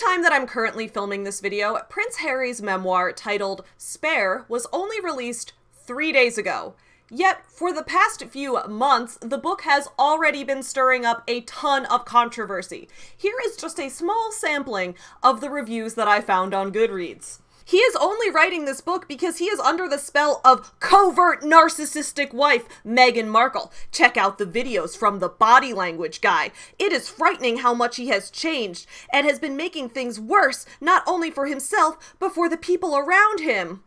time that I'm currently filming this video, Prince Harry's memoir titled Spare was only released 3 days ago. Yet, for the past few months, the book has already been stirring up a ton of controversy. Here is just a small sampling of the reviews that I found on Goodreads. He is only writing this book because he is under the spell of covert narcissistic wife Meghan Markle. Check out the videos from the body language guy. It is frightening how much he has changed and has been making things worse, not only for himself, but for the people around him.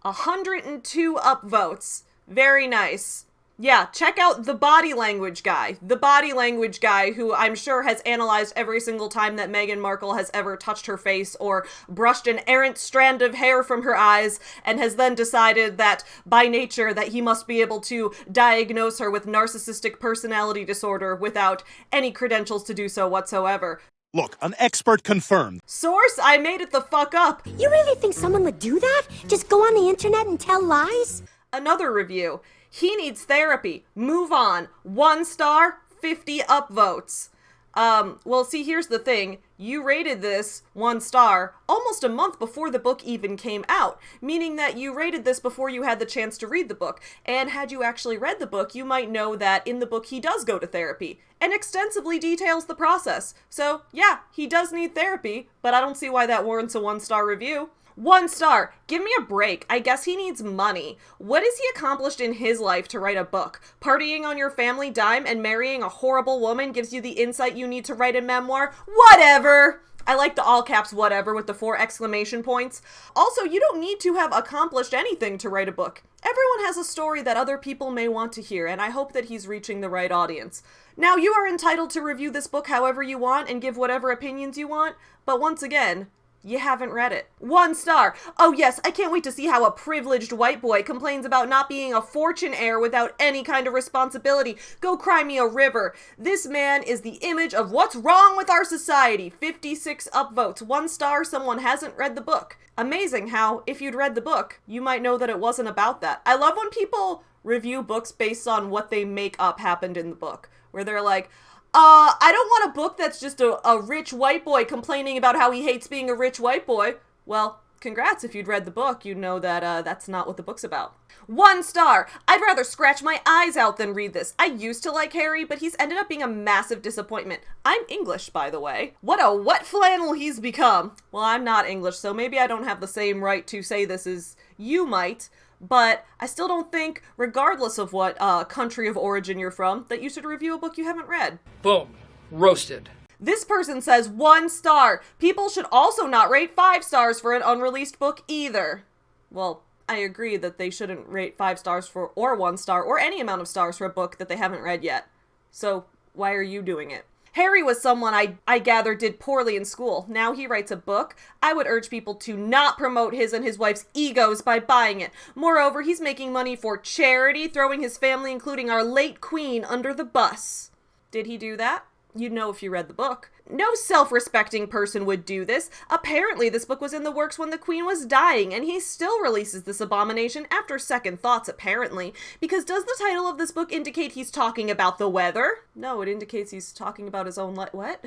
102 upvotes. Very nice. Yeah, check out the body language guy. The body language guy who I'm sure has analyzed every single time that Meghan Markle has ever touched her face or brushed an errant strand of hair from her eyes, and has then decided that by nature that he must be able to diagnose her with narcissistic personality disorder without any credentials to do so whatsoever. Look, an expert confirmed. Source, I made it the fuck up. You really think someone would do that? Just go on the internet and tell lies? Another review. He needs therapy. Move on. 1 star, 50 upvotes. Well, see, here's the thing. You rated this 1 star almost a month before the book even came out, meaning that you rated this before you had the chance to read the book. And had you actually read the book, you might know that in the book he does go to therapy and extensively details the process. So, yeah, he does need therapy, but I don't see why that warrants a 1 star review. 1 star. Give me a break. I guess he needs money. What has he accomplished in his life to write a book? Partying on your family dime and marrying a horrible woman gives you the insight you need to write a memoir? Whatever! I like the all caps whatever with the 4 exclamation points. Also, you don't need to have accomplished anything to write a book. Everyone has a story that other people may want to hear, and I hope that he's reaching the right audience. Now, you are entitled to review this book however you want and give whatever opinions you want, but once again, you haven't read it. 1 star. Oh yes, I can't wait to see how a privileged white boy complains about not being a fortune heir without any kind of responsibility. Go cry me a river. This man is the image of what's wrong with our society. 56 upvotes. 1 star, someone hasn't read the book. Amazing how, if you'd read the book, you might know that it wasn't about that. I love when people review books based on what they make up happened in the book. Where they're like, I don't want a book that's just a rich white boy complaining about how he hates being a rich white boy. Well, congrats, if you'd read the book, you'd know that that's not what the book's about. 1 star! I'd rather scratch my eyes out than read this. I used to like Harry, but he's ended up being a massive disappointment. I'm English, by the way. What a wet flannel he's become. Well, I'm not English, so maybe I don't have the same right to say this as you might. But I still don't think, regardless of what country of origin you're from, that you should review a book you haven't read. Boom. Roasted. This person says 1 star. People should also not rate 5 stars for an unreleased book either. Well, I agree that they shouldn't rate 5 stars for, or 1 star, or any amount of stars for a book that they haven't read yet. So, why are you doing it? Harry was someone I gather did poorly in school. Now he writes a book. I would urge people to not promote his and his wife's egos by buying it. Moreover, he's making money for charity, throwing his family, including our late queen, under the bus. Did he do that? You'd know if you read the book. No self-respecting person would do this. Apparently, this book was in the works when the queen was dying, and he still releases this abomination after second thoughts, apparently. Because does the title of this book indicate he's talking about the weather? No, it indicates he's talking about his own what?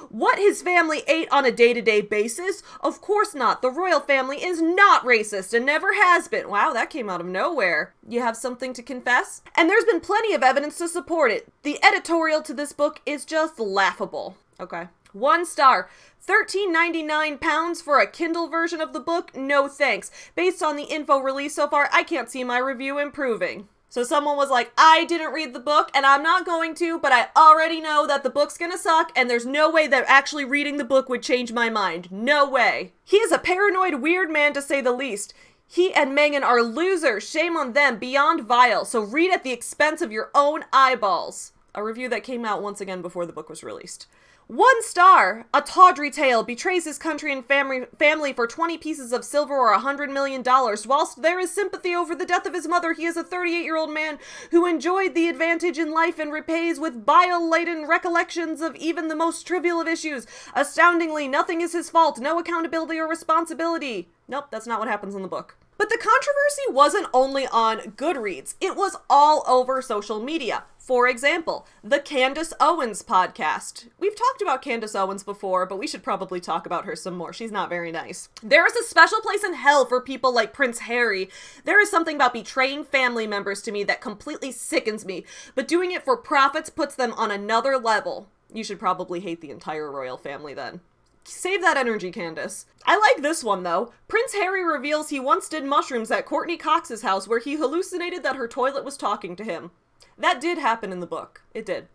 What his family ate on a day-to-day basis? Of course not. The royal family is not racist and never has been. Wow, that came out of nowhere. You have something to confess? And there's been plenty of evidence to support it. The editorial to this book is just laughable. Okay. 1 star. £13.99 for a Kindle version of the book? No thanks. Based on the info released so far, I can't see my review improving. So someone was like, I didn't read the book and I'm not going to, but I already know that the book's gonna suck and there's no way that actually reading the book would change my mind. No way. He is a paranoid, weird man to say the least. He and Meghan are losers. Shame on them. Beyond vile. So read at the expense of your own eyeballs. A review that came out once again before the book was released. 1 star. A tawdry tale betrays his country and family for 20 pieces of silver or $100 million. Whilst there is sympathy over the death of his mother, he is a 38-year-old man who enjoyed the advantage in life and repays with bile-laden recollections of even the most trivial of issues. Astoundingly, nothing is his fault. No accountability or responsibility. Nope, that's not what happens in the book. But the controversy wasn't only on Goodreads, it was all over social media. For example, the Candace Owens podcast. We've talked about Candace Owens before, but we should probably talk about her some more. She's not very nice. There is a special place in hell for people like Prince Harry. There is something about betraying family members to me that completely sickens me, but doing it for profits puts them on another level. You should probably hate the entire royal family then. Save that energy, Candace. I like this one, though. Prince Harry reveals he once did mushrooms at Courtney Cox's house where he hallucinated that her toilet was talking to him. That did happen in the book. It did.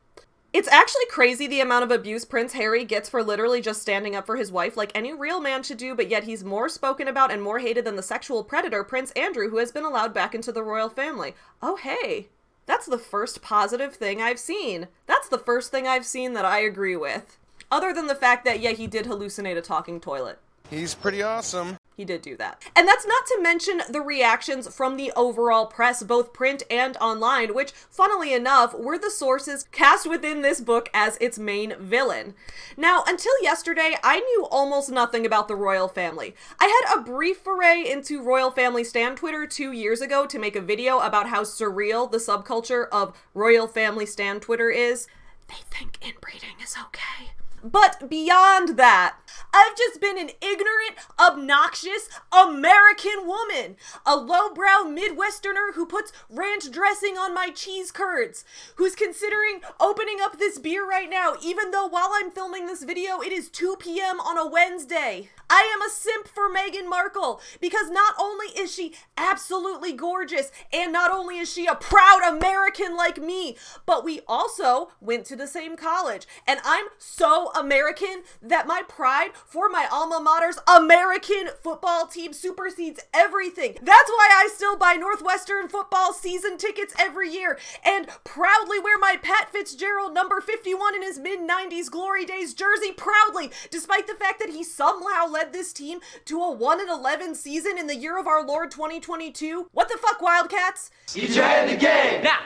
It's actually crazy the amount of abuse Prince Harry gets for literally just standing up for his wife like any real man should do, but yet he's more spoken about and more hated than the sexual predator Prince Andrew, who has been allowed back into the royal family. Oh, hey. That's the first positive thing I've seen. That's the first thing I've seen that I agree with. Other than the fact that, yeah, he did hallucinate a talking toilet. He's pretty awesome. He did do that. And that's not to mention the reactions from the overall press, both print and online, which, funnily enough, were the sources cast within this book as its main villain. Now, until yesterday, I knew almost nothing about the royal family. I had a brief foray into royal family stan Twitter 2 years ago to make a video about how surreal the subculture of royal family stan Twitter is. They think inbreeding is okay. But beyond that, I've just been an ignorant, obnoxious American woman. A lowbrow Midwesterner who puts ranch dressing on my cheese curds. Who's considering opening up this beer right now, even though while I'm filming this video, it is 2 p.m. on a Wednesday. I am a simp for Meghan Markle because not only is she absolutely gorgeous and not only is she a proud American like me, but we also went to the same college. And I'm so American that my pride for my alma mater's American football team supersedes everything. That's why I still buy Northwestern football season tickets every year and proudly wear my Pat Fitzgerald number 51 in his mid-90s Glory Days jersey proudly, despite the fact that he somehow led this team to a 1-11 season in the year of our Lord 2022. What the fuck, Wildcats? Get your head in the game! Now!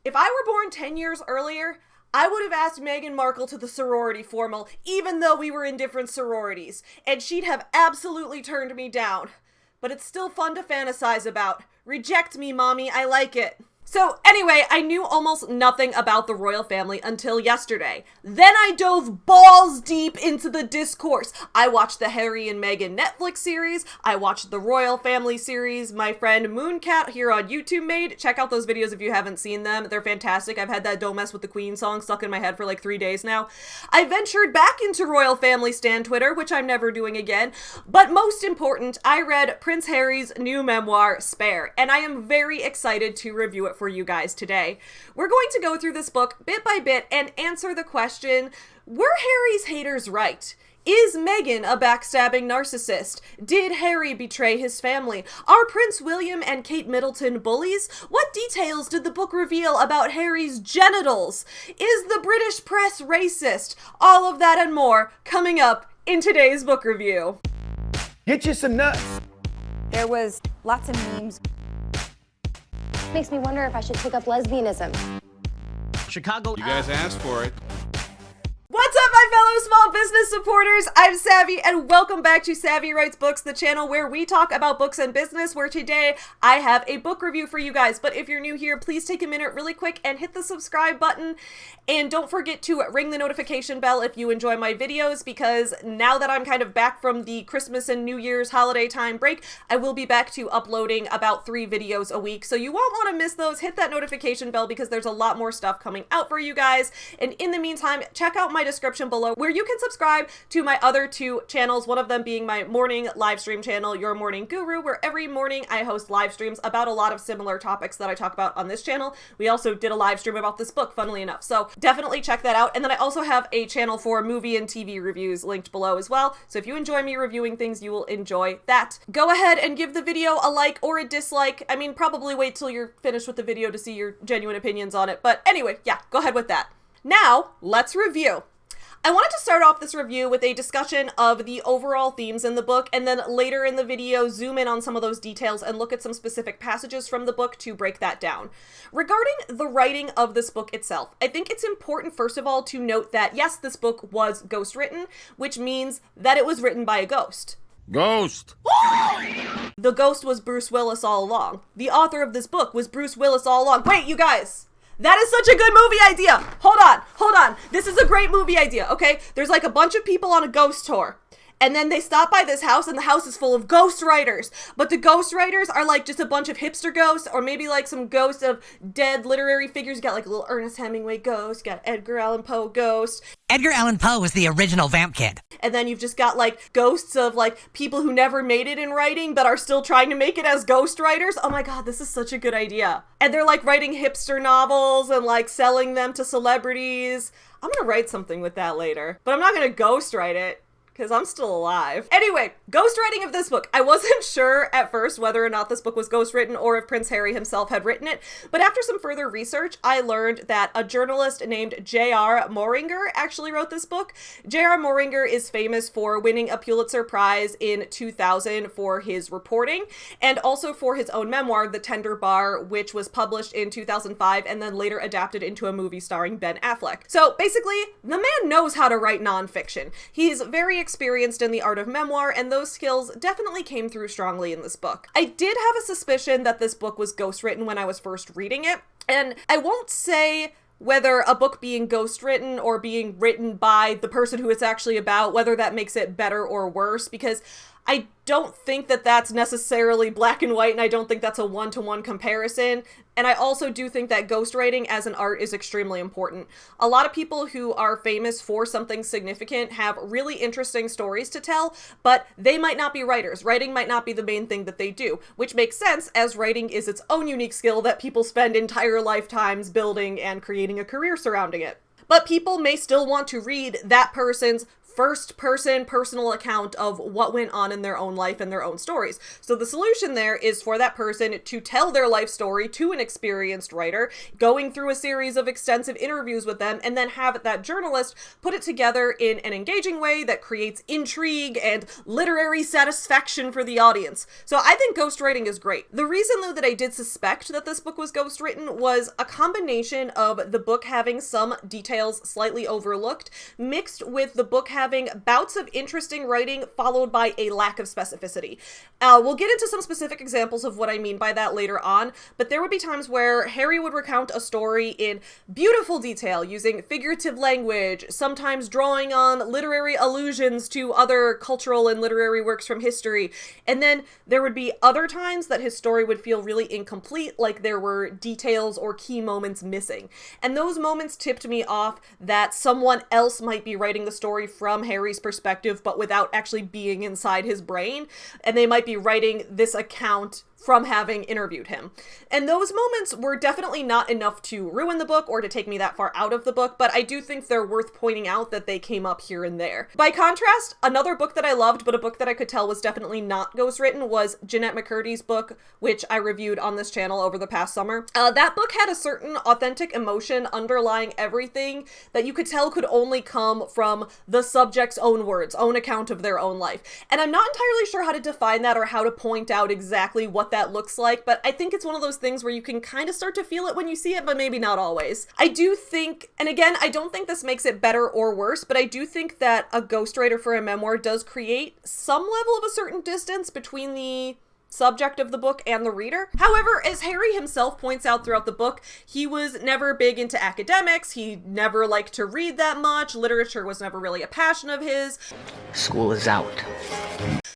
If I were born 10 years earlier, I would have asked Meghan Markle to the sorority formal, even though we were in different sororities, and she'd have absolutely turned me down. But it's still fun to fantasize about. Reject me, mommy, I like it. So anyway, I knew almost nothing about the royal family until yesterday. Then I dove balls deep into the discourse. I watched the Harry and Meghan Netflix series. I watched the royal family series my friend Mooncat here on YouTube made. Check out those videos if you haven't seen them. They're fantastic. I've had that Don't Mess with the Queen song stuck in my head for like 3 days now. I ventured back into royal family stan Twitter, which I'm never doing again. But most important, I read Prince Harry's new memoir, Spare, and I am very excited to review it for you guys today. We're going to go through this book bit by bit and answer the question, were Harry's haters right? Is Meghan a backstabbing narcissist? Did Harry betray his family? Are Prince William and Kate Middleton bullies? What details did the book reveal about Harry's genitals? Is the British press racist? All of that and more coming up in today's book review. Get you some nuts. There was lots of memes. Makes me wonder if I should pick up lesbianism. Chicago. You guys asked for it. What's up, my fellow small business supporters? I'm Savvy, and welcome back to Savvy Writes Books, the channel where we talk about books and business, where today I have a book review for you guys. But if you're new here, please take a minute really quick and hit the subscribe button. And don't forget to ring the notification bell if you enjoy my videos, because now that I'm kind of back from the Christmas and New Year's holiday time break, I will be back to uploading about 3 videos a week. So you won't want to miss those. Hit that notification bell because there's a lot more stuff coming out for you guys. And in the meantime, check out my description below where you can subscribe to my other 2 channels, one of them being my morning live stream channel, Your Morning Guru, where every morning I host live streams about a lot of similar topics that I talk about on this channel. We also did a live stream about this book, funnily enough, so definitely check that out. And then I also have a channel for movie and TV reviews linked below as well, so if you enjoy me reviewing things, you will enjoy that. Go ahead and give the video a like or a dislike. I mean, probably wait till you're finished with the video to see your genuine opinions on it, but anyway, yeah, go ahead with that. Now, let's review. I wanted to start off this review with a discussion of the overall themes in the book, and then later in the video zoom in on some of those details and look at some specific passages from the book to break that down. Regarding the writing of this book itself, I think it's important first of all to note that yes, this book was ghostwritten, which means that it was written by a ghost. Ghost. the ghost was Bruce Willis all along. The author of this book was Bruce Willis all along. Wait, you guys! That is such a good movie idea! Hold on. This is a great movie idea, okay? There's like a bunch of people on a ghost tour. And then they stop by this house, and the house is full of ghostwriters. But the ghostwriters are like just a bunch of hipster ghosts, or maybe like some ghosts of dead literary figures. You got like a little Ernest Hemingway ghost, you got Edgar Allan Poe ghost. Edgar Allan Poe was the original vamp kid. And then you've just got like ghosts of like people who never made it in writing, but are still trying to make it as ghostwriters. Oh my god, this is such a good idea. And they're like writing hipster novels and like selling them to celebrities. I'm gonna write something with that later, but I'm not gonna ghostwrite it, because I'm still alive. Anyway, ghostwriting of this book. I wasn't sure at first whether or not this book was ghostwritten or if Prince Harry himself had written it, but after some further research, I learned that a journalist named J.R. Moringer actually wrote this book. J.R. Moringer is famous for winning a Pulitzer Prize in 2000 for his reporting, and also for his own memoir, The Tender Bar, which was published in 2005 and then later adapted into a movie starring Ben Affleck. So basically, the man knows how to write nonfiction. He's very experienced in the art of memoir, and those skills definitely came through strongly in this book. I did have a suspicion that this book was ghostwritten when I was first reading it, and I won't say whether a book being ghostwritten or being written by the person who it's actually about, whether that makes it better or worse, because I don't think that that's necessarily black and white, and I don't think that's a one-to-one comparison. And I also do think that ghostwriting as an art is extremely important. A lot of people who are famous for something significant have really interesting stories to tell, but they might not be writers. Writing might not be the main thing that they do, which makes sense as writing is its own unique skill that people spend entire lifetimes building and creating a career surrounding it. But people may still want to read that person's first-person personal account of what went on in their own life and their own stories. So the solution there is for that person to tell their life story to an experienced writer, going through a series of extensive interviews with them, and then have that journalist put it together in an engaging way that creates intrigue and literary satisfaction for the audience. So I think ghostwriting is great. The reason, though, that I did suspect that this book was ghostwritten was a combination of the book having some details slightly overlooked, mixed with the book having bouts of interesting writing followed by a lack of specificity. We'll get into some specific examples of what I mean by that later on, but there would be times where Harry would recount a story in beautiful detail, using figurative language, sometimes drawing on literary allusions to other cultural and literary works from history. And then there would be other times that his story would feel really incomplete, like there were details or key moments missing. And those moments tipped me off that someone else might be writing the story from Harry's perspective, but without actually being inside his brain, and they might be writing this account from having interviewed him. And those moments were definitely not enough to ruin the book or to take me that far out of the book, but I do think they're worth pointing out that they came up here and there. By contrast, another book that I loved, but a book that I could tell was definitely not ghostwritten, was Jeanette McCurdy's book, which I reviewed on this channel over the past summer. That book had a certain authentic emotion underlying everything that you could tell could only come from the subject's own words, own account of their own life. And I'm not entirely sure how to define that or how to point out exactly what that looks like, but I think it's one of those things where you can kind of start to feel it when you see it, but maybe not always. I do think, and again, I don't think this makes it better or worse, but I do think that a ghostwriter for a memoir does create some level of a certain distance between the subject of the book and the reader. However, as Harry himself points out throughout the book, he was never big into academics, he never liked to read that much, literature was never really a passion of his. School is out.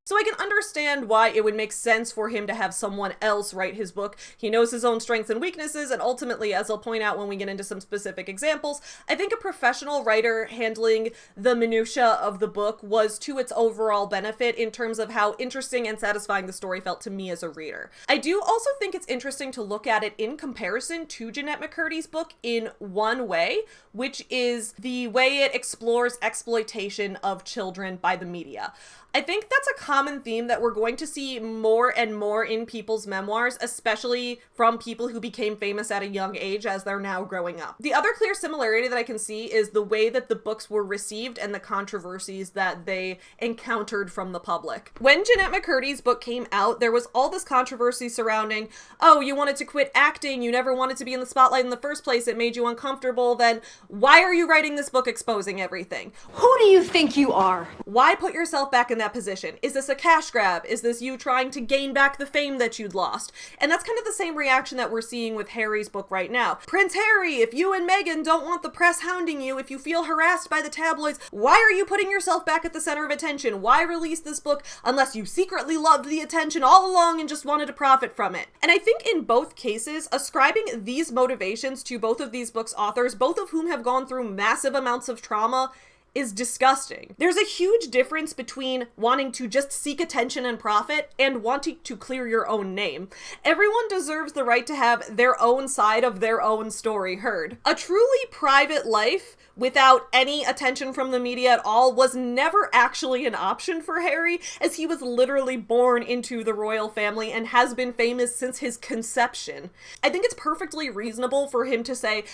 So I can understand why it would make sense for him to have someone else write his book. He knows his own strengths and weaknesses, and ultimately, as I'll point out when we get into some specific examples, I think a professional writer handling the minutia of the book was to its overall benefit in terms of how interesting and satisfying the story felt to me as a reader. I do also think it's interesting to look at it in comparison to Jeanette McCurdy's book in one way, which is the way it explores exploitation of children by the media. I think that's a common theme that we're going to see more and more in people's memoirs, especially from people who became famous at a young age as they're now growing up. The other clear similarity that I can see is the way that the books were received and the controversies that they encountered from the public. When Jeanette McCurdy's book came out, there was all this controversy surrounding, oh, you wanted to quit acting, you never wanted to be in the spotlight in the first place, it made you uncomfortable, then why are you writing this book exposing everything? Who do you think you are? Why put yourself back in that position? Is this this a cash grab? Is this you trying to gain back the fame that you'd lost? And that's kind of the same reaction that we're seeing with Harry's book right now. Prince Harry, if you and Meghan don't want the press hounding you, if you feel harassed by the tabloids, why are you putting yourself back at the center of attention? Why release this book unless you secretly loved the attention all along and just wanted to profit from it? And I think in both cases, ascribing these motivations to both of these books' authors, both of whom have gone through massive amounts of trauma, is disgusting. There's a huge difference between wanting to just seek attention and profit and wanting to clear your own name. Everyone deserves the right to have their own side of their own story heard. A truly private life without any attention from the media at all was never actually an option for Harry, as he was literally born into the royal family and has been famous since his conception. I think it's perfectly reasonable for him to say,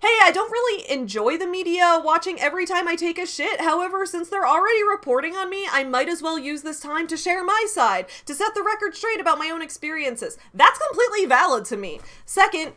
hey, I don't really enjoy the media watching every time I take a shit. However, since they're already reporting on me, I might as well use this time to share my side, to set the record straight about my own experiences. That's completely valid to me. Second,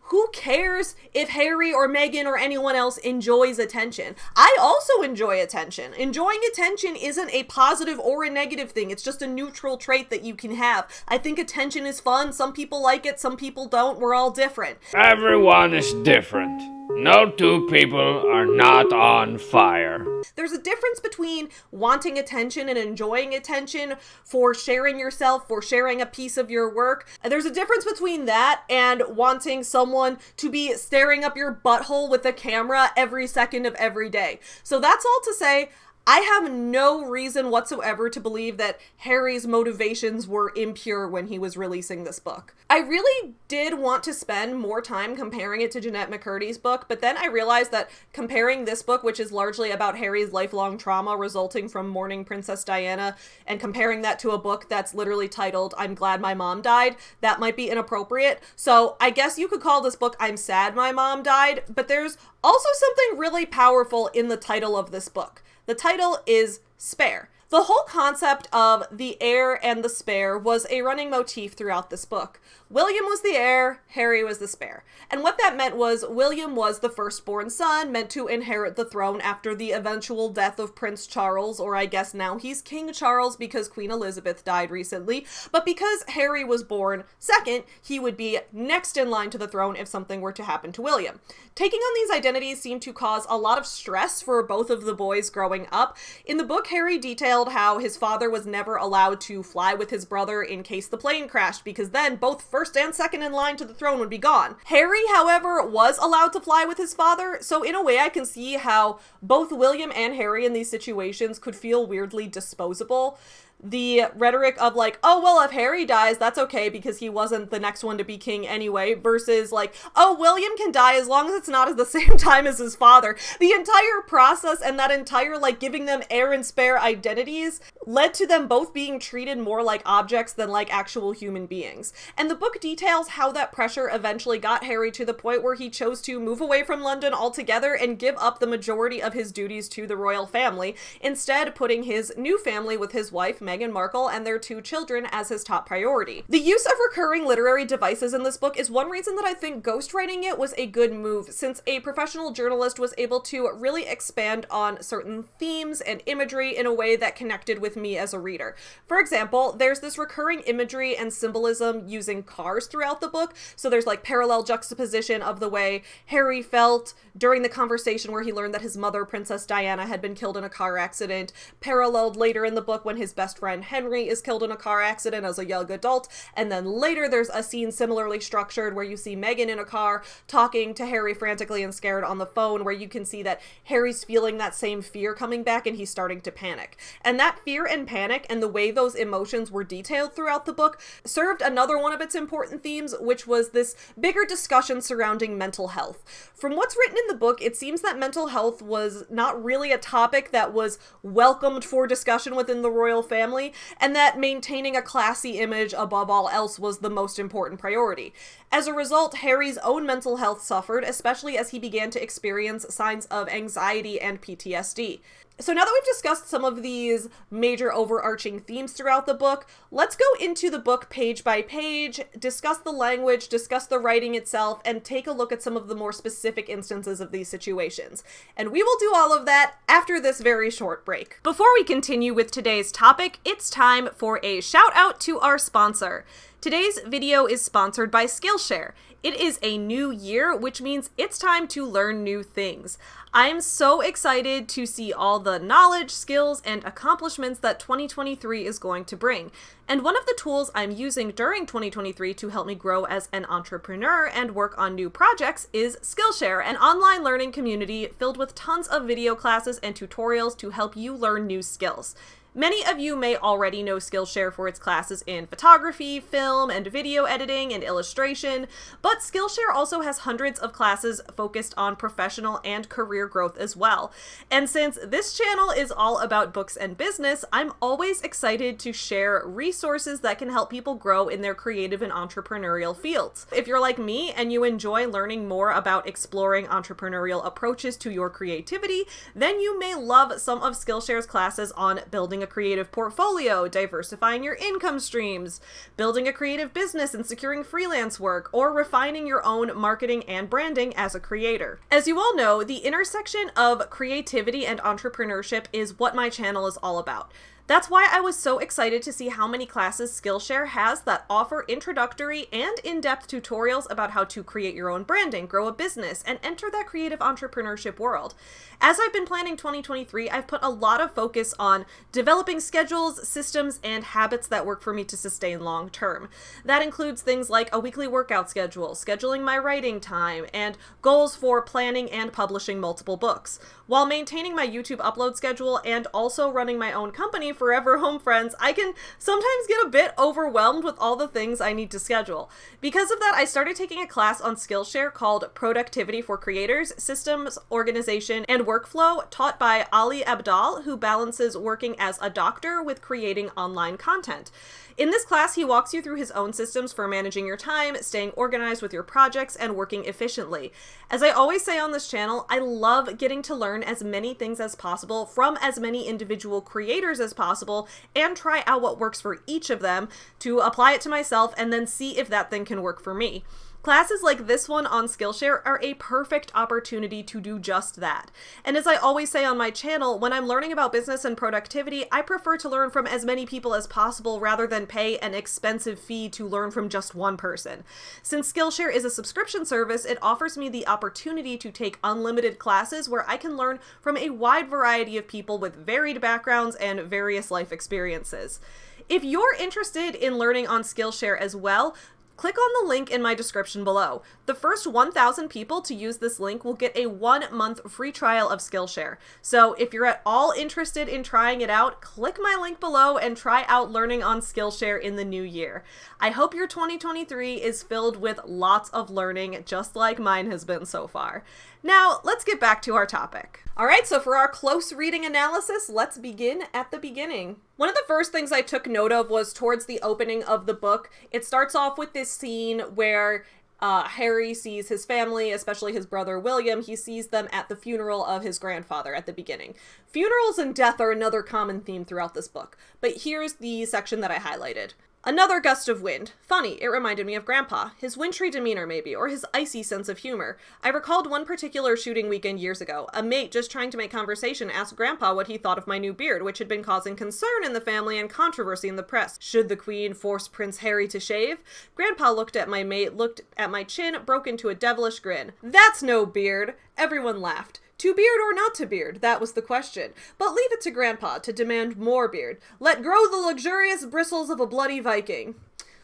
who cares if Harry or Meghan or anyone else enjoys attention? I also enjoy attention. Enjoying attention isn't a positive or a negative thing. It's just a neutral trait that you can have. I think attention is fun. Some people like it, some people don't. We're all different. Everyone is different. No two people are not on fire. There's a difference between wanting attention and enjoying attention for sharing yourself, for sharing a piece of your work. There's a difference between that and wanting someone to be staring up your butthole with a camera every second of every day. So that's all to say, I have no reason whatsoever to believe that Harry's motivations were impure when he was releasing this book. I really did want to spend more time comparing it to Jeanette McCurdy's book, but then I realized that comparing this book, which is largely about Harry's lifelong trauma resulting from mourning Princess Diana, and comparing that to a book that's literally titled I'm Glad My Mom Died, that might be inappropriate. So I guess you could call this book I'm Sad My Mom Died, but there's also something really powerful in the title of this book. The title is Spare. The whole concept of the heir and the spare was a running motif throughout this book. William was the heir, Harry was the spare. And what that meant was William was the firstborn son, meant to inherit the throne after the eventual death of Prince Charles, or I guess now he's King Charles because Queen Elizabeth died recently. But because Harry was born second, he would be next in line to the throne if something were to happen to William. Taking on these identities seemed to cause a lot of stress for both of the boys growing up. In the book, Harry detailed how his father was never allowed to fly with his brother in case the plane crashed, because then both first and second in line to the throne would be gone. Harry, however, was allowed to fly with his father, so in a way I can see how both William and Harry in these situations could feel weirdly disposable. The rhetoric of like, oh, well, if Harry dies, that's okay because he wasn't the next one to be king anyway, versus like, oh, William can die as long as it's not at the same time as his father. The entire process and that entire like giving them heir and spare identities led to them both being treated more like objects than like actual human beings. And the book details how that pressure eventually got Harry to the point where he chose to move away from London altogether and give up the majority of his duties to the royal family, instead putting his new family with his wife, Meghan Markle, and their 2 children as his top priority. The use of recurring literary devices in this book is one reason that I think ghostwriting it was a good move, since a professional journalist was able to really expand on certain themes and imagery in a way that connected with me as a reader. For example, there's this recurring imagery and symbolism using cars throughout the book, so there's like parallel juxtaposition of the way Harry felt during the conversation where he learned that his mother, Princess Diana, had been killed in a car accident, paralleled later in the book when his best friend Henry is killed in a car accident as a young adult, and then later there's a scene similarly structured where you see Meghan in a car talking to Harry frantically and scared on the phone, where you can see that Harry's feeling that same fear coming back and he's starting to panic. And that fear and panic and the way those emotions were detailed throughout the book served another one of its important themes, which was this bigger discussion surrounding mental health. From what's written in the book, it seems that mental health was not really a topic that was welcomed for discussion within the royal family, and that maintaining a classy image above all else was the most important priority. As a result, Harry's own mental health suffered, especially as he began to experience signs of anxiety and PTSD. So now that we've discussed some of these major overarching themes throughout the book, let's go into the book page by page, discuss the language, discuss the writing itself, and take a look at some of the more specific instances of these situations. And we will do all of that after this very short break. Before we continue with today's topic, it's time for a shout out to our sponsor. Today's video is sponsored by Skillshare. It is a new year, which means it's time to learn new things. I'm so excited to see all the knowledge, skills, and accomplishments that 2023 is going to bring. And one of the tools I'm using during 2023 to help me grow as an entrepreneur and work on new projects is Skillshare, an online learning community filled with tons of video classes and tutorials to help you learn new skills. Many of you may already know Skillshare for its classes in photography, film, and video editing, and illustration, but Skillshare also has hundreds of classes focused on professional and career growth as well. And since this channel is all about books and business, I'm always excited to share resources that can help people grow in their creative and entrepreneurial fields. If you're like me and you enjoy learning more about exploring entrepreneurial approaches to your creativity, then you may love some of Skillshare's classes on building a creative portfolio, diversifying your income streams, building a creative business and securing freelance work, or refining your own marketing and branding as a creator. As you all know, the intersection of creativity and entrepreneurship is what my channel is all about. That's why I was so excited to see how many classes Skillshare has that offer introductory and in-depth tutorials about how to create your own branding, grow a business, and enter that creative entrepreneurship world. As I've been planning 2023, I've put a lot of focus on developing schedules, systems, and habits that work for me to sustain long term. That includes things like a weekly workout schedule, scheduling my writing time, and goals for planning and publishing multiple books, while maintaining my YouTube upload schedule and also running my own company, Forever Home Friends. I can sometimes get a bit overwhelmed with all the things I need to schedule. Because of that, I started taking a class on Skillshare called Productivity for Creators, Systems, Organization, and Workflow, taught by Ali Abdal, who balances working as a doctor with creating online content. In this class, he walks you through his own systems for managing your time, staying organized with your projects, and working efficiently. As I always say on this channel, I love getting to learn as many things as possible from as many individual creators as possible and try out what works for each of them to apply it to myself and then see if that thing can work for me. Classes like this one on Skillshare are a perfect opportunity to do just that. And as I always say on my channel, when I'm learning about business and productivity, I prefer to learn from as many people as possible rather than pay an expensive fee to learn from just one person. Since Skillshare is a subscription service, it offers me the opportunity to take unlimited classes where I can learn from a wide variety of people with varied backgrounds and various life experiences. If you're interested in learning on Skillshare as well, click on the link in my description below. The first 1,000 people to use this link will get a 1-month free trial of Skillshare. So if you're at all interested in trying it out, click my link below and try out learning on Skillshare in the new year. I hope your 2023 is filled with lots of learning, just like mine has been so far. Now, let's get back to our topic. All right, so for our close reading analysis, let's begin at the beginning. One of the first things I took note of was towards the opening of the book. It starts off with this scene where Harry sees his family, especially his brother William. He sees them at the funeral of his grandfather at the beginning. Funerals and death are another common theme throughout this book, but here's the section that I highlighted. Another gust of wind. Funny, it reminded me of Grandpa. His wintry demeanor, maybe, or his icy sense of humor. I recalled one particular shooting weekend years ago. A mate, just trying to make conversation, asked Grandpa what he thought of my new beard, which had been causing concern in the family and controversy in the press. Should the Queen force Prince Harry to shave? Grandpa looked at my mate, looked at my chin, broke into a devilish grin. That's no beard! Everyone laughed. To beard or not to beard? That was the question. But leave it to Grandpa to demand more beard. Let grow the luxurious bristles of a bloody Viking.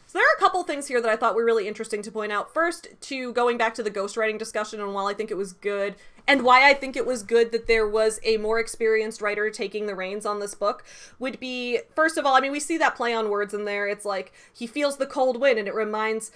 So there are a couple things here that I thought were really interesting to point out. First, to going back to the ghostwriting discussion and while I think it was good, and why I think it was good that there was a more experienced writer taking the reins on this book, would be, first of all, I mean, we see that play on words in there. It's like, he feels the cold wind, and it reminds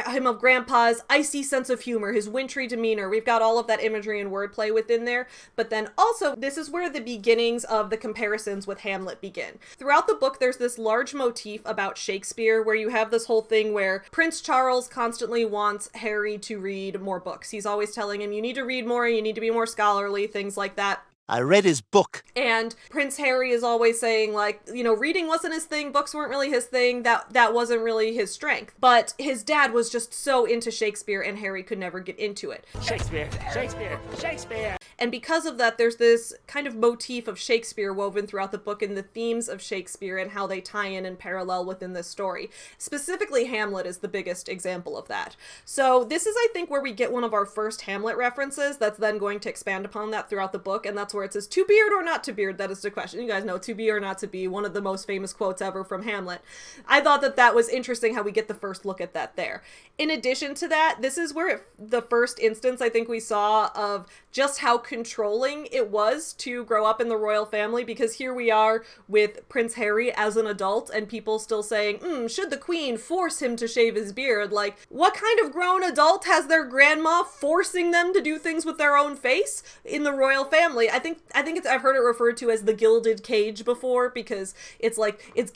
him of Grandpa's icy sense of humor, his wintry demeanor. We've got all of that imagery and wordplay within there. But then also, this is where the beginnings of the comparisons with Hamlet begin. Throughout the book, there's this large motif about Shakespeare, where you have this whole thing where Prince Charles constantly wants Harry to read more books. He's always telling him, you need to read more, you need to be more scholarly, things like that. I read his book. And Prince Harry is always saying, like, you know, reading wasn't his thing, books weren't really his thing, that wasn't really his strength. But his dad was just so into Shakespeare, and Harry could never get into it. Shakespeare, Shakespeare, Shakespeare. And because of that, there's this kind of motif of Shakespeare woven throughout the book, and the themes of Shakespeare and how they tie in and parallel within this story. Specifically, Hamlet is the biggest example of that. So this is, I think, where we get one of our first Hamlet references that's then going to expand upon that throughout the book, and that's where it says, to beard or not to beard, that is the question. You guys know, to be or not to be, one of the most famous quotes ever from Hamlet. I thought that that was interesting how we get the first look at that there. In addition to that, this is where the first instance I think we saw of just how controlling it was to grow up in the royal family, because here we are with Prince Harry as an adult and people still saying, should the queen force him to shave his beard? Like, what kind of grown adult has their grandma forcing them to do things with their own face in the royal family? I think I've heard it referred to as the gilded cage before, because it's like it's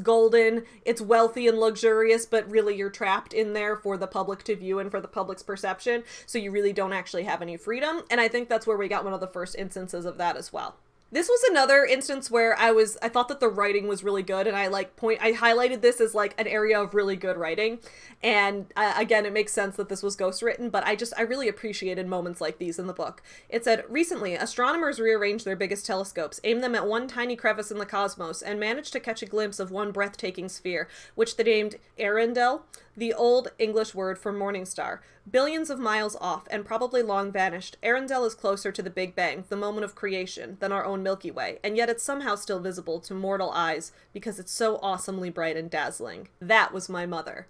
golden, it's wealthy and luxurious, but really you're trapped in there for the public to view and for the public's perception, so you really don't actually have any freedom. And I think that's where we got one of the first instances of that as well. This was another instance where I thought that the writing was really good, and I highlighted this as like an area of really good writing. And again, it makes sense that this was ghostwritten, but I really appreciated moments like these in the book. It said, recently, astronomers rearranged their biggest telescopes, aimed them at one tiny crevice in the cosmos, and managed to catch a glimpse of one breathtaking sphere, which they named Arundel, the old English word for morning star. Billions of miles off, and probably long vanished, Arundel is closer to the Big Bang, the moment of creation, than our own Milky Way, and yet it's somehow still visible to mortal eyes because it's so awesomely bright and dazzling. That was my mother.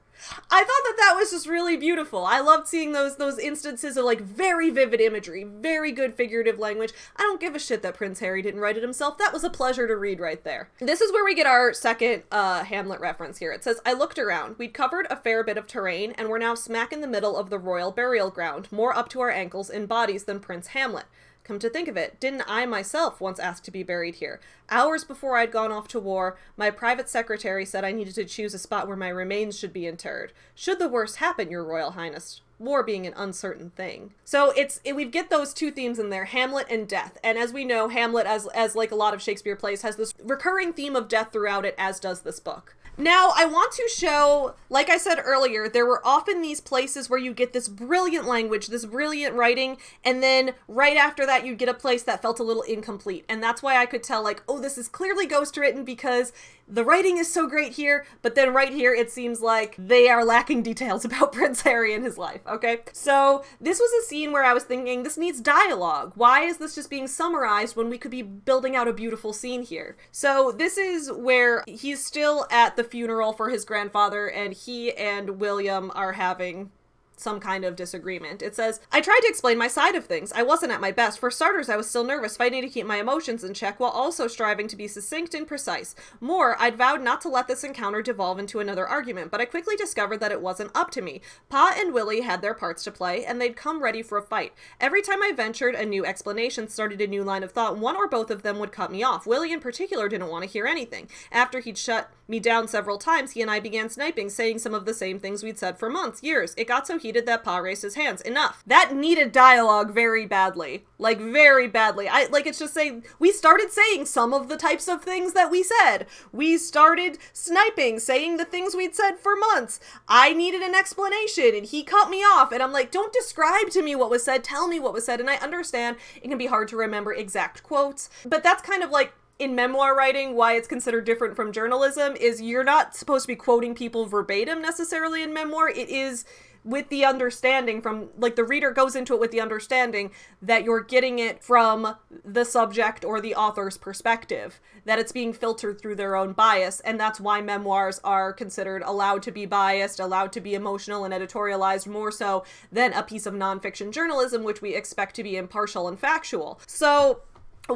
I thought that was just really beautiful. I loved seeing those instances of like very vivid imagery, very good figurative language. I don't give a shit that Prince Harry didn't write it himself. That was a pleasure to read right there. This is where we get our second Hamlet reference here. It says, I looked around. We'd covered a fair bit of terrain, and we're now smack in the middle of the royal burial ground, more up to our ankles in bodies than Prince Hamlet. Come to think of it, didn't I myself once ask to be buried here? Hours before I'd gone off to war, my private secretary said I needed to choose a spot where my remains should be interred. Should the worst happen, Your Royal Highness. War being an uncertain thing. So we get those two themes in there, Hamlet and death. And as we know, Hamlet, as like a lot of Shakespeare plays, has this recurring theme of death throughout it, as does this book. Now, I want to show, like I said earlier, there were often these places where you get this brilliant language, this brilliant writing, and then right after that you'd get a place that felt a little incomplete. And that's why I could tell, like, oh, this is clearly ghost-written because the writing is so great here, but then right here it seems like they are lacking details about Prince Harry and his life, okay? So this was a scene where I was thinking, this needs dialogue. Why is this just being summarized when we could be building out a beautiful scene here? So this is where he's still at the funeral for his grandfather, and he and William are having some kind of disagreement. It says, I tried to explain my side of things. I wasn't at my best. For starters, I was still nervous, fighting to keep my emotions in check while also striving to be succinct and precise. More, I'd vowed not to let this encounter devolve into another argument, but I quickly discovered that it wasn't up to me. Pa and Willie had their parts to play, and they'd come ready for a fight. Every time I ventured a new explanation, started a new line of thought, one or both of them would cut me off. Willie in particular didn't want to hear anything. After he'd shut me down several times, he and I began sniping, saying some of the same things we'd said for months, years. It got so heated that Pa raised his hands. Enough. That needed dialogue very badly. Like, very badly. It's just saying, we started saying some of the types of things that we said. We started sniping, saying the things we'd said for months. I needed an explanation, and he cut me off, and I'm like, don't describe to me what was said, tell me what was said, and I understand it can be hard to remember exact quotes, but that's kind of like, in memoir writing, why it's considered different from journalism is you're not supposed to be quoting people verbatim necessarily in memoir. It is with the understanding from, like, the reader goes into it with the understanding that you're getting it from the subject or the author's perspective, that it's being filtered through their own bias, and that's why memoirs are considered allowed to be biased, allowed to be emotional and editorialized more so than a piece of nonfiction journalism, which we expect to be impartial and factual. So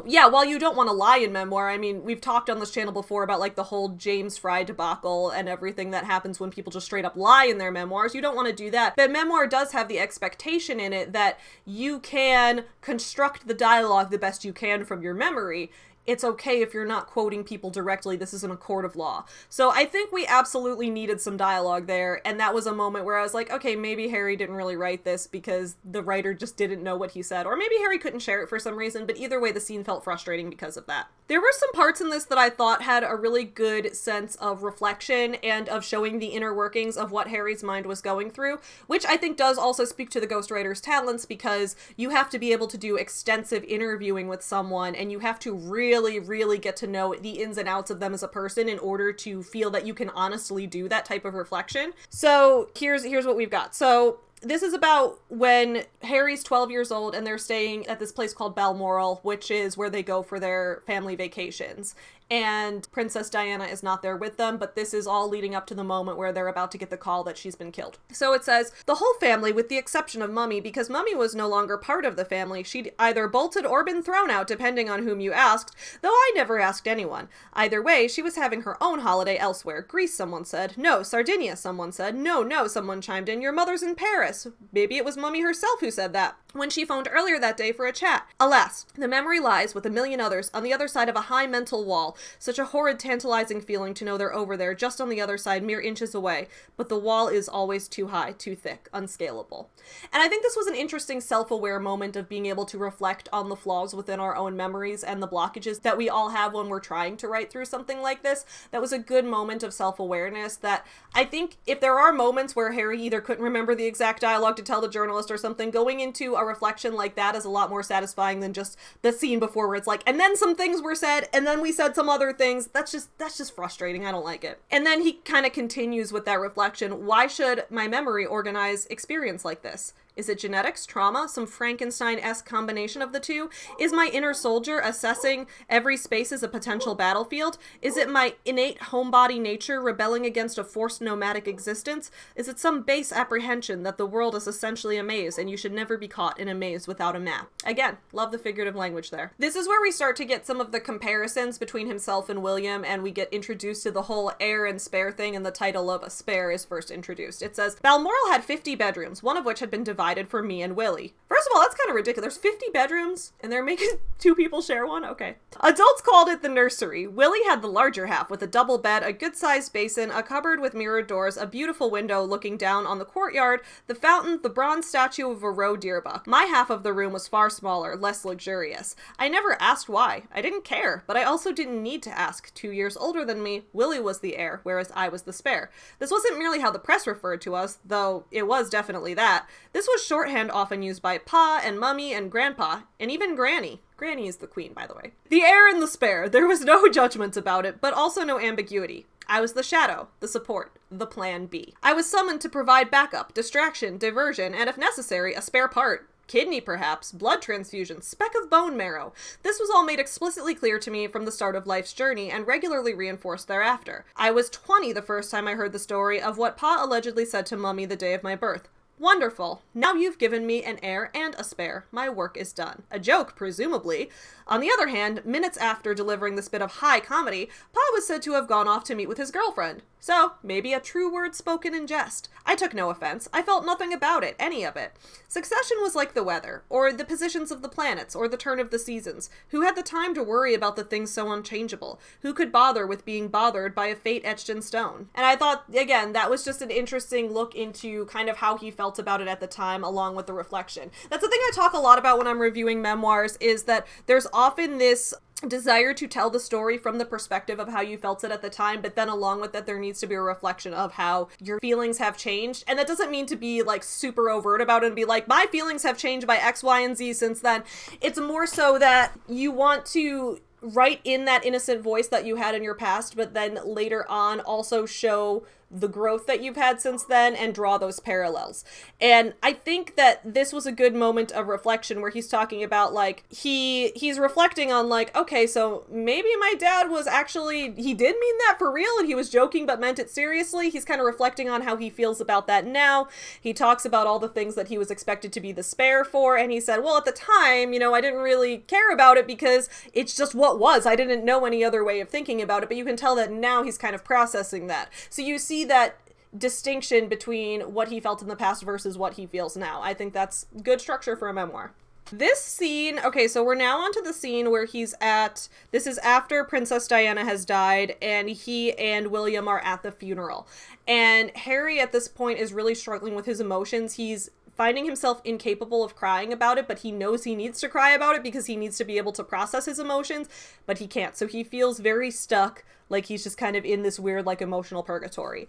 yeah, while you don't want to lie in memoir, I mean, we've talked on this channel before about, like, the whole James Fry debacle and everything that happens when people just straight up lie in their memoirs. You don't want to do that. But memoir does have the expectation in it that you can construct the dialogue the best you can from your memory. it's okay if you're not quoting people directly. This isn't a court of law. So I think we absolutely needed some dialogue there, and that was a moment where I was like, okay, maybe Harry didn't really write this because the writer just didn't know what he said, or maybe Harry couldn't share it for some reason, but either way, the scene felt frustrating because of that. There were some parts in this that I thought had a really good sense of reflection and of showing the inner workings of what Harry's mind was going through, which I think does also speak to the ghostwriter's talents, because you have to be able to do extensive interviewing with someone, and you have to really get to know the ins and outs of them as a person in order to feel that you can honestly do that type of reflection. So here's what we've got. So this is about when Harry's 12 years old and they're staying at this place called Balmoral, which is where they go for their family vacations. And Princess Diana is not there with them, but this is all leading up to the moment where they're about to get the call that she's been killed. So it says, the whole family, with the exception of Mummy, because Mummy was no longer part of the family, she'd either bolted or been thrown out, depending on whom you asked, though I never asked anyone. Either way, she was having her own holiday elsewhere. Greece, someone said. No, Sardinia, someone said. No, someone chimed in. Your mother's in Paris. Maybe it was Mummy herself who said that, when she phoned earlier that day for a chat. Alas, the memory lies, with a million others, on the other side of a high mental wall. Such a horrid, tantalizing feeling to know they're over there, just on the other side, mere inches away. But the wall is always too high, too thick, unscalable. And I think this was an interesting self-aware moment of being able to reflect on the flaws within our own memories and the blockages that we all have when we're trying to write through something like this. That was a good moment of self-awareness that I think if there are moments where Harry either couldn't remember the exact dialogue to tell the journalist or something, going into a reflection like that is a lot more satisfying than just the scene before where it's like, and then some things were said, and then we said some other things. That's just frustrating. I don't like it. And then he kind of continues with that reflection. Why should my memory organize experience like this? Is it genetics, trauma, some Frankenstein-esque combination of the two? Is my inner soldier assessing every space as a potential battlefield? Is it my innate homebody nature rebelling against a forced nomadic existence? Is it some base apprehension that the world is essentially a maze and you should never be caught in a maze without a map? Again, love the figurative language there. This is where we start to get some of the comparisons between himself and William, and we get introduced to the whole heir and spare thing, and the title of A Spare is first introduced. It says, Balmoral had 50 bedrooms, one of which had been divided for me and Willie. First of all, that's kind of ridiculous. There's 50 bedrooms and they're making two people share one? Okay. Adults called it the nursery. Willie had the larger half with a double bed, a good-sized basin, a cupboard with mirrored doors, a beautiful window looking down on the courtyard, the fountain, the bronze statue of a roe deerbuck. My half of the room was far smaller, less luxurious. I never asked why. I didn't care, but I also didn't need to ask. 2 years older than me, Willie was the heir, whereas I was the spare. This wasn't merely how the press referred to us, though it was definitely that. This was shorthand often used by Pa and Mummy and Grandpa, and even Granny. Granny is the queen, by the way. The heir and the spare. There was no judgment about it, but also no ambiguity. I was the shadow, the support, the plan B. I was summoned to provide backup, distraction, diversion, and if necessary, a spare part. Kidney, perhaps, blood transfusion, speck of bone marrow. This was all made explicitly clear to me from the start of life's journey and regularly reinforced thereafter. I was 20 the first time I heard the story of what Pa allegedly said to Mummy the day of my birth. Wonderful. Now you've given me an heir and a spare. My work is done. A joke, presumably. On the other hand, minutes after delivering this bit of high comedy, Pa was said to have gone off to meet with his girlfriend. So, maybe a true word spoken in jest. I took no offense. I felt nothing about it, any of it. Succession was like the weather, or the positions of the planets, or the turn of the seasons. Who had the time to worry about the things so unchangeable? Who could bother with being bothered by a fate etched in stone? And I thought, again, that was just an interesting look into kind of how he felt about it at the time, along with the reflection. That's the thing I talk a lot about when I'm reviewing memoirs, is that there's often this desire to tell the story from the perspective of how you felt it at the time, but then along with that there needs to be a reflection of how your feelings have changed. And that doesn't mean to be like super overt about it and be like, my feelings have changed by X, Y, and Z since then. It's more so that you want to write in that innocent voice that you had in your past, but then later on also show the growth that you've had since then and draw those parallels. And I think that this was a good moment of reflection where he's talking about like, he's reflecting on like, okay, so maybe my dad was actually, he did mean that for real and he was joking but meant it seriously. He's kind of reflecting on how he feels about that now. He talks about all the things that he was expected to be the spare for, and he said, well, at the time, I didn't really care about it because it's just what was. I didn't know any other way of thinking about it, but you can tell that now he's kind of processing that. So you see that distinction between what he felt in the past versus what he feels now. I think that's good structure for a memoir. This scene, okay, so we're now onto the scene where this is after Princess Diana has died, and he and William are at the funeral. And Harry at this point is really struggling with his emotions. He's finding himself incapable of crying about it, but he knows he needs to cry about it because he needs to be able to process his emotions, but he can't. So he feels very stuck, like he's just kind of in this weird, like, emotional purgatory.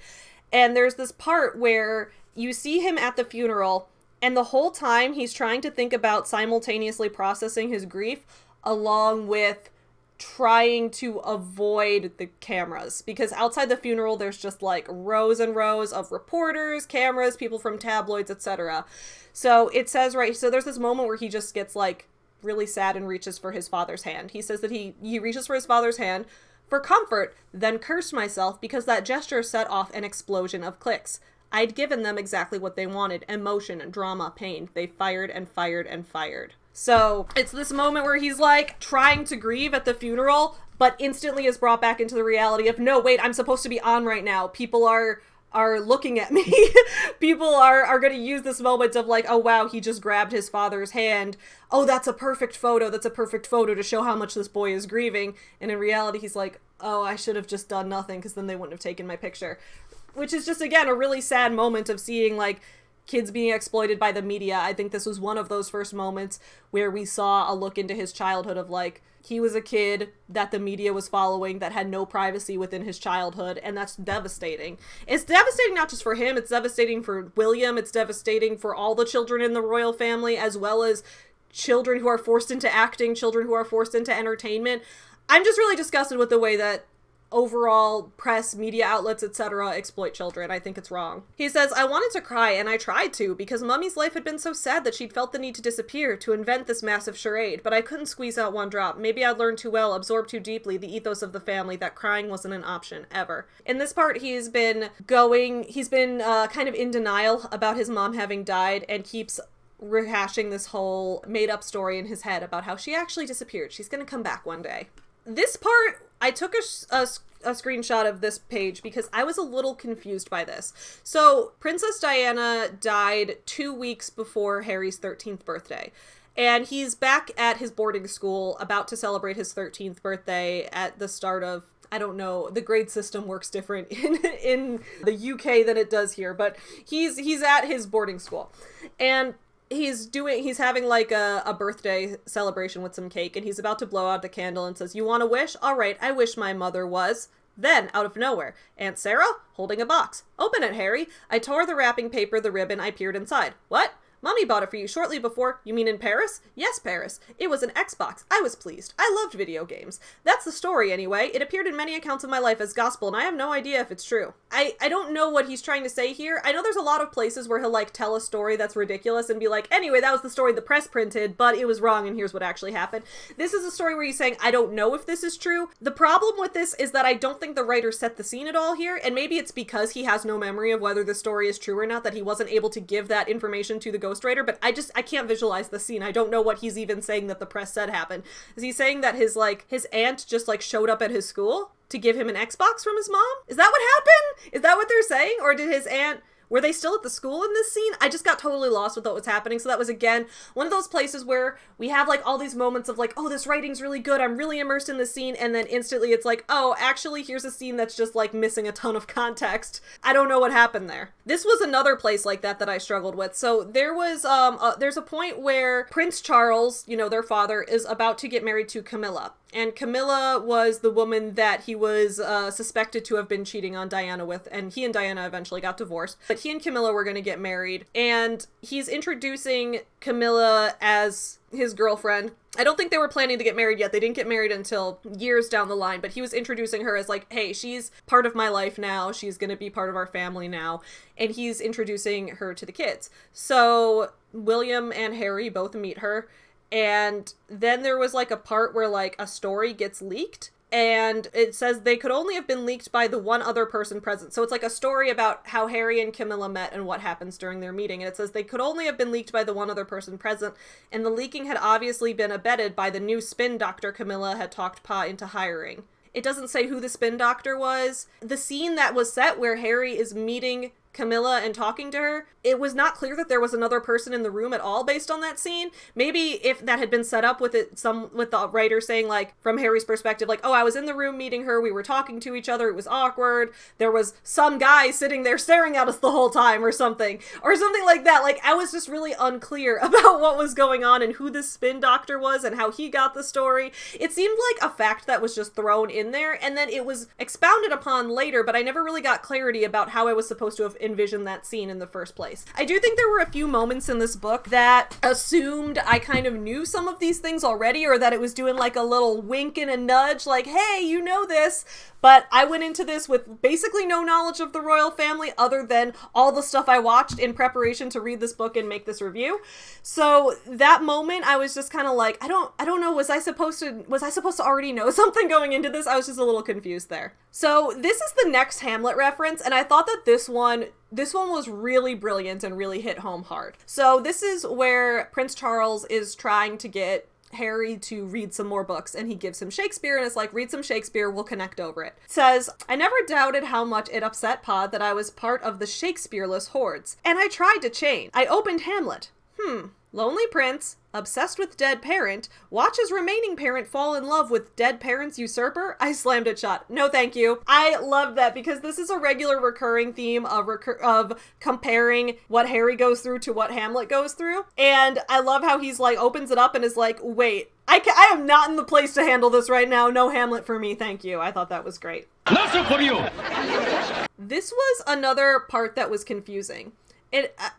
And there's this part where you see him at the funeral, and the whole time he's trying to think about simultaneously processing his grief along with trying to avoid the cameras, because outside the funeral there's just like rows and rows of reporters, cameras, people from tabloids, etc. So it says so there's this moment where he just gets like really sad and reaches for his father's hand. He says that he reaches for his father's hand for comfort, then cursed myself because that gesture set off an explosion of clicks. I'd given them exactly what they wanted: emotion, drama, pain. They fired and fired and fired. So it's this moment where he's like trying to grieve at the funeral, but instantly is brought back into the reality of, no, wait, I'm supposed to be on right now. People are looking at me. People are going to use this moment of like, oh wow, he just grabbed his father's hand. Oh, that's a perfect photo. That's a perfect photo to show how much this boy is grieving. And in reality, he's like, oh, I should have just done nothing because then they wouldn't have taken my picture. Which is just, again, a really sad moment of seeing, like, kids being exploited by the media. I think this was one of those first moments where we saw a look into his childhood of, like, he was a kid that the media was following that had no privacy within his childhood, and that's devastating. It's devastating not just for him, it's devastating for William, it's devastating for all the children in the royal family, as well as children who are forced into acting, children who are forced into entertainment. I'm just really disgusted with the way that overall press, media outlets, etc. exploit children. I think it's wrong. He says, I wanted to cry, and I tried to, because Mummy's life had been so sad that she'd felt the need to disappear, to invent this massive charade, but I couldn't squeeze out one drop. Maybe I'd learned too well, absorbed too deeply the ethos of the family, that crying wasn't an option, ever. In this part, he's been kind of in denial about his mom having died, and keeps rehashing this whole made-up story in his head about how she actually disappeared. She's gonna come back one day. This part, I took a screenshot of this page because I was a little confused by this. So, Princess Diana died 2 weeks before Harry's 13th birthday. And he's back at his boarding school about to celebrate his 13th birthday at the start of, I don't know, the grade system works different in the UK than it does here, but he's at his boarding school. And he's having like a birthday celebration with some cake, and he's about to blow out the candle and says, you want a wish? All right, I wish my mother was. Then, out of nowhere, Aunt Sarah holding a box. Open it, Harry. I tore the wrapping paper, the ribbon, I peered inside. What? Mommy bought it for you shortly before. You mean in Paris? Yes, Paris. It was an Xbox. I was pleased. I loved video games. That's the story anyway. It appeared in many accounts of my life as gospel, and I have no idea if it's true. I don't know what he's trying to say here. I know there's a lot of places where he'll like tell a story that's ridiculous and be like, anyway, that was the story the press printed, but it was wrong and here's what actually happened. This is a story where he's saying, I don't know if this is true. The problem with this is that I don't think the writer set the scene at all here, and maybe it's because he has no memory of whether the story is true or not that he wasn't able to give that information to the ghostwriter, but I can't visualize the scene. I don't know what he's even saying that the press said happened. Is he saying that his aunt just like showed up at his school to give him an Xbox from his mom? Is that what happened? Is that what they're saying? Or did his aunt, were they still at the school in this scene? I just got totally lost with what was happening. So that was, again, one of those places where we have like all these moments of like, oh, this writing's really good. I'm really immersed in the scene. And then instantly it's like, oh, actually, here's a scene that's just like missing a ton of context. I don't know what happened there. This was another place like that I struggled with. So there was, there's a point where Prince Charles, you know, their father, is about to get married to Camilla. And Camilla was the woman that he was suspected to have been cheating on Diana with, and he and Diana eventually got divorced. But he and Camilla were going to get married, and he's introducing Camilla as his girlfriend. I don't think they were planning to get married yet. They didn't get married until years down the line, but he was introducing her as like, hey, she's part of my life now. She's going to be part of our family now. And he's introducing her to the kids. So William and Harry both meet her. And then there was like a part where like a story gets leaked, and it says they could only have been leaked by the one other person present. So it's like a story about how Harry and Camilla met and what happens during their meeting. And it says they could only have been leaked by the one other person present. And the leaking had obviously been abetted by the new spin doctor Camilla had talked Pa into hiring. It doesn't say who the spin doctor was. The scene that was set where Harry is meeting Camilla and talking to her, it was not clear that there was another person in the room at all based on that scene. Maybe if that had been set up with the writer saying, like, from Harry's perspective, like, oh, I was in the room meeting her, we were talking to each other, it was awkward, there was some guy sitting there staring at us the whole time or something like that. Like, I was just really unclear about what was going on and who this spin doctor was and how he got the story. It seemed like a fact that was just thrown in there, and then it was expounded upon later, but I never really got clarity about how I was supposed to have envisioned that scene in the first place. I do think there were a few moments in this book that assumed I kind of knew some of these things already, or that it was doing like a little wink and a nudge, like, hey, you know this. But I went into this with basically no knowledge of the royal family other than all the stuff I watched in preparation to read this book and make this review. So that moment, I was just kind of like, I don't know, was I supposed to already know something going into this? I was just a little confused there. So this is the next Hamlet reference, and I thought that this one was really brilliant and really hit home hard. So this is where Prince Charles is trying to get Harry to read some more books, and he gives him Shakespeare and is like, read some Shakespeare, we'll connect over it. It says, I never doubted how much it upset Pod that I was part of the Shakespeareless hordes, and I tried to change. I opened Hamlet. Lonely prince, obsessed with dead parent, watches remaining parent fall in love with dead parent's usurper. I slammed it shut. No, thank you. I love that because this is a regular recurring theme of comparing what Harry goes through to what Hamlet goes through. And I love how he's like, opens it up and is like, wait, I am not in the place to handle this right now. No Hamlet for me. Thank you. I thought that was great. This was another part that was confusing.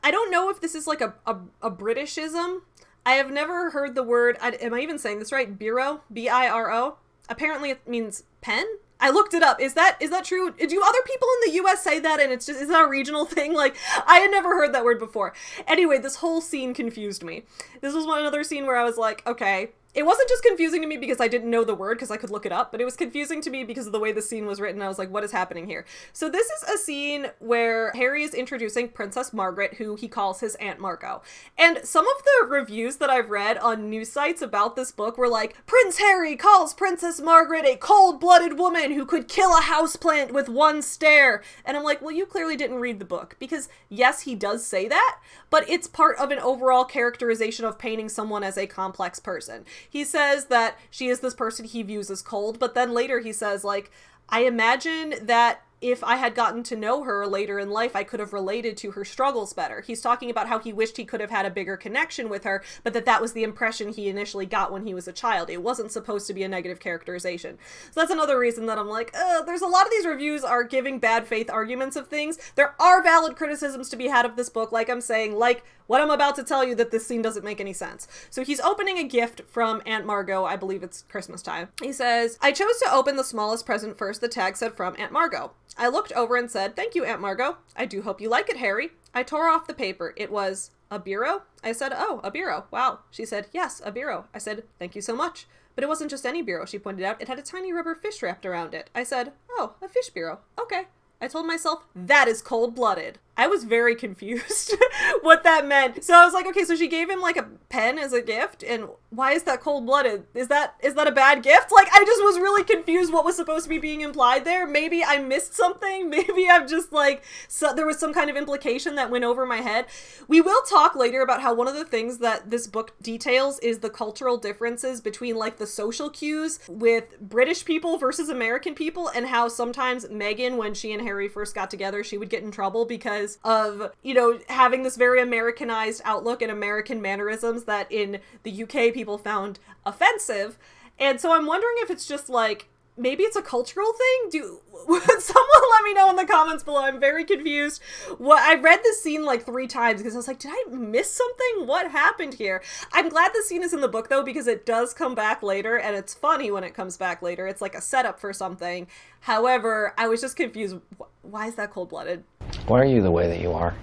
I don't know if this is like a Britishism. I have never heard the word, am I even saying this right? Biro? B-I-R-O? Apparently it means pen? I looked it up. Is that true? Do other people in the US say that and is that a regional thing? Like, I had never heard that word before. Anyway, this whole scene confused me. This was another scene where I was like, okay. It wasn't just confusing to me because I didn't know the word because I could look it up, but it was confusing to me because of the way the scene was written. I was like, what is happening here? So this is a scene where Harry is introducing Princess Margaret, who he calls his Aunt Margot. And some of the reviews that I've read on news sites about this book were like, Prince Harry calls Princess Margaret a cold-blooded woman who could kill a houseplant with one stare. And I'm like, well, you clearly didn't read the book because yes, he does say that, but it's part of an overall characterization of painting someone as a complex person. He says that she is this person he views as cold, but then later he says, like, I imagine that if I had gotten to know her later in life, I could have related to her struggles better. He's talking about how he wished he could have had a bigger connection with her, but that was the impression he initially got when he was a child. It wasn't supposed to be a negative characterization. So that's another reason that I'm like, there's a lot of these reviews are giving bad faith arguments of things. There are valid criticisms to be had of this book, like I'm saying, like what I'm about to tell you, that this scene doesn't make any sense. So he's opening a gift from Aunt Margot. I believe it's Christmas time. He says, I chose to open the smallest present first. The tag said from Aunt Margot. I looked over and said, thank you, Aunt Margot. I do hope you like it, Harry. I tore off the paper. It was a bureau. I said, oh, a bureau. Wow. She said, yes, a bureau. I said, thank you so much. But it wasn't just any bureau, she pointed out. It had a tiny rubber fish wrapped around it. I said, oh, a fish bureau. Okay. I told myself, that is cold-blooded. I was very confused what that meant. So I was like, okay, so she gave him like a pen as a gift, and why is that cold-blooded? Is that a bad gift? Like, I just was really confused what was supposed to be being implied there. Maybe I missed something. Maybe I'm just like, there was some kind of implication that went over my head. We will talk later about how one of the things that this book details is the cultural differences between like the social cues with British people versus American people, and how sometimes Meghan, when she and Harry first got together, she would get in trouble because of, you know, having this very Americanized outlook and American mannerisms that in the UK people found offensive. And so I'm wondering if it's just like, maybe it's a cultural thing? Someone let me know in the comments below. I'm very confused. I read this scene like 3 times because I was like, did I miss something? What happened here? I'm glad the scene is in the book though, because it does come back later, and it's funny when it comes back later. It's like a setup for something. However, I was just confused. Why is that cold-blooded? Why are you the way that you are?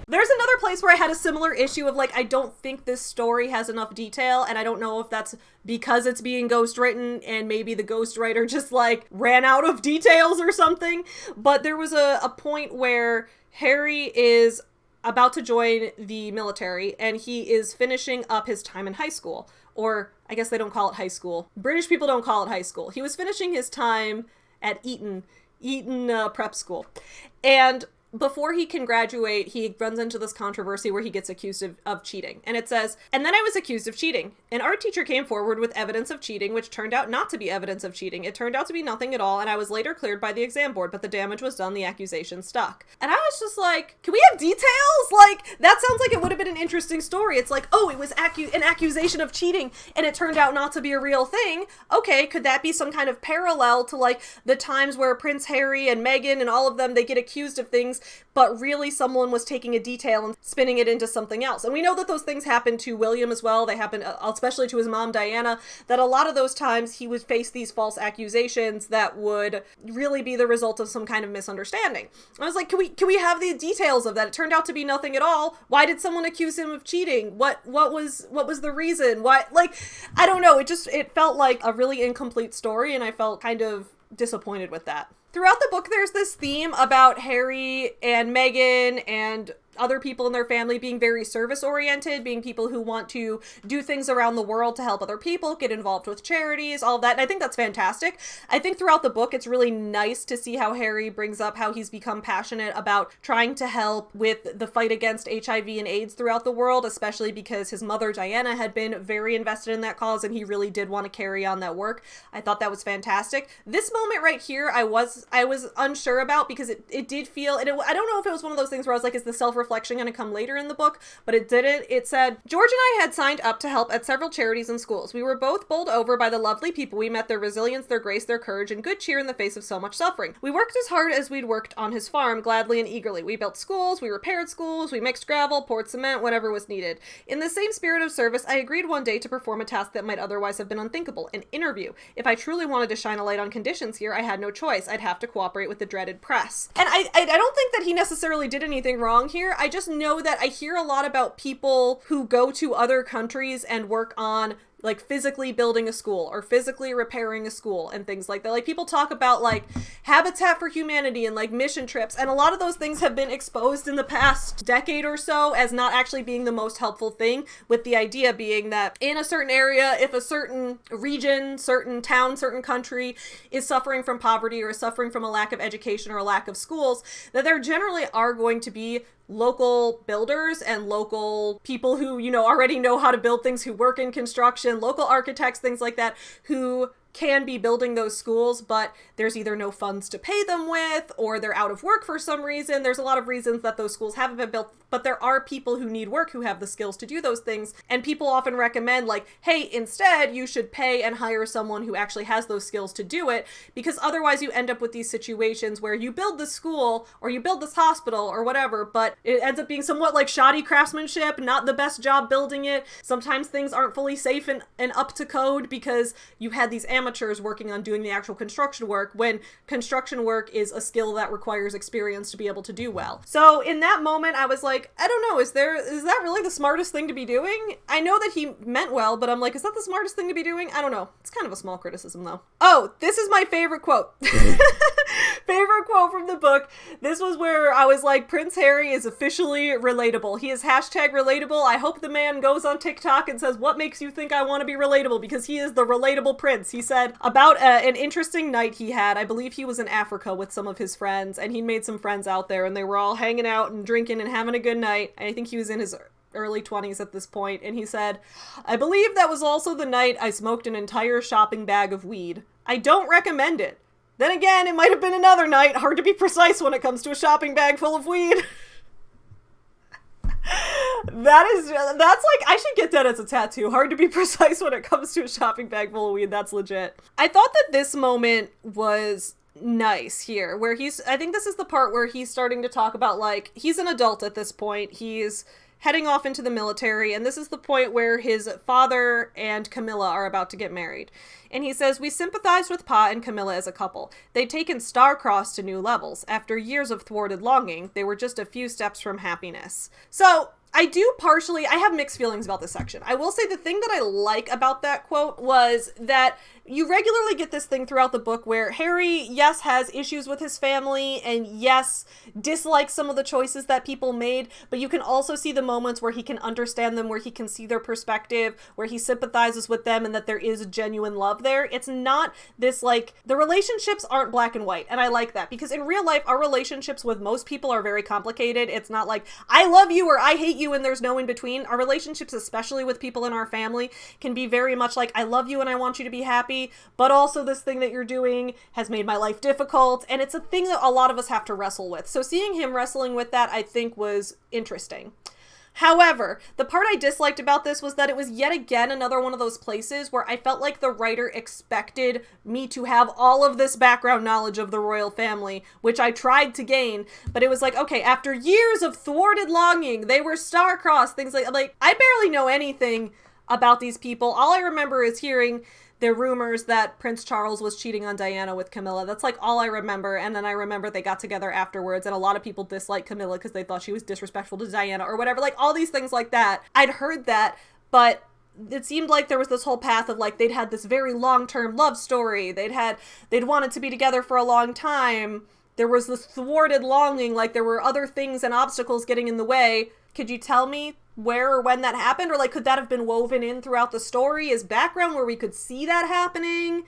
There's another place where I had a similar issue of like, I don't think this story has enough detail, and I don't know if that's because it's being ghostwritten and maybe the ghostwriter just like ran out of details or something. But there was a point where Harry is about to join the military and he is finishing up his time in high school. Or I guess they don't call it high school. British people don't call it high school. He was finishing his time at Eton prep school. And before he can graduate, he runs into this controversy where he gets accused of cheating. And it says, "And then I was accused of cheating. An art teacher came forward with evidence of cheating, which turned out not to be evidence of cheating. It turned out to be nothing at all, and I was later cleared by the exam board, but the damage was done, the accusation stuck." And I was just like, can we have details? Like, that sounds like it would have been an interesting story. It's like, oh, it was an accusation of cheating, and it turned out not to be a real thing. Okay, could that be some kind of parallel to, like, the times where Prince Harry and Meghan and all of them, they get accused of things, but really someone was taking a detail and spinning it into something else. And we know that those things happen to William as well. They happen especially to his mom, Diana, that a lot of those times he would face these false accusations that would really be the result of some kind of misunderstanding. I was like, can we have the details of that? It turned out to be nothing at all. Why did someone accuse him of cheating? What was the reason? Why, like, I don't know. It felt like a really incomplete story, and I felt kind of disappointed with that. Throughout the book, there's this theme about Harry and Meghan and other people in their family being very service-oriented, being people who want to do things around the world to help other people, get involved with charities, all that, and I think that's fantastic. I think throughout the book, it's really nice to see how Harry brings up how he's become passionate about trying to help with the fight against HIV and AIDS throughout the world, especially because his mother, Diana, had been very invested in that cause, and he really did want to carry on that work. I thought that was fantastic. This moment right here, I was unsure about, because it did feel, and I don't know if it was one of those things where I was like, is the self-reflection going to come later in the book? But it didn't. It said, "George and I had signed up to help at several charities and schools. We were both bowled over by the lovely people we met, their resilience, their grace, their courage, and good cheer in the face of so much suffering. We worked as hard as we'd worked on his farm, gladly and eagerly. We built schools, we repaired schools, we mixed gravel, poured cement, whatever was needed. In the same spirit of service, I agreed one day to perform a task that might otherwise have been unthinkable, an interview. If I truly wanted to shine a light on conditions here, I had no choice. I'd have to cooperate with the dreaded press." And I don't think that he necessarily did anything wrong here. I just know that I hear a lot about people who go to other countries and work on, like, physically building a school or physically repairing a school and things like that. Like, people talk about, like, Habitat for Humanity and, like, mission trips, and a lot of those things have been exposed in the past decade or so as not actually being the most helpful thing, with the idea being that in a certain area, if a certain region, certain town, certain country is suffering from poverty or is suffering from a lack of education or a lack of schools, that there generally are going to be local builders and local people who, you know, already know how to build things, who work in construction, local architects, things like that, who can be building those schools, but there's either no funds to pay them with, or they're out of work for some reason. There's a lot of reasons that those schools haven't been built, but there are people who need work who have the skills to do those things. And people often recommend, like, hey, instead you should pay and hire someone who actually has those skills to do it, because otherwise you end up with these situations where you build this school or you build this hospital or whatever, but it ends up being somewhat like shoddy craftsmanship, not the best job building it. Sometimes things aren't fully safe and up to code because you had these amateurs working on doing the actual construction work, when construction work is a skill that requires experience to be able to do well. So in that moment, I was like, I don't know, is that really the smartest thing to be doing? I know that he meant well, but I'm like, is that the smartest thing to be doing? I don't know. It's kind of a small criticism though. Oh, this is my favorite quote. Favorite quote from the book. This was where I was like, Prince Harry is officially relatable. He is #relatable. I hope the man goes on TikTok and says, what makes you think I want to be relatable? Because he is the relatable prince. He said about an interesting night he had. I believe he was in Africa with some of his friends, and he made some friends out there, and they were all hanging out and drinking and having a good night. I think he was in his early 20s at this point, and he said, I believe that was also the night I smoked an entire shopping bag of weed. I don't recommend it. Then again, it might have been another night. Hard to be precise when it comes to a shopping bag full of weed. That's like, I should get that as a tattoo. Hard to be precise when it comes to a shopping bag full of weed. That's legit. I thought that this moment was nice here, where I think this is the part where he's starting to talk about, like, he's an adult at this point. He's heading off into the military, and this is the point where his father and Camilla are about to get married. And he says, we sympathized with Pa and Camilla as a couple. They'd taken star-crossed to new levels. After years of thwarted longing, they were just a few steps from happiness. So I have mixed feelings about this section. I will say the thing that I like about that quote was that you regularly get this thing throughout the book where Harry, yes, has issues with his family and yes, dislikes some of the choices that people made, but you can also see the moments where he can understand them, where he can see their perspective, where he sympathizes with them, and that there is a genuine love there. It's not this, like, the relationships aren't black and white, and I like that, because in real life, our relationships with most people are very complicated. It's not like, I love you or I hate you and there's no in between. Our relationships, especially with people in our family, can be very much like, I love you and I want you to be happy, but also this thing that you're doing has made my life difficult, and it's a thing that a lot of us have to wrestle with. So seeing him wrestling with that, I think, was interesting. However, the part I disliked about this was that it was yet again another one of those places where I felt like the writer expected me to have all of this background knowledge of the royal family, which I tried to gain, but it was like, okay, after years of thwarted longing, they were star-crossed, things like, I barely know anything about these people. All I remember is hearing the rumors that Prince Charles was cheating on Diana with Camilla. That's like all I remember. And then I remember they got together afterwards, and a lot of people disliked Camilla because they thought she was disrespectful to Diana or whatever. Like all these things like that. I'd heard that, but it seemed like there was this whole path of like, they'd had this very long-term love story. They'd wanted to be together for a long time. There was this thwarted longing, like there were other things and obstacles getting in the way. Could you tell me where or when that happened? Or like, could that have been woven in throughout the story as background where we could see that happening?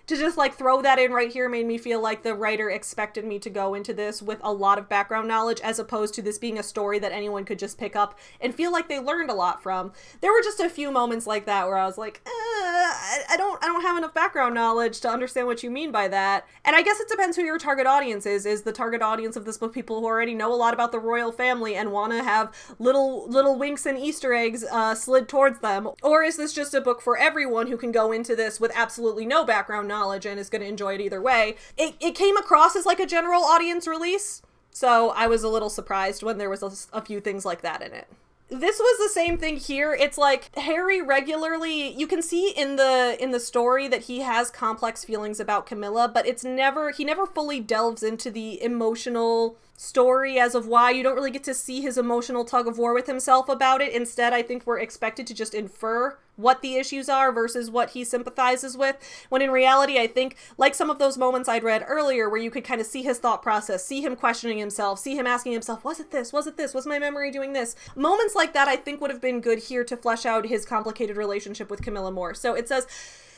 To just like throw that in right here made me feel like the writer expected me to go into this with a lot of background knowledge, as opposed to this being a story that anyone could just pick up and feel like they learned a lot from. There were just a few moments like that where I was like, I don't have enough background knowledge to understand what you mean by that. And I guess it depends who your target audience is. Is the target audience of this book people who already know a lot about the royal family and want to have little winks and Easter eggs slid towards them? Or is this just a book for everyone who can go into this with absolutely no background knowledge and is going to enjoy it either way? It came across as like a general audience release, so I was a little surprised when there was a few things like that in it. This was the same thing here. It's like Harry regularly, you can see in the story that he has complex feelings about Camilla, but he never fully delves into the emotional story as of why. You don't really get to see his emotional tug of war with himself about it. Instead, I think we're expected to just infer what the issues are versus what he sympathizes with, when in reality, I think, like some of those moments I'd read earlier where you could kind of see his thought process, see him questioning himself, see him asking himself, was it this? Was it this? Was my memory doing this? Moments like that I think would have been good here to flesh out his complicated relationship with Camilla more. So it says,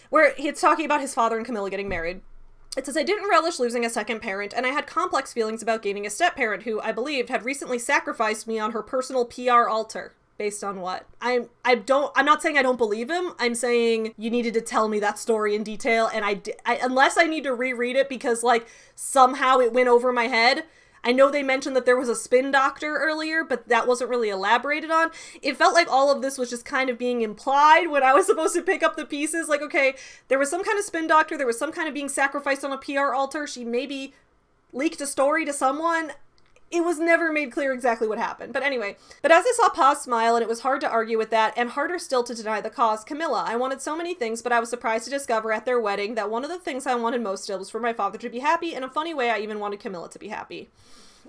where it's talking about his father and Camilla getting married. It says, I didn't relish losing a second parent, and I had complex feelings about gaining a step-parent who, I believed, had recently sacrificed me on her personal PR altar. Based on what? I'm not saying I don't believe him. I'm saying you needed to tell me that story in detail, and I unless I need to reread it because, like, somehow it went over my head. I know they mentioned that there was a spin doctor earlier, but that wasn't really elaborated on. It felt like all of this was just kind of being implied when I was supposed to pick up the pieces. Like, okay, there was some kind of spin doctor, there was some kind of being sacrificed on a PR altar, she maybe leaked a story to someone. It was never made clear exactly what happened. But anyway, but as I saw Paz smile, and it was hard to argue with that, and harder still to deny the cause, Camilla, I wanted so many things, but I was surprised to discover at their wedding that one of the things I wanted most still was for my father to be happy. In a funny way, I even wanted Camilla to be happy.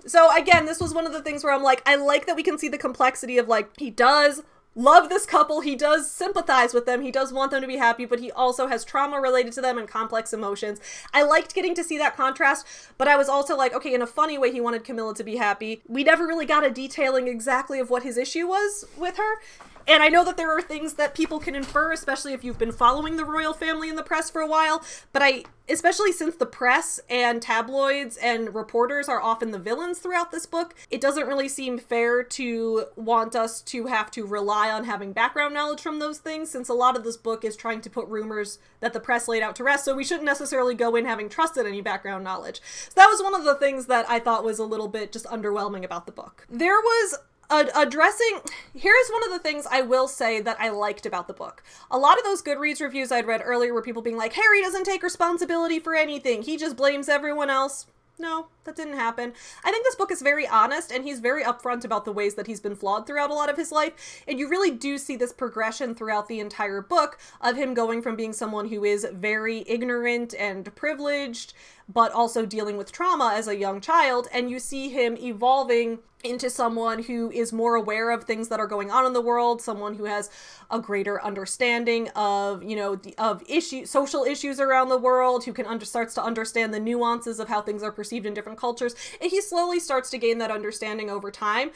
So again, this was one of the things where I'm like, I like that we can see the complexity of, like, he does love this couple, he does sympathize with them, he does want them to be happy, but he also has trauma related to them and complex emotions. I liked getting to see that contrast, but I was also like, okay, in a funny way, he wanted Camilla to be happy. We never really got a detailing exactly of what his issue was with her. And I know that there are things that people can infer, especially if you've been following the royal family in the press for a while, but especially since the press and tabloids and reporters are often the villains throughout this book, it doesn't really seem fair to want us to have to rely on having background knowledge from those things, since a lot of this book is trying to put rumors that the press laid out to rest, so we shouldn't necessarily go in having trusted any background knowledge. So that was one of the things that I thought was a little bit just underwhelming about the book. There was here's one of the things I will say that I liked about the book. A lot of those Goodreads reviews I'd read earlier were people being like, Harry doesn't take responsibility for anything, he just blames everyone else. No, that didn't happen. I think this book is very honest, and he's very upfront about the ways that he's been flawed throughout a lot of his life, and you really do see this progression throughout the entire book of him going from being someone who is very ignorant and privileged, but also dealing with trauma as a young child, and you see him evolving into someone who is more aware of things that are going on in the world, someone who has a greater understanding of, social issues around the world, who starts to understand the nuances of how things are perceived in different cultures, and he slowly starts to gain that understanding over time.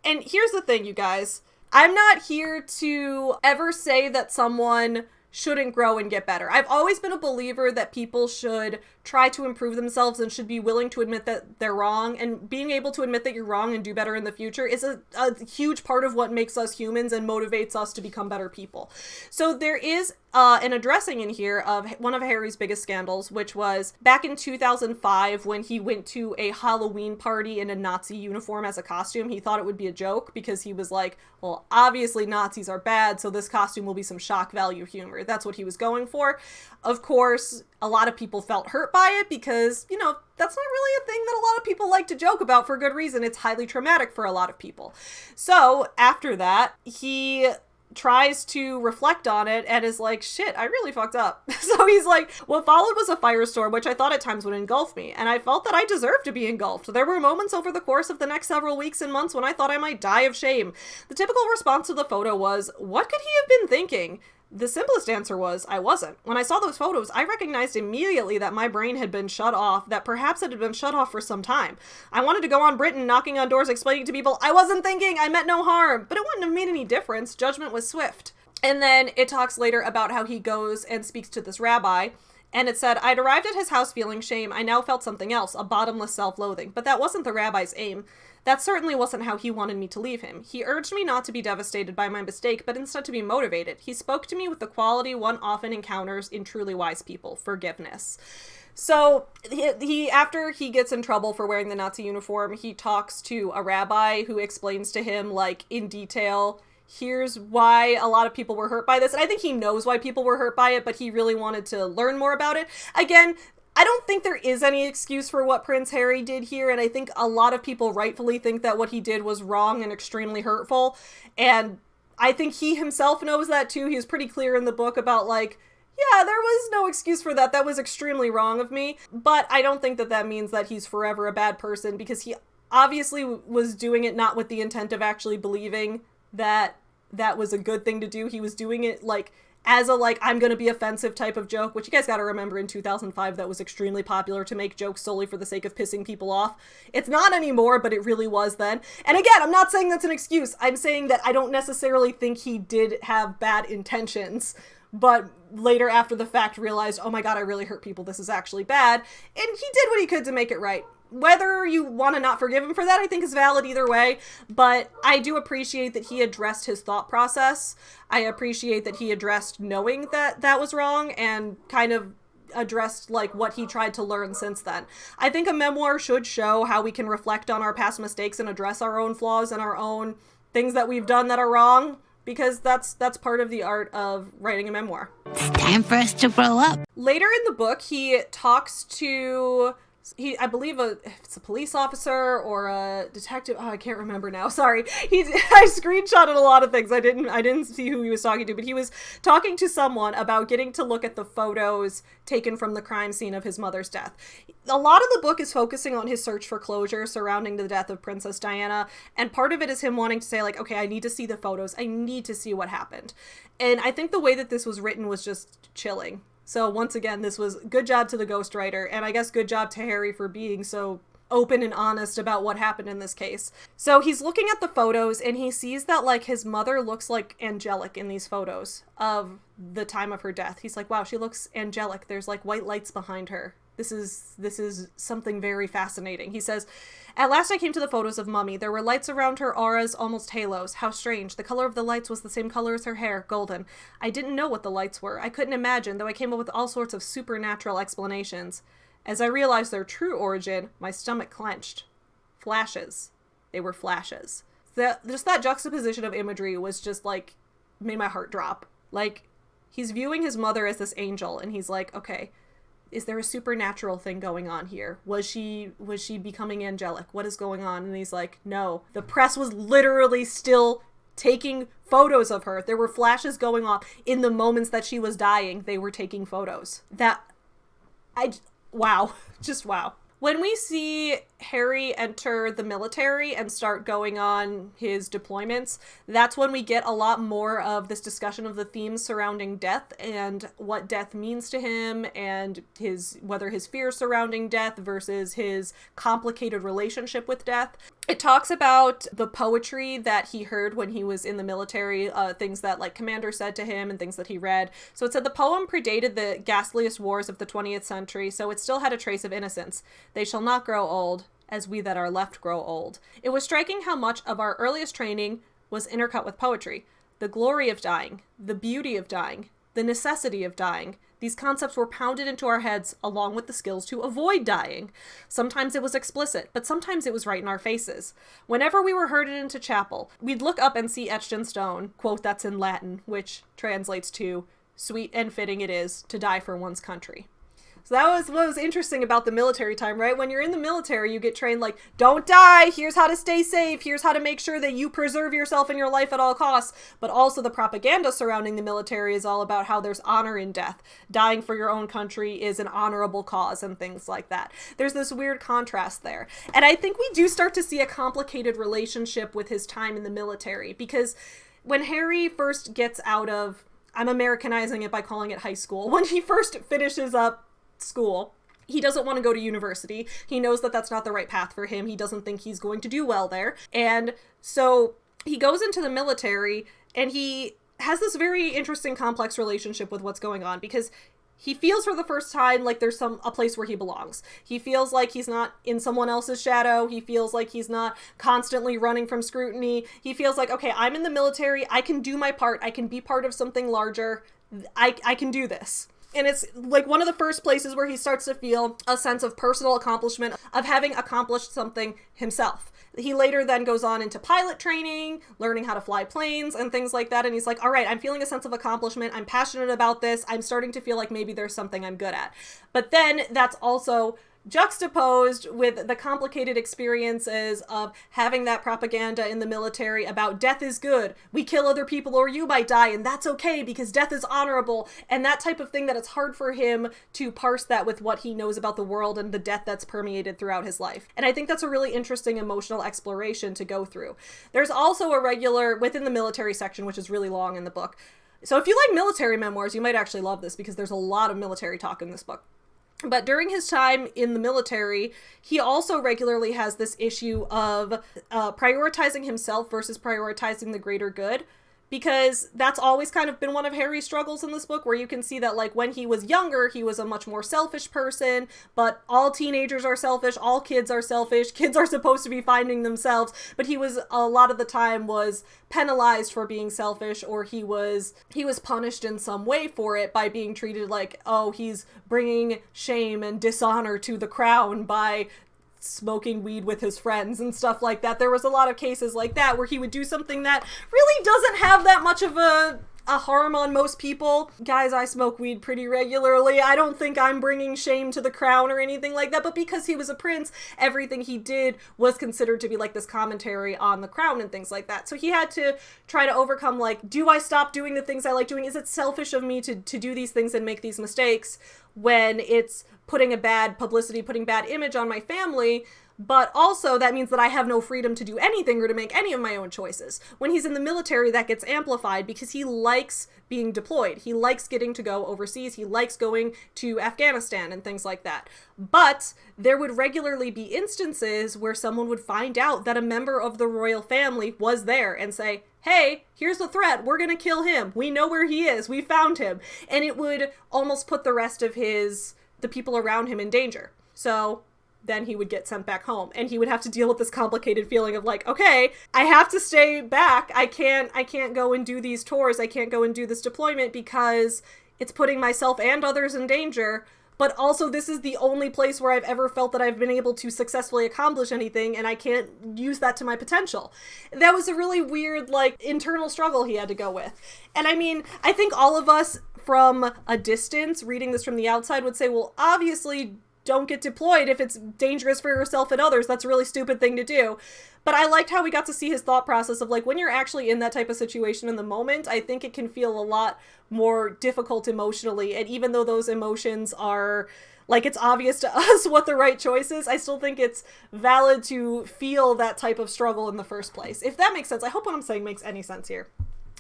And here's the thing, you guys. I'm not here to ever say that someone shouldn't grow and get better. I've always been a believer that people should try to improve themselves and should be willing to admit that they're wrong, and being able to admit that you're wrong and do better in the future is a huge part of what makes us humans and motivates us to become better people. So there is an addressing in here of one of Harry's biggest scandals, which was back in 2005 when he went to a Halloween party in a Nazi uniform as a costume. He thought it would be a joke because he was like, well, obviously Nazis are bad, so this costume will be some shock value humor. That's what he was going for. Of course, a lot of people felt hurt by it because, that's not really a thing that a lot of people like to joke about for good reason. It's highly traumatic for a lot of people. So after that, he tries to reflect on it and is like, shit, I really fucked up. So he's like, what followed was a firestorm, which I thought at times would engulf me, and I felt that I deserved to be engulfed. There were moments over the course of the next several weeks and months when I thought I might die of shame. The typical response to the photo was, what could he have been thinking? The simplest answer was, I wasn't. When I saw those photos, I recognized immediately that my brain had been shut off, that perhaps it had been shut off for some time. I wanted to go on Britain, knocking on doors, explaining to people, I wasn't thinking, I meant no harm, but it wouldn't have made any difference. Judgment was swift. And then it talks later about how he goes and speaks to this rabbi, and it said, I'd arrived at his house feeling shame. I now felt something else, a bottomless self-loathing, but that wasn't the rabbi's aim. That certainly wasn't how he wanted me to leave him. He urged me not to be devastated by my mistake, but instead to be motivated. He spoke to me with the quality one often encounters in truly wise people, forgiveness. So he after he gets in trouble for wearing the Nazi uniform, he talks to a rabbi who explains to him, like, in detail, here's why a lot of people were hurt by this. And I think he knows why people were hurt by it, but he really wanted to learn more about it. Again, I don't think there is any excuse for what Prince Harry did here, and I think a lot of people rightfully think that what he did was wrong and extremely hurtful, and I think he himself knows that too. He's pretty clear in the book about, like, yeah, there was no excuse for that. That was extremely wrong of me, but I don't think that that means that he's forever a bad person, because he obviously was doing it not with the intent of actually believing that that was a good thing to do. He was doing it, like, as a, like, I'm gonna be offensive type of joke, which you guys gotta remember in 2005 that was extremely popular to make jokes solely for the sake of pissing people off. It's not anymore, but it really was then. And again, I'm not saying that's an excuse. I'm saying that I don't necessarily think he did have bad intentions, but later after the fact realized, oh my god, I really hurt people, this is actually bad, and he did what he could to make it right. Whether you want to not forgive him for that, I think is valid either way, but I do appreciate that he addressed his thought process. I appreciate that he addressed knowing that that was wrong and kind of addressed, like, what he tried to learn since then. I think a memoir should show how we can reflect on our past mistakes and address our own flaws and our own things that we've done that are wrong, because that's part of the art of writing a memoir. It's time for us to grow up. Later in the book, he talks to... I believe it's a police officer or a detective. Oh, I can't remember now. Sorry. I screenshotted a lot of things. I didn't see who he was talking to, but he was talking to someone about getting to look at the photos taken from the crime scene of his mother's death. A lot of the book is focusing on his search for closure surrounding the death of Princess Diana, and part of it is him wanting to say, like, okay, I need to see the photos. I need to see what happened. And I think the way that this was written was just chilling. So once again, this was good job to the ghostwriter, and I guess good job to Harry for being so open and honest about what happened in this case. So he's looking at the photos, and he sees that, like, his mother looks, like, angelic in these photos of the time of her death. He's like, wow, she looks angelic. There's, like, white lights behind her. This is something very fascinating. He says, at last I came to the photos of Mummy. There were lights around her, auras, almost halos. How strange. The color of the lights was the same color as her hair, golden. I didn't know what the lights were. I couldn't imagine, though I came up with all sorts of supernatural explanations. As I realized their true origin, my stomach clenched. Flashes. They were flashes. Just that juxtaposition of imagery was just, like, made my heart drop. Like, he's viewing his mother as this angel, and he's like, okay, is there a supernatural thing going on here? Was she becoming angelic? What is going on? And he's like, no. The press was literally still taking photos of her. There were flashes going off in the moments that she was dying. They were taking photos. wow. Just wow. When we see Harry enter the military and start going on his deployments, that's when we get a lot more of this discussion of the themes surrounding death and what death means to him, and whether his fears surrounding death versus his complicated relationship with death. It talks about the poetry that he heard when he was in the military, things that like Commander said to him and things that he read. So it said the poem predated the ghastliest wars of the 20th century, so it still had a trace of innocence. They shall not grow old, as we that are left grow old. It was striking how much of our earliest training was intercut with poetry. The glory of dying, the beauty of dying, the necessity of dying. These concepts were pounded into our heads along with the skills to avoid dying. Sometimes it was explicit, but sometimes it was right in our faces. Whenever we were herded into chapel, we'd look up and see etched in stone, quote that's in Latin, which translates to, "Sweet and fitting it is to die for one's country." So that was what was interesting about the military time, right? When you're in the military, you get trained like, don't die, here's how to stay safe, here's how to make sure that you preserve yourself and your life at all costs. But also the propaganda surrounding the military is all about how there's honor in death. Dying for your own country is an honorable cause and things like that. There's this weird contrast there. And I think we do start to see a complicated relationship with his time in the military, because when Harry first gets out of, I'm Americanizing it by calling it high school, when he first finishes up school, he doesn't want to go to university. He knows that that's not the right path for him. He doesn't think he's going to do well there. And so he goes into the military, and he has this very interesting, complex relationship with what's going on, because he feels for the first time like there's a place where he belongs. He feels like he's not in someone else's shadow. He feels like he's not constantly running from scrutiny. He feels like, okay, I'm in the military. I can do my part. I can be part of something larger. I can do this. And it's like one of the first places where he starts to feel a sense of personal accomplishment, of having accomplished something himself. He later then goes on into pilot training, learning how to fly planes and things like that. And he's like, all right, I'm feeling a sense of accomplishment. I'm passionate about this. I'm starting to feel like maybe there's something I'm good at. But then that's also juxtaposed with the complicated experiences of having that propaganda in the military about death is good, we kill other people or you might die, and that's okay because death is honorable, and that type of thing, that it's hard for him to parse that with what he knows about the world and the death that's permeated throughout his life. And I think that's a really interesting emotional exploration to go through. There's also a regular, within the military section, which is really long in the book. So if you like military memoirs, you might actually love this, because there's a lot of military talk in this book. But during his time in the military, he also regularly has this issue of prioritizing himself versus prioritizing the greater good, because that's always kind of been one of Harry's struggles in this book, where you can see that, like, when he was younger, he was a much more selfish person, but all teenagers are selfish, all kids are selfish, kids are supposed to be finding themselves, but he was, a lot of the time, was penalized for being selfish, or he was punished in some way for it by being treated like, oh, he's bringing shame and dishonor to the crown by smoking weed with his friends and stuff like that. There was a lot of cases like that where he would do something that really doesn't have that much of a harm on most people. Guys, I smoke weed pretty regularly. I don't think I'm bringing shame to the crown or anything like that, but because he was a prince, everything he did was considered to be like this commentary on the crown and things like that. So he had to try to overcome, like, do I stop doing the things I like doing? Is it selfish of me to do these things and make these mistakes when it's putting a bad publicity, putting bad image on my family? But also that means that I have no freedom to do anything or to make any of my own choices. When he's in the military, that gets amplified because he likes being deployed. He likes getting to go overseas. He likes going to Afghanistan and things like that. But there would regularly be instances where someone would find out that a member of the royal family was there and say, hey, here's the threat. We're going to kill him. We know where he is. We found him. And it would almost put the rest of the people around him in danger. So then he would get sent back home, and he would have to deal with this complicated feeling of like, okay, I have to stay back. I can't go and do these tours. I can't go and do this deployment because it's putting myself and others in danger. But also this is the only place where I've ever felt that I've been able to successfully accomplish anything, and I can't use that to my potential. That was a really weird, like, internal struggle he had to go with. And I mean, I think all of us from a distance, reading this from the outside, would say, well, obviously don't get deployed if it's dangerous for yourself and others. That's a really stupid thing to do. But I liked how we got to see his thought process of, like, when you're actually in that type of situation in the moment, I think it can feel a lot more difficult emotionally. And even though those emotions are like it's obvious to us what the right choice is. I still think it's valid to feel that type of struggle in the first place. If that makes sense. I hope what I'm saying makes any sense here.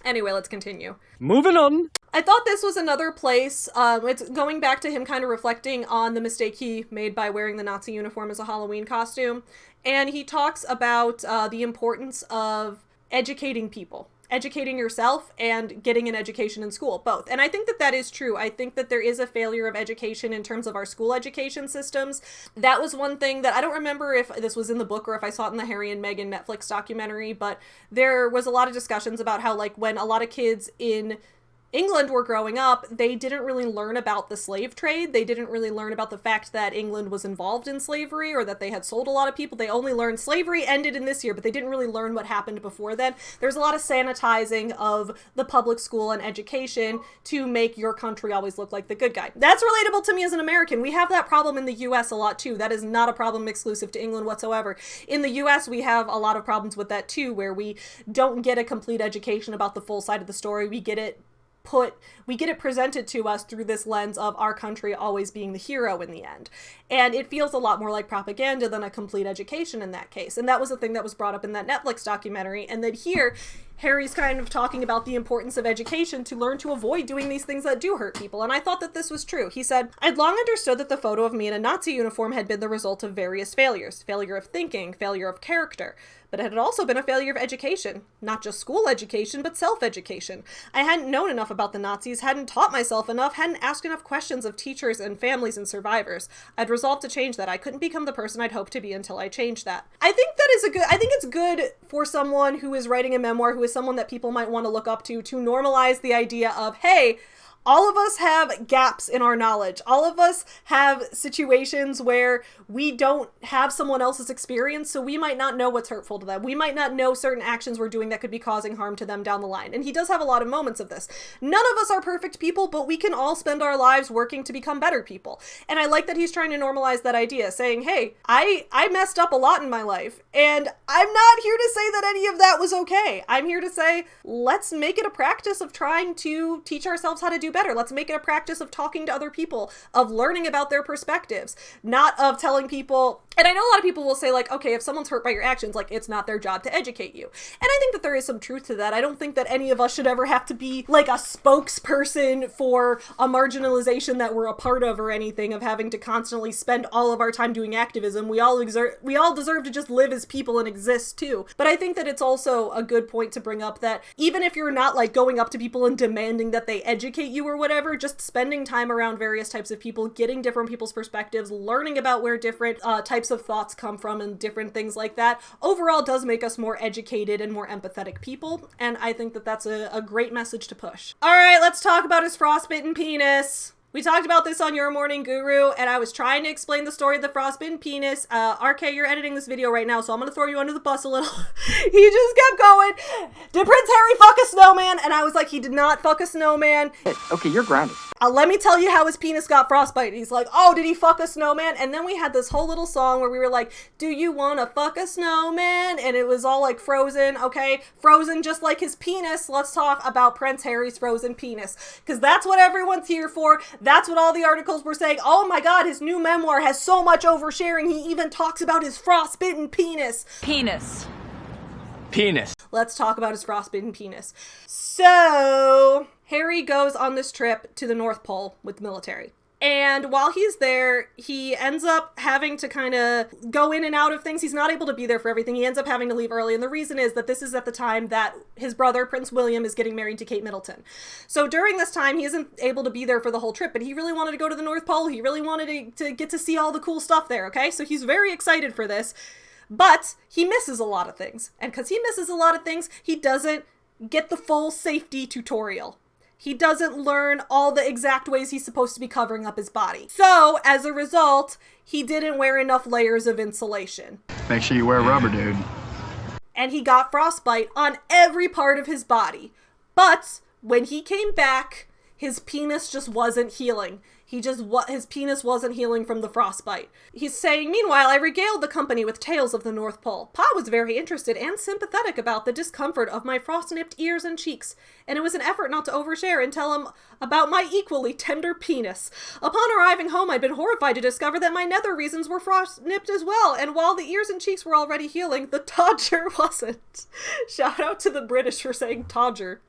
Anyway, let's continue. Moving on. I thought this was another place, it's going back to him kind of reflecting on the mistake he made by wearing the Nazi uniform as a Halloween costume. And he talks about the importance of educating people. Educating yourself and getting an education in school, both. And I think that that is true. I think that there is a failure of education in terms of our school education systems. That was one thing that I don't remember if this was in the book or if I saw it in the Harry and Meghan Netflix documentary, but there was a lot of discussions about how, like, when a lot of kids in England were growing up, they didn't really learn about the slave trade. They didn't really learn about the fact that England was involved in slavery or that they had sold a lot of people. They only learned slavery ended in this year, but they didn't really learn what happened before then. There's a lot of sanitizing of the public school and education to make your country always look like the good guy. That's relatable to me as an American. We have that problem in the US a lot too. That is not a problem exclusive to England whatsoever. In the US, we have a lot of problems with that too, where we don't get a complete education about the full side of the story. We get it presented to us through this lens of our country always being the hero in the end. And it feels a lot more like propaganda than a complete education in that case. And that was the thing that was brought up in that Netflix documentary. And then here, Harry's kind of talking about the importance of education to learn to avoid doing these things that do hurt people. And I thought that this was true. He said, "I'd long understood that the photo of me in a Nazi uniform had been the result of various failures. Failure of thinking, failure of character. But it had also been a failure of education. Not just school education, but self-education. I hadn't known enough about the Nazis, hadn't taught myself enough, hadn't asked enough questions of teachers and families and survivors. I'd resolved to change that. I couldn't become the person I'd hoped to be until I changed that." I think it's good for someone who is writing a memoir, who is someone that people might want to look up to normalize the idea of, hey, all of us have gaps in our knowledge. All of us have situations where we don't have someone else's experience, so we might not know what's hurtful to them. We might not know certain actions we're doing that could be causing harm to them down the line. And he does have a lot of moments of this. None of us are perfect people, but we can all spend our lives working to become better people. And I like that he's trying to normalize that idea, saying, hey, I messed up a lot in my life, and I'm not here to say that any of that was okay. I'm here to say, let's make it a practice of trying to teach ourselves how to do better. Let's make it a practice of talking to other people, of learning about their perspectives, not of telling people. And I know a lot of people will say, like, okay, if someone's hurt by your actions, like, it's not their job to educate you. And I think that there is some truth to that. I don't think that any of us should ever have to be like a spokesperson for a marginalization that we're a part of or anything, of having to constantly spend all of our time doing activism. We all deserve to just live as people and exist too. But I think that it's also a good point to bring up that even if you're not like going up to people and demanding that they educate you or whatever, just spending time around various types of people, getting different people's perspectives, learning about where different types of thoughts come from and different things like that, overall does make us more educated and more empathetic people. And I think that that's a great message to push. All right, let's talk about his frostbitten penis. We talked about this on Your Morning Guru, and I was trying to explain the story of the frostbitten penis. RK, you're editing this video right now, so I'm going to throw you under the bus a little. He just kept going, did Prince Harry fuck a snowman? And I was like, he did not fuck a snowman. Okay, you're grounded. Let me tell you how his penis got frostbite. He's like, oh, did he fuck a snowman? And then we had this whole little song where we were like, do you want to fuck a snowman? And it was all like Frozen, okay? Frozen just like his penis. Let's talk about Prince Harry's frozen penis. Because that's what everyone's here for. That's what all the articles were saying. Oh my god, his new memoir has so much oversharing. He even talks about his frostbitten penis. Penis. Let's talk about his frostbitten penis. So, Harry goes on this trip to the North Pole with the military. And while he's there, he ends up having to kind of go in and out of things. He's not able to be there for everything. He ends up having to leave early. And the reason is that this is at the time that his brother, Prince William, is getting married to Kate Middleton. So during this time, he isn't able to be there for the whole trip, but he really wanted to go to the North Pole. He really wanted to get to see all the cool stuff there, okay? So he's very excited for this, but he misses a lot of things. And because he misses a lot of things, he doesn't get the full safety tutorial. He doesn't learn all the exact ways he's supposed to be covering up his body. So, as a result, he didn't wear enough layers of insulation. Make sure you wear rubber, dude. And he got frostbite on every part of his body. But when he came back, His penis just wasn't healing. His penis wasn't healing from the frostbite. He's saying, meanwhile, I regaled the company with tales of the North Pole. Pa was very interested and sympathetic about the discomfort of my frost-nipped ears and cheeks, and it was an effort not to overshare and tell him about my equally tender penis. Upon arriving home, I'd been horrified to discover that my nether regions were frost-nipped as well, and while the ears and cheeks were already healing, the todger wasn't. Shout out to the British for saying todger.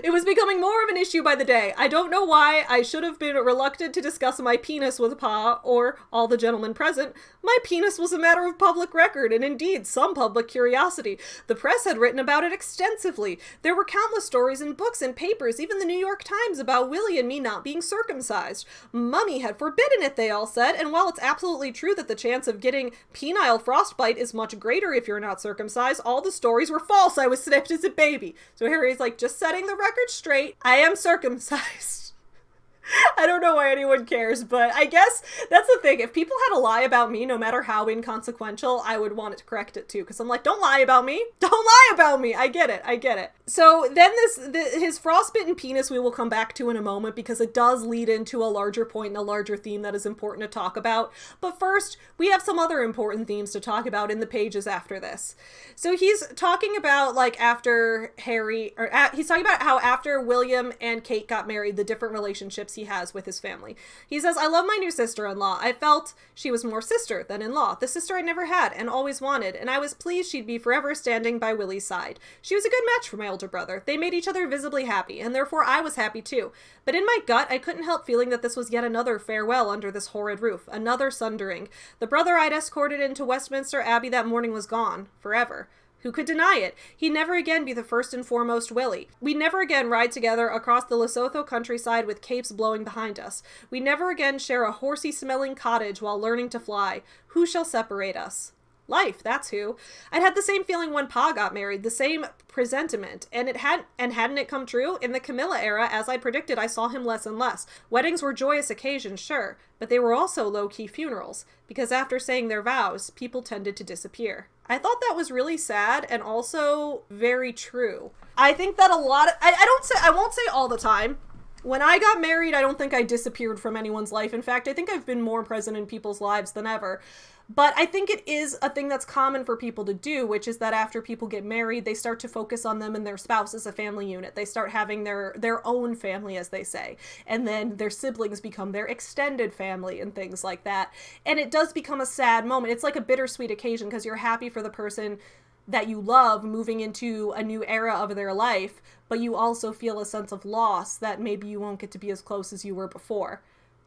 It was becoming more of an issue by the day. I don't know why I should have been reluctant to discuss my penis with Pa or all the gentlemen present. My penis was a matter of public record, and indeed some public curiosity. The press had written about it extensively. There were countless stories in books and papers, even the New York Times, about Willie and me not being circumcised. Mummy had forbidden it, they all said, and while it's absolutely true that the chance of getting penile frostbite is much greater if you're not circumcised, all the stories were false. I was snipped as a baby. So Harry's like, just setting the record straight, I am circumcised. I don't know why anyone cares, but I guess that's the thing. If people had a lie about me, no matter how inconsequential, I would want it to correct it too. Because I'm like, don't lie about me. Don't lie about me. I get it. So then his frostbitten penis we will come back to in a moment because it does lead into a larger point and a larger theme that is important to talk about. But first, we have some other important themes to talk about in the pages after this. So he's talking about like after he's talking about how after William and Kate got married, the different relationships he has with his family. He says, I love my new sister-in-law. I felt she was more sister than in-law, the sister I never had and always wanted, and I was pleased she'd be forever standing by Willie's side. She was a good match for my older brother. They made each other visibly happy, and therefore I was happy too. But in my gut, I couldn't help feeling that this was yet another farewell under this horrid roof, another sundering. The brother I'd escorted into Westminster Abbey that morning was gone, forever. Who could deny it? He'd never again be the first and foremost Willie. We'd never again ride together across the Lesotho countryside with capes blowing behind us. We'd never again share a horsey-smelling cottage while learning to fly. Who shall separate us? Life, that's who. I'd had the same feeling when Pa got married, the same presentiment, and hadn't it come true? In the Camilla era, as I predicted, I saw him less and less. Weddings were joyous occasions, sure, but they were also low-key funerals, because after saying their vows, people tended to disappear. I thought that was really sad and also very true. I think that a lot of, I won't say all the time. When I got married, I don't think I disappeared from anyone's life. In fact, I think I've been more present in people's lives than ever. But I think it is a thing that's common for people to do, which is that after people get married, they start to focus on them and their spouse as a family unit. They start having their own family, as they say. And then their siblings become their extended family and things like that. And it does become a sad moment. It's like a bittersweet occasion because you're happy for the person that you love moving into a new era of their life, but you also feel a sense of loss that maybe you won't get to be as close as you were before.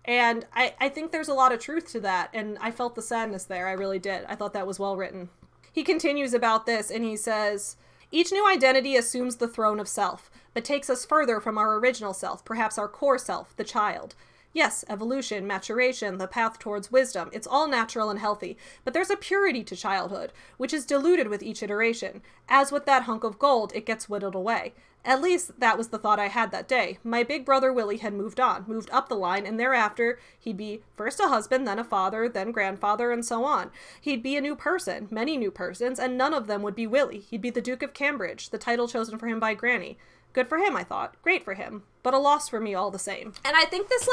And I think there's a lot of truth to that, and I felt the sadness there. I really did. I thought that was well written. He continues about this, and he says, each new identity assumes the throne of self, but takes us further from our original self, perhaps our core self, the child. Yes, evolution, maturation, the path towards wisdom, it's all natural and healthy, but there's a purity to childhood, which is diluted with each iteration. As with that hunk of gold, it gets whittled away. At least, that was the thought I had that day. My big brother Willie had moved up the line, and thereafter, he'd be first a husband, then a father, then grandfather, and so on. He'd be a new person, many new persons, and none of them would be Willie. He'd be the Duke of Cambridge, the title chosen for him by Granny. Good for him, I thought. Great for him. But a loss for me all the same. And I think this,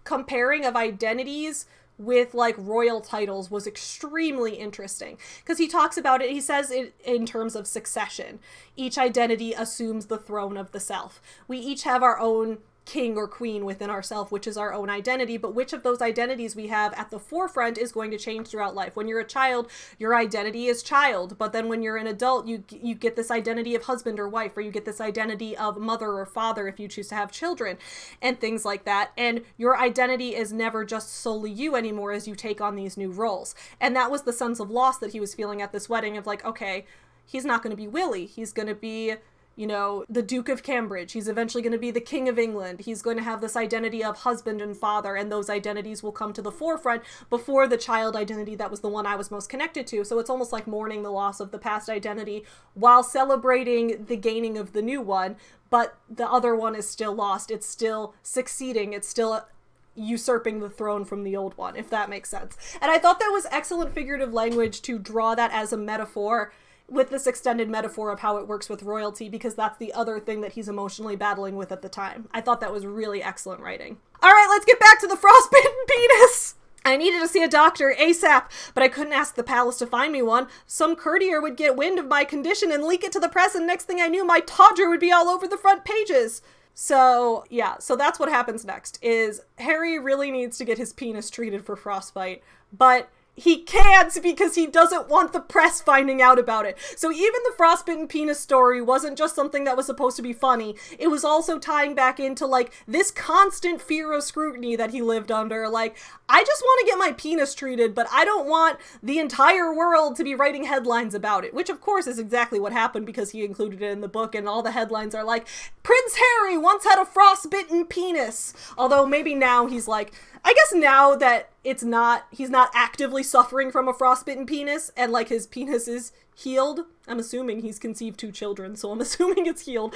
comparing of identities with royal titles was extremely interesting because he talks about it. He says it in terms of succession. Each identity assumes the throne of the self. We each have our own king or queen within ourself, which is our own identity, but which of those identities we have at the forefront is going to change throughout life. When you're a child, your identity is child, but then when you're an adult, you get this identity of husband or wife, or you get this identity of mother or father if you choose to have children, and things like that. And your identity is never just solely you anymore as you take on these new roles. And that was the sense of loss that he was feeling at this wedding of okay, he's not going to be Willie. He's going to be the Duke of Cambridge. He's eventually going to be the King of England. He's going to have this identity of husband and father, and those identities will come to the forefront before the child identity that was the one I was most connected to. So it's almost like mourning the loss of the past identity while celebrating the gaining of the new one, but the other one is still lost. It's still succeeding. It's still usurping the throne from the old one, if that makes sense. And I thought that was excellent figurative language to draw that as a metaphor with this extended metaphor of how it works with royalty, because that's the other thing that he's emotionally battling with at the time. I thought that was really excellent writing. All right, let's get back to the frostbitten penis. I needed to see a doctor ASAP, but I couldn't ask the palace to find me one. Some courtier would get wind of my condition and leak it to the press, and next thing I knew, my todger would be all over the front pages. So, yeah, so that's what happens next, is Harry really needs to get his penis treated for frostbite, but he can't because he doesn't want the press finding out about it. So even the frostbitten penis story wasn't just something that was supposed to be funny. It was also tying back into, like, this constant fear of scrutiny that he lived under. Like, I just want to get my penis treated, but I don't want the entire world to be writing headlines about it, which of course is exactly what happened because he included it in the book, and all the headlines are like, Prince Harry once had a frostbitten penis. Although maybe now he's like, I guess now that he's not actively suffering from a frostbitten penis and like his penis is healed. I'm assuming he's conceived 2 children, so I'm assuming it's healed.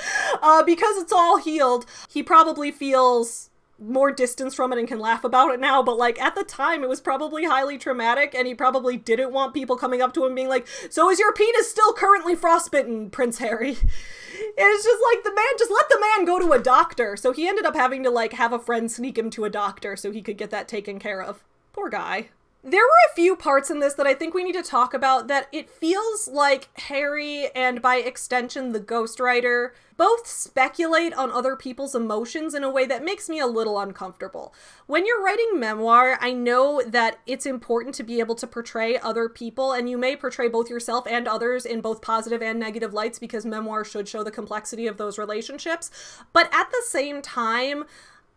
Because it's all healed, he probably feels more distance from it and can laugh about it now, but like at the time it was probably highly traumatic, and he probably didn't want people coming up to him being like, so is your penis still currently frostbitten, Prince Harry? And it's just like, just let the man go to a doctor. So he ended up having to like have a friend sneak him to a doctor so he could get that taken care of. Poor guy. There were a few parts in this that I think we need to talk about that it feels like Harry, and by extension the ghostwriter, both speculate on other people's emotions in a way that makes me a little uncomfortable. When you're writing memoir, I know that it's important to be able to portray other people, and you may portray both yourself and others in both positive and negative lights because memoir should show the complexity of those relationships. But at the same time,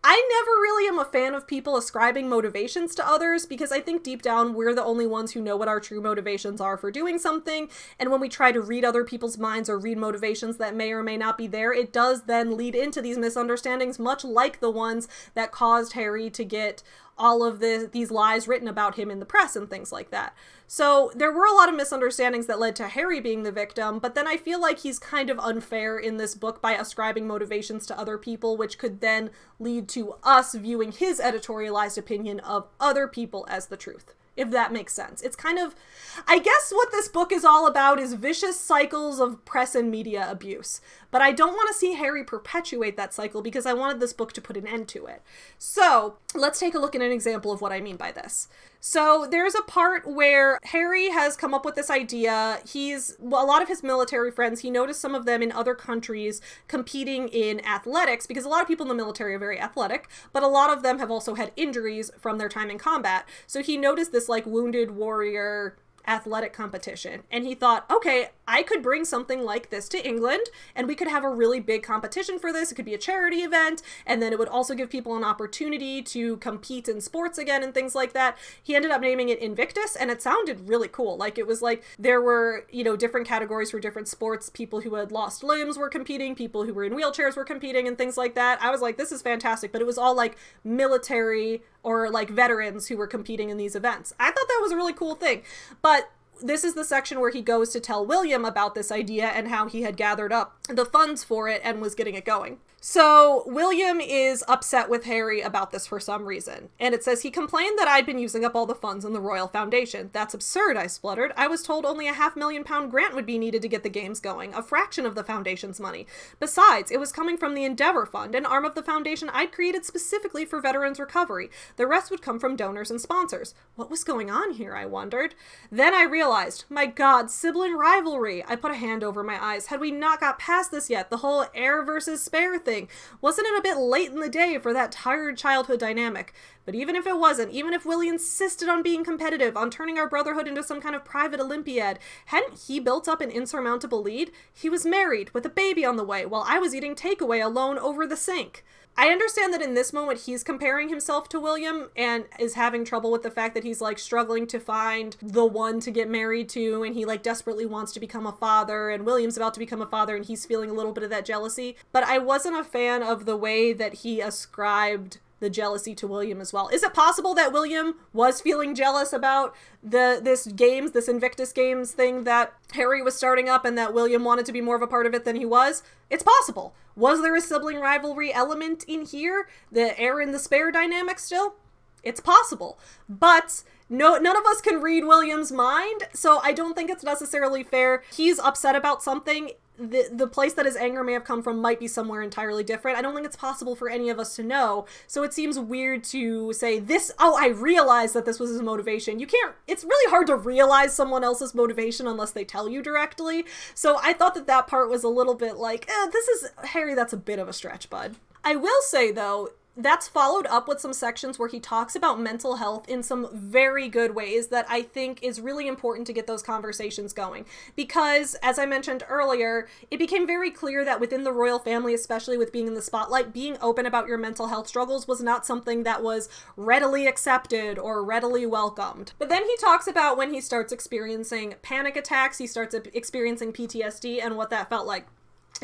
I never really am a fan of people ascribing motivations to others, because I think deep down we're the only ones who know what our true motivations are for doing something, and when we try to read other people's minds or read motivations that may or may not be there, it does then lead into these misunderstandings, much like the ones that caused Harry to get all of these lies written about him in the press and things like that. So there were a lot of misunderstandings that led to Harry being the victim, but then I feel like he's kind of unfair in this book by ascribing motivations to other people, which could then lead to us viewing his editorialized opinion of other people as the truth, if that makes sense. It's kind of, I guess what this book is all about is vicious cycles of press and media abuse. But I don't want to see Harry perpetuate that cycle because I wanted this book to put an end to it. So let's take a look at an example of what I mean by this. So there's a part where Harry has come up with this idea. A lot of his military friends, he noticed some of them in other countries competing in athletics, because a lot of people in the military are very athletic, but a lot of them have also had injuries from their time in combat. So he noticed this like wounded warrior athletic competition, and he thought, okay, I could bring something like this to England and we could have a really big competition for this. It could be a charity event, and then it would also give people an opportunity to compete in sports again and things like that. He ended up naming it Invictus, and it sounded really cool. Like, it was like there were, different categories for different sports. People who had lost limbs were competing, people who were in wheelchairs were competing, and things like that. I was like, this is fantastic, but it was all like military or like veterans who were competing in these events. I thought that was a really cool thing. But this is the section where he goes to tell William about this idea and how he had gathered up the funds for it and was getting it going. So William is upset with Harry about this for some reason. And it says, he complained that I'd been using up all the funds in the Royal Foundation. That's absurd, I spluttered. I was told only a £500,000 grant would be needed to get the games going, a fraction of the Foundation's money. Besides, it was coming from the Endeavour Fund, an arm of the Foundation I'd created specifically for veterans' recovery. The rest would come from donors and sponsors. What was going on here, I wondered. Then I realized, my God, sibling rivalry. I put a hand over my eyes. Had we not got past this yet? The whole heir versus spare thing. Wasn't it a bit late in the day for that tired childhood dynamic? But even if it wasn't, even if Willie insisted on being competitive, on turning our brotherhood into some kind of private Olympiad, hadn't he built up an insurmountable lead? He was married, with a baby on the way, while I was eating takeaway alone over the sink. I understand that in this moment he's comparing himself to William and is having trouble with the fact that he's like struggling to find the one to get married to, and he like desperately wants to become a father, and William's about to become a father and he's feeling a little bit of that jealousy. But I wasn't a fan of the way that he ascribed the jealousy to William as well. Is it possible that William was feeling jealous about this Invictus Games thing that Harry was starting up, and that William wanted to be more of a part of it than he was? It's possible. Was there a sibling rivalry element in here? The heir and the spare dynamic still? It's possible. But No, none of us can read William's mind, so I don't think it's necessarily fair. He's upset about something. The place that his anger may have come from might be somewhere entirely different. I don't think it's possible for any of us to know, so it seems weird to say this, oh, I realized that this was his motivation. You can't, it's really hard to realize someone else's motivation unless they tell you directly, so I thought that that part was a little bit like, this is, Harry, that's a bit of a stretch, bud. I will say, though, that's followed up with some sections where he talks about mental health in some very good ways that I think is really important to get those conversations going. Because, as I mentioned earlier, it became very clear that within the royal family, especially with being in the spotlight, being open about your mental health struggles was not something that was readily accepted or readily welcomed. But then he talks about when he starts experiencing panic attacks, he starts experiencing PTSD, and what that felt like.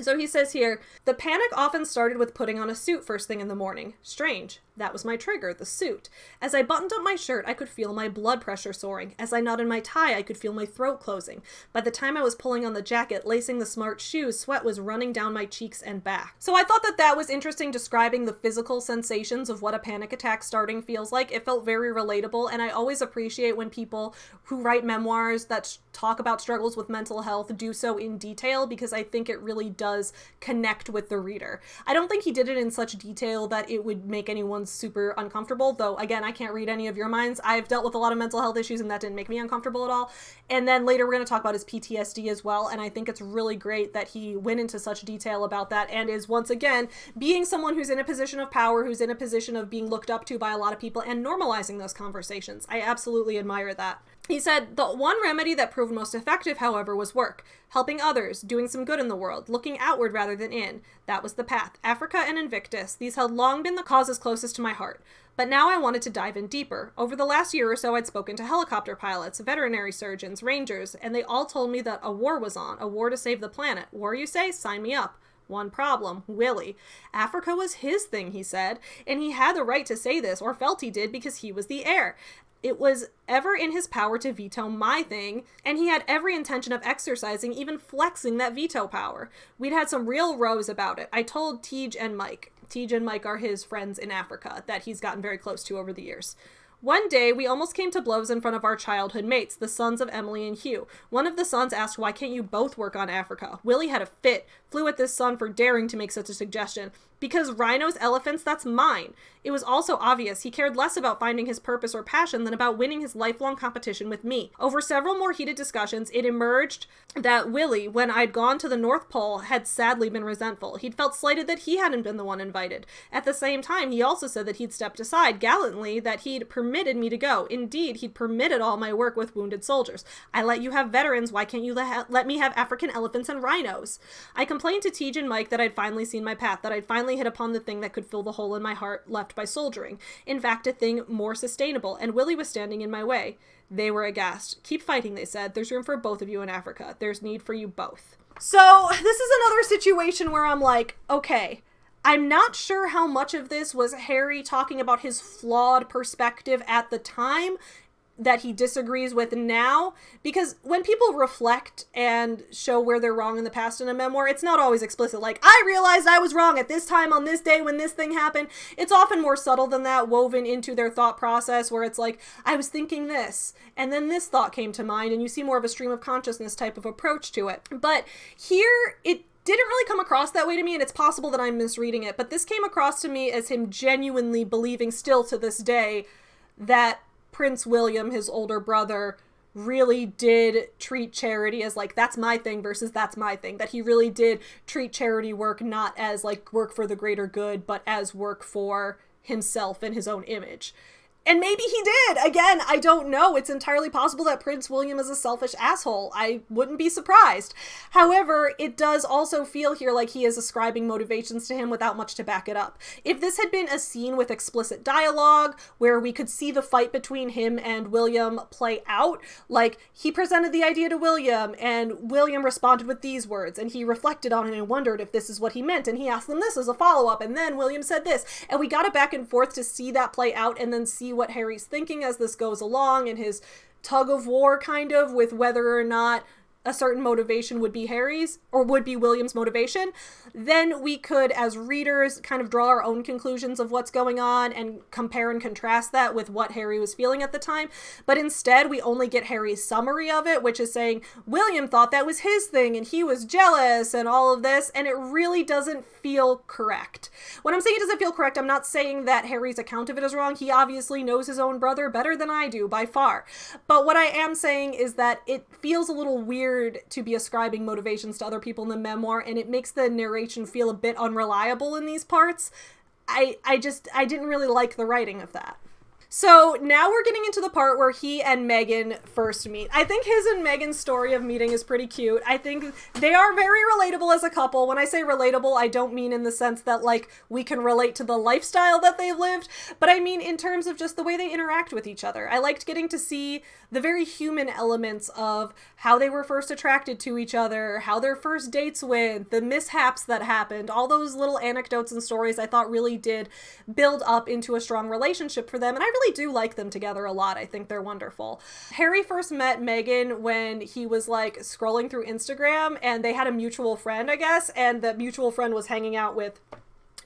So he says here, the panic often started with putting on a suit first thing in the morning. Strange. That was my trigger, the suit. As I buttoned up my shirt, I could feel my blood pressure soaring. As I knotted my tie, I could feel my throat closing. By the time I was pulling on the jacket, lacing the smart shoes, sweat was running down my cheeks and back. So I thought that that was interesting, describing the physical sensations of what a panic attack starting feels like. It felt very relatable, and I always appreciate when people who write memoirs that talk about struggles with mental health do so in detail, because I think it really does connect with the reader. I don't think he did it in such detail that it would make anyone super uncomfortable, though again, I can't read any of your minds. I've dealt with a lot of mental health issues and that didn't make me uncomfortable at all. And then later we're going to talk about his PTSD as well, and I think it's really great that he went into such detail about that and is once again being someone who's in a position of power, who's in a position of being looked up to by a lot of people and normalizing those conversations. I absolutely admire that. He said, the one remedy that proved most effective, however, was work. Helping others, doing some good in the world, looking outward rather than in. That was the path. Africa and Invictus, these had long been the causes closest to my heart. But now I wanted to dive in deeper. Over the last year or so, I'd spoken to helicopter pilots, veterinary surgeons, rangers, and they all told me that a war was on, a war to save the planet. War, you say? Sign me up. One problem, Willie. Africa was his thing, he said, and he had the right to say this, or felt he did, because he was the heir. It was ever in his power to veto my thing, and he had every intention of exercising, even flexing that veto power. We'd had some real rows about it. I told Tej and Mike. Tej and Mike are his friends in Africa that he's gotten very close to over the years. One day, we almost came to blows in front of our childhood mates, the sons of Emily and Hugh. One of the sons asked, why can't you both work on Africa? Willie had a fit, flew at this son for daring to make such a suggestion. Because rhinos, elephants, that's mine. It was also obvious he cared less about finding his purpose or passion than about winning his lifelong competition with me. Over several more heated discussions, it emerged that Willie, when I'd gone to the North Pole, had sadly been resentful. He'd felt slighted that he hadn't been the one invited. At the same time, he also said that he'd stepped aside gallantly, that he'd permitted me to go. Indeed, he'd permitted all my work with wounded soldiers. I let you have veterans, why can't you let me have African elephants and rhinos? I complained to Tej and Mike that I'd finally seen my path, that I'd finally hit upon the thing that could fill the hole in my heart left by soldiering. In fact, a thing more sustainable, and Willie was standing in my way. They were aghast. Keep fighting, they said. There's room for both of you in Africa. There's need for you both. So this is another situation where I'm like, okay, I'm not sure how much of this was Harry talking about his flawed perspective at the time that he disagrees with now, because when people reflect and show where they're wrong in the past in a memoir, it's not always explicit, like, I realized I was wrong at this time on this day when this thing happened. It's often more subtle than that, woven into their thought process, where it's like, I was thinking this, and then this thought came to mind, and you see more of a stream of consciousness type of approach to it. But here, it didn't really come across that way to me, and it's possible that I'm misreading it, but this came across to me as him genuinely believing still to this day that Prince William, his older brother, really did treat charity as like, that's my thing versus that's my thing. That he really did treat charity work not as like work for the greater good, but as work for himself and his own image. And maybe he did. Again, I don't know. It's entirely possible that Prince William is a selfish asshole. I wouldn't be surprised. However, it does also feel here like he is ascribing motivations to him without much to back it up. If this had been a scene with explicit dialogue where we could see the fight between him and William play out, like he presented the idea to William and William responded with these words and he reflected on it and wondered if this is what he meant and he asked them this as a follow-up and then William said this and we got it back and forth to see that play out and then see what Harry's thinking as this goes along and his tug of war kind of with whether or not a certain motivation would be Harry's or would be William's motivation, then we could, as readers, kind of draw our own conclusions of what's going on and compare and contrast that with what Harry was feeling at the time. But instead, we only get Harry's summary of it, which is saying William thought that was his thing and he was jealous and all of this, and it really doesn't feel correct. When I'm saying it doesn't feel correct, I'm not saying that Harry's account of it is wrong. He obviously knows his own brother better than I do, by far. But what I am saying is that it feels a little weird to be ascribing motivations to other people in the memoir, and it makes the narration feel a bit unreliable in these parts. I didn't really like the writing of that. So now we're getting into the part where he and Megan first meet. I think his and Megan's story of meeting is pretty cute. I think they are very relatable as a couple. When I say relatable, I don't mean in the sense that, like, we can relate to the lifestyle that they've lived, but I mean in terms of just the way they interact with each other. I liked getting to see the very human elements of how they were first attracted to each other, how their first dates went, the mishaps that happened, all those little anecdotes and stories I thought really did build up into a strong relationship for them, and I really do like them together a lot. I think they're wonderful. Harry first met Megan when he was like scrolling through Instagram, and they had a mutual friend, I guess, and the mutual friend was hanging out with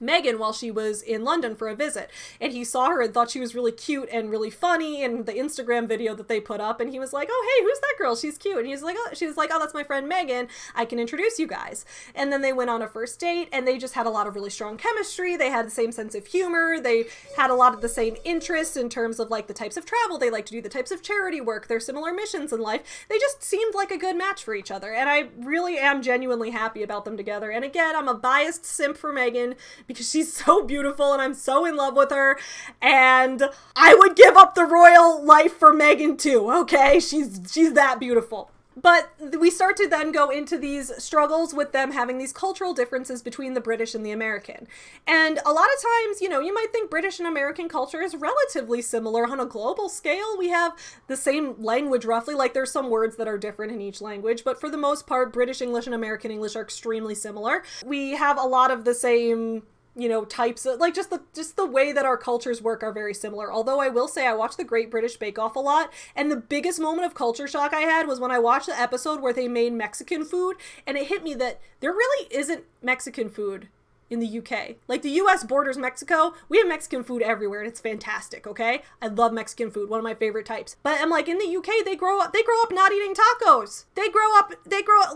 Megan while she was in London for a visit, and he saw her and thought she was really cute and really funny in the Instagram video that they put up, and he was like, oh, hey, who's that girl? She's cute. And she was like, oh, that's my friend Megan. I can introduce you guys. And then they went on a first date, and they just had a lot of really strong chemistry. They had the same sense of humor. They had a lot of the same interests in terms of like the types of travel they like to do, the types of charity work, their similar missions in life. They just seemed like a good match for each other, and I really am genuinely happy about them together. And again, I'm a biased simp for Megan because she's so beautiful and I'm so in love with her, and I would give up the royal life for Megan too, okay? She's that beautiful. But we start to then go into these struggles with them having these cultural differences between the British and the American. And a lot of times, you know, you might think British and American culture is relatively similar on a global scale. We have the same language roughly, like there's some words that are different in each language, but for the most part, British English and American English are extremely similar. We have a lot of the same, you know, types of, like, just the way that our cultures work are very similar. Although I will say I watched the Great British Bake Off a lot, and the biggest moment of culture shock I had was when I watched the episode where they made Mexican food, and it hit me that there really isn't Mexican food in the UK. Like, the US borders Mexico, we have Mexican food everywhere, and it's fantastic, okay? I love Mexican food, one of my favorite types. But I'm like, in the UK, they grow up not eating tacos. They grow up,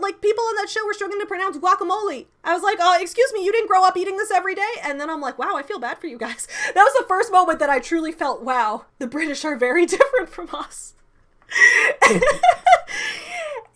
like, people on that show were struggling to pronounce guacamole. I was like, oh, excuse me, you didn't grow up eating this every day? And then I'm like, wow, I feel bad for you guys. That was the first moment that I truly felt, wow, the British are very different from us.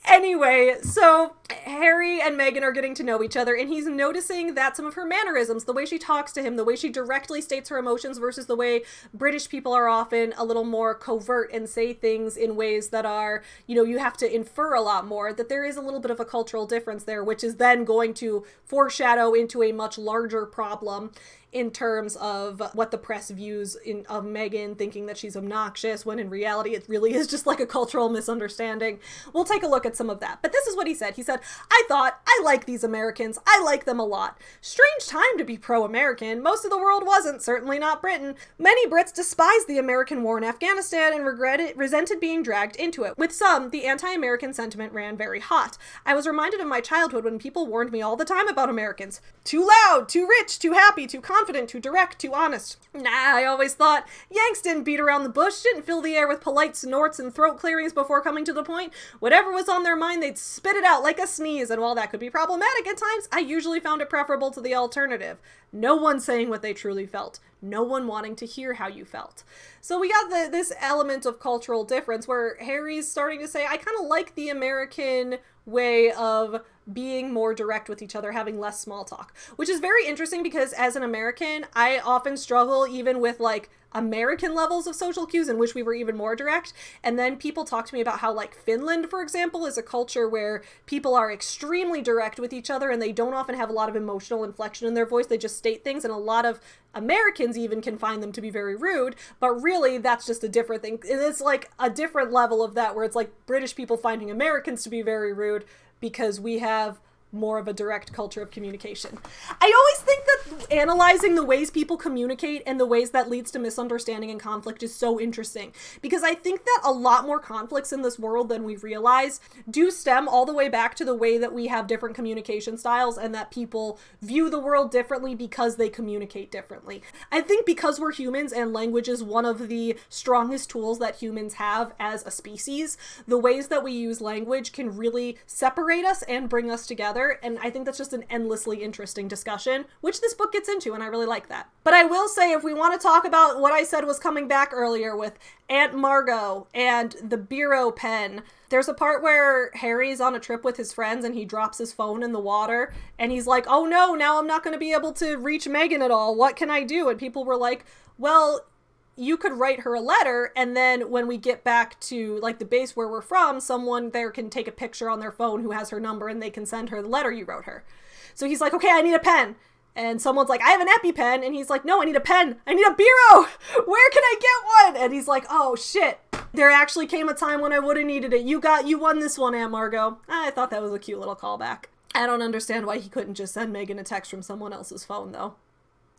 Anyway, so Harry and Meghan are getting to know each other, and he's noticing that some of her mannerisms, the way she talks to him, the way she directly states her emotions versus the way British people are often a little more covert and say things in ways that are, you know, you have to infer a lot more, that there is a little bit of a cultural difference there, which is then going to foreshadow into a much larger problem in terms of what the press views of Meghan, thinking that she's obnoxious, when in reality it really is just like a cultural misunderstanding. We'll take a look at some of that. But this is what he said. He said, I like these Americans. I like them a lot. Strange time to be pro-American. Most of the world wasn't, certainly not Britain. Many Brits despised the American war in Afghanistan and resented being dragged into it. With some, the anti-American sentiment ran very hot. I was reminded of my childhood when people warned me all the time about Americans. Too loud, too rich, too happy, too confident, too direct, too honest. Nah, I always thought Yanks didn't beat around the bush, didn't fill the air with polite snorts and throat clearings before coming to the point. Whatever was on their mind, they'd spit it out like a sneeze, and while that could be problematic at times, I usually found it preferable to the alternative. No one saying what they truly felt. No one wanting to hear how you felt. So we got this element of cultural difference where Harry's starting to say, I kind of like the American way of being more direct with each other, having less small talk, which is very interesting because as an American, I often struggle even with like American levels of social cues in which we were even more direct. And then people talk to me about how like Finland, for example, is a culture where people are extremely direct with each other and they don't often have a lot of emotional inflection in their voice. They just state things, and a lot of Americans even can find them to be very rude, but really that's just a different thing. It's like a different level of that where it's like British people finding Americans to be very rude because we have more of a direct culture of communication. I always think that analyzing the ways people communicate and the ways that leads to misunderstanding and conflict is so interesting, because I think that a lot more conflicts in this world than we realize do stem all the way back to the way that we have different communication styles and that people view the world differently because they communicate differently. I think because we're humans and language is one of the strongest tools that humans have as a species, the ways that we use language can really separate us and bring us together, and I think that's just an endlessly interesting discussion, which this book gets into, and I really like that. But I will say, if we want to talk about what I said was coming back earlier with Aunt Margot and the Bureau pen, there's a part where Harry's on a trip with his friends and he drops his phone in the water and he's like, oh no, now I'm not going to be able to reach Megan at all. What can I do? And people were like, well, you could write her a letter, and then when we get back to like the base where we're from, someone there can take a picture on their phone who has her number and they can send her the letter you wrote her. So he's like, okay, I need a pen. And someone's like, I have an EpiPen. And he's like, no, I need a pen. I need a Bureau. Where can I get one? And he's like, oh shit. There actually came a time when I would have needed it. You won this one, Aunt Margot. I thought that was a cute little callback. I don't understand why he couldn't just send Megan a text from someone else's phone though.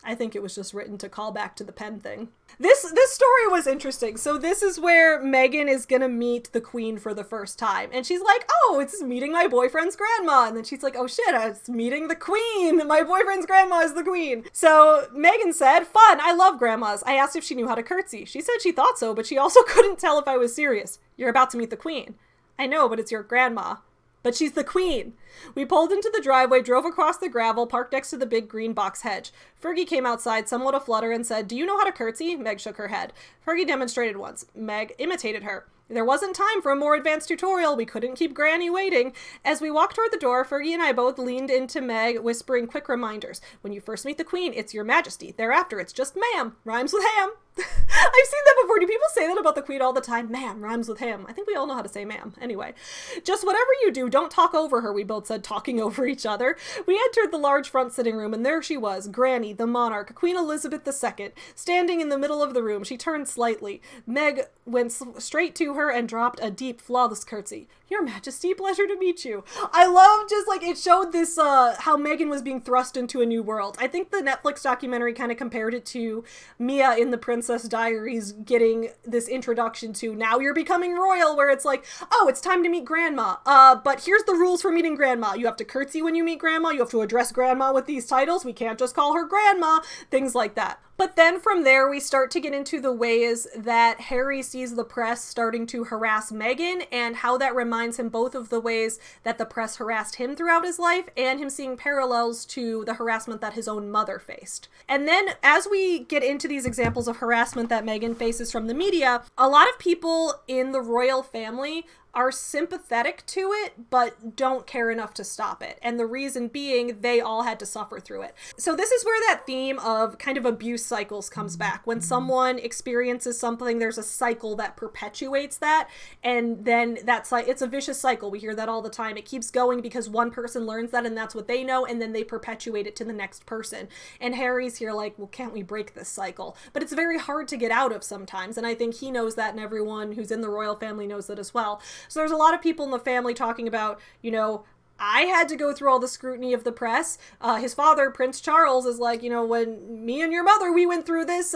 I think it was just written to call back to the pen thing. This story was interesting. So this is where Megan is gonna meet the Queen for the first time. And she's like, oh, it's meeting my boyfriend's grandma. And then she's like, oh shit, it's meeting the Queen. My boyfriend's grandma is the Queen. So Megan said, fun, I love grandmas. I asked if she knew how to curtsy. She said she thought so, but she also couldn't tell if I was serious. You're about to meet the Queen. I know, but it's your grandma. But she's the Queen. We pulled into the driveway, drove across the gravel, parked next to the big green box hedge. Fergie came outside, somewhat aflutter, and said, do you know how to curtsy? Meg shook her head. Fergie demonstrated once. Meg imitated her. There wasn't time for a more advanced tutorial. We couldn't keep Granny waiting. As we walked toward the door, Fergie and I both leaned into Meg, whispering quick reminders. When you first meet the Queen, it's your majesty. Thereafter, it's just ma'am. Rhymes with ham. I've seen that before. Do people say that about the Queen all the time? Ma'am, rhymes with ham. I think we all know how to say ma'am. Anyway, just whatever you do, don't talk over her, we both said, talking over each other. We entered the large front sitting room, and there she was, Granny, the monarch, Queen Elizabeth II, standing in the middle of the room. She turned slightly. Meg went straight to her and dropped a deep, flawless curtsy. Your Majesty, pleasure to meet you. I love just like it showed this, how Megan was being thrust into a new world. I think the Netflix documentary kind of compared it to Mia in the Princess Diaries getting this introduction to now you're becoming royal, where it's like, oh, it's time to meet grandma. But here's the rules for meeting grandma. You have to curtsy when you meet grandma. You have to address grandma with these titles. We can't just call her grandma. Things like that. But then from there, we start to get into the ways that Harry sees the press starting to harass Megan and how that reminds him both of the ways that the press harassed him throughout his life and him seeing parallels to the harassment that his own mother faced. And then as we get into these examples of harassment that Megan faces from the media, a lot of people in the royal family are sympathetic to it, but don't care enough to stop it. And the reason being, they all had to suffer through it. So this is where that theme of kind of abuse cycles comes back. When someone experiences something, there's a cycle that perpetuates that. And then that's like, it's a vicious cycle. We hear that all the time. It keeps going because one person learns that and that's what they know. And then they perpetuate it to the next person. And Harry's here like, well, can't we break this cycle? But it's very hard to get out of sometimes. And I think he knows that, and everyone who's in the royal family knows that as well. So there's a lot of people in the family talking about, you know, I had to go through all the scrutiny of the press. His father, Prince Charles, is like, you know, when me and your mother, we went through this.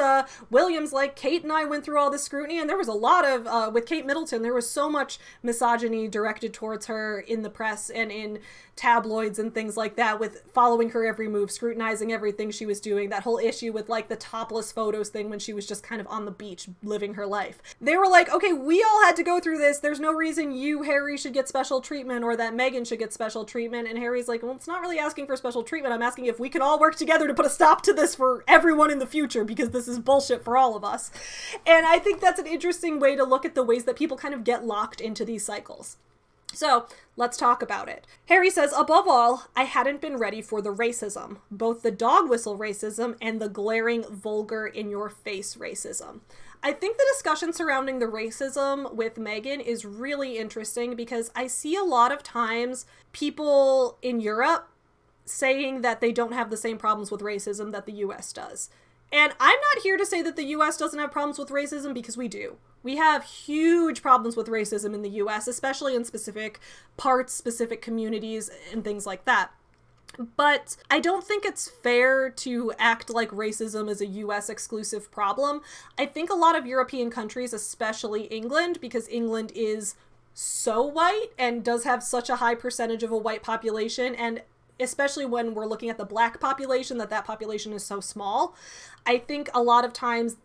William's like, Kate and I went through all this scrutiny. And there was a lot of, with Kate Middleton, there was so much misogyny directed towards her in the press and in tabloids and things like that, with following her every move, scrutinizing everything she was doing. That whole issue with like the topless photos thing when she was just kind of on the beach living her life. They were like, okay, we all had to go through this. There's no reason you, Harry, should get special treatment or that Meghan should get special treatment. And Harry's like, well, it's not really asking for special treatment. I'm asking if we can all work together to put a stop to this for everyone in the future, because this is bullshit for all of us. And I think that's an interesting way to look at the ways that people kind of get locked into these cycles. So let's talk about it. Harry says, above all, I hadn't been ready for the racism, both the dog whistle racism and the glaring, vulgar, in-your-face racism. I think the discussion surrounding the racism with Meghan is really interesting because I see a lot of times people in Europe saying that they don't have the same problems with racism that the US does. And I'm not here to say that the US doesn't have problems with racism, because we do. We have huge problems with racism in the US, especially in specific parts, specific communities, and things like that. But I don't think it's fair to act like racism is a US exclusive problem. I think a lot of European countries, especially England, because England is so white and does have such a high percentage of a white population, and especially when we're looking at the black population, that population is so small. I think a lot of times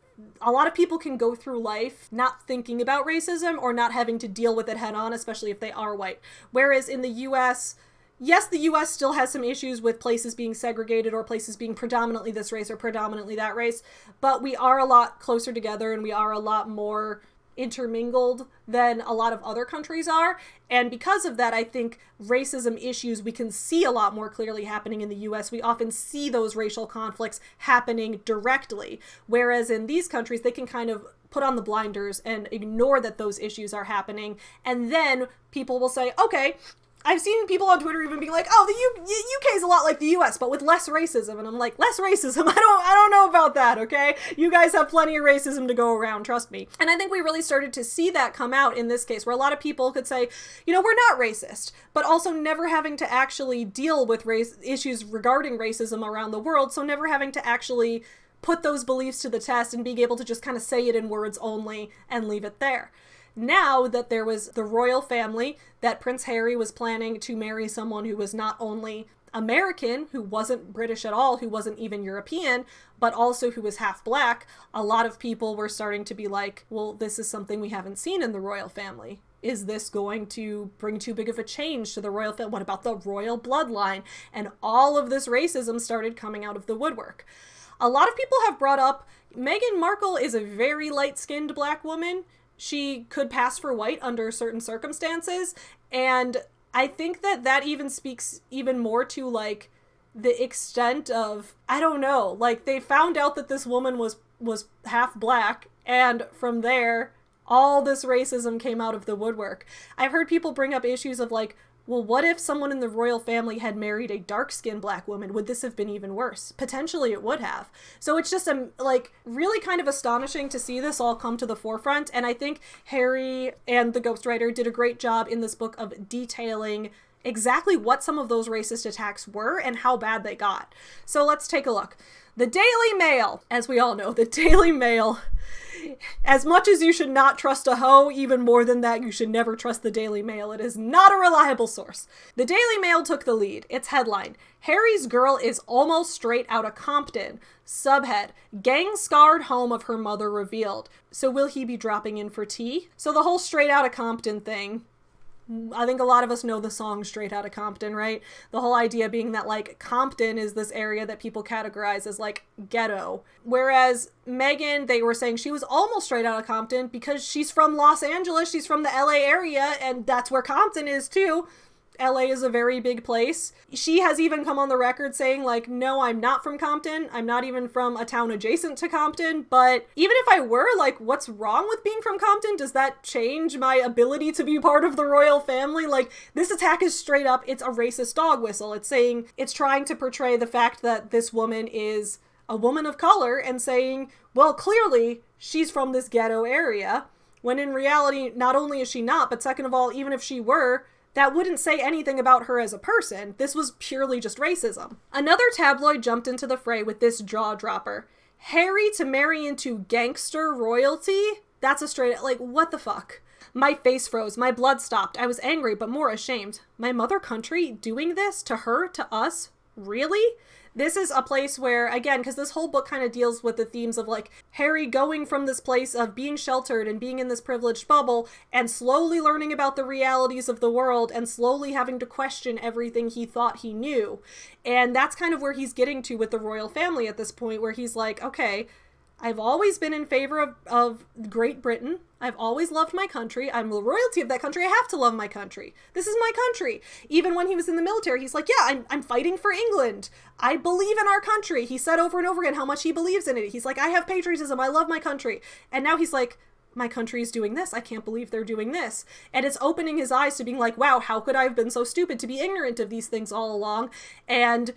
a lot of people can go through life not thinking about racism or not having to deal with it head on, especially if they are white. Whereas in the US, yes, the US still has some issues with places being segregated or places being predominantly this race or predominantly that race, but we are a lot closer together and we are a lot more intermingled than a lot of other countries are. And because of that, I think racism issues we can see a lot more clearly happening in the US. We often see those racial conflicts happening directly, whereas in these countries, they can kind of put on the blinders and ignore that those issues are happening. And then people will say, okay, I've seen people on Twitter even being like, oh, the UK is a lot like the US, but with less racism. And I'm like, less racism? I don't know about that, okay? You guys have plenty of racism to go around, trust me. And I think we really started to see that come out in this case, where a lot of people could say, you know, we're not racist, but also never having to actually deal with race issues regarding racism around the world, so never having to actually put those beliefs to the test and being able to just kind of say it in words only and leave it there. Now that there was the royal family, that Prince Harry was planning to marry someone who was not only American, who wasn't British at all, who wasn't even European, but also who was half black, a lot of people were starting to be like, well, this is something we haven't seen in the royal family. Is this going to bring too big of a change to the royal family? What about the royal bloodline? And all of this racism started coming out of the woodwork. A lot of people have brought up, Meghan Markle is a very light-skinned black woman. She could pass for white under certain circumstances, and I think that that even speaks even more to, like, the extent of, I don't know, like, they found out that this woman was half black, and from there, all this racism came out of the woodwork. I've heard people bring up issues of, like, well, what if someone in the royal family had married a dark-skinned black woman? Would this have been even worse? Potentially it would have. So it's just like really kind of astonishing to see this all come to the forefront. And I think Harry and the ghostwriter did a great job in this book of detailing exactly what some of those racist attacks were and how bad they got. So let's take a look. The Daily Mail, as we all know, the Daily Mail. As much as you should not trust a hoe, even more than that, you should never trust the Daily Mail. It is not a reliable source. The Daily Mail took the lead. Its headline, Harry's girl is almost straight out of Compton. Subhead, gang-scarred home of her mother revealed. So will he be dropping in for tea? So the whole straight out of Compton thing, I think a lot of us know the song Straight Outta Compton, right? The whole idea being that, like, Compton is this area that people categorize as, like, ghetto. Whereas Meghan, they were saying she was almost straight out of Compton because she's from Los Angeles, she's from the LA area, and that's where Compton is, too. LA is a very big place. She has even come on the record saying, like, no, I'm not from Compton. I'm not even from a town adjacent to Compton. But even if I were, like, what's wrong with being from Compton? Does that change my ability to be part of the royal family? Like, this attack is straight up, it's a racist dog whistle. It's saying, it's trying to portray the fact that this woman is a woman of color and saying, well, clearly she's from this ghetto area. When in reality, not only is she not, but second of all, even if she were, that wouldn't say anything about her as a person. This was purely just racism. Another tabloid jumped into the fray with this jaw-dropper. Harry to marry into gangster royalty? That's a straight, like, what the fuck? My face froze, my blood stopped. I was angry, but more ashamed. My mother country doing this to her, to us? Really? This is a place where, again, because this whole book kind of deals with the themes of, like, Harry going from this place of being sheltered and being in this privileged bubble and slowly learning about the realities of the world and slowly having to question everything he thought he knew. And that's kind of where he's getting to with the royal family at this point, where he's like, okay, I've always been in favor of Great Britain. I've always loved my country. I'm the royalty of that country. I have to love my country. This is my country. Even when he was in the military, he's like, yeah, I'm fighting for England. I believe in our country. He said over and over again how much he believes in it. He's like, I have patriotism. I love my country. And now he's like, my country is doing this. I can't believe they're doing this. And it's opening his eyes to being like, wow, how could I have been so stupid to be ignorant of these things all along? And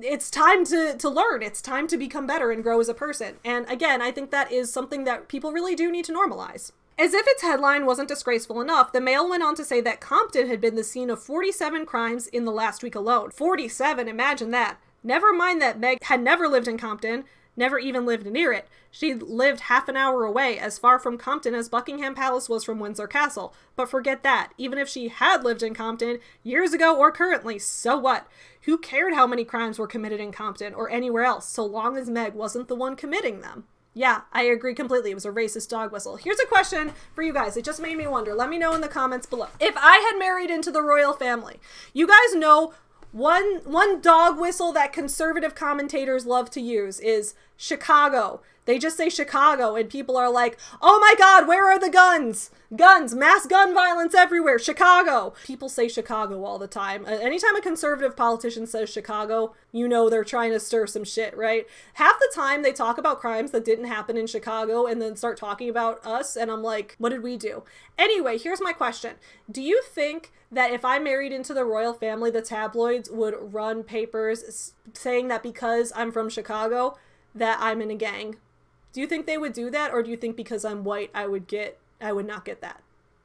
it's time to learn. It's time to become better and grow as a person. And again, I think that is something that people really do need to normalize. As if its headline wasn't disgraceful enough, the Mail went on to say that Compton had been the scene of 47 crimes in the last week alone. 47, imagine that. Never mind that Meg had never lived in Compton, never even lived near it. She lived half an hour away, as far from Compton as Buckingham Palace was from Windsor Castle. But forget that. Even if she had lived in Compton, years ago or currently, so what? Who cared how many crimes were committed in Compton or anywhere else, so long as Meg wasn't the one committing them? Yeah, I agree completely. It was a racist dog whistle. Here's a question for you guys. It just made me wonder. Let me know in the comments below. If I had married into the royal family, you guys know one dog whistle that conservative commentators love to use is Chicago. They just say Chicago and people are like, oh my God, where are the guns? Guns, mass gun violence everywhere, Chicago. People say Chicago all the time. Anytime a conservative politician says Chicago, you know they're trying to stir some shit, right? Half the time they talk about crimes that didn't happen in Chicago and then start talking about us and I'm like, what did we do? Anyway, here's my question. Do you think that if I married into the royal family, the tabloids would run papers saying that because I'm from Chicago, that I'm in a gang? Do you think they would do that, or do you think because I'm white, I would not get that?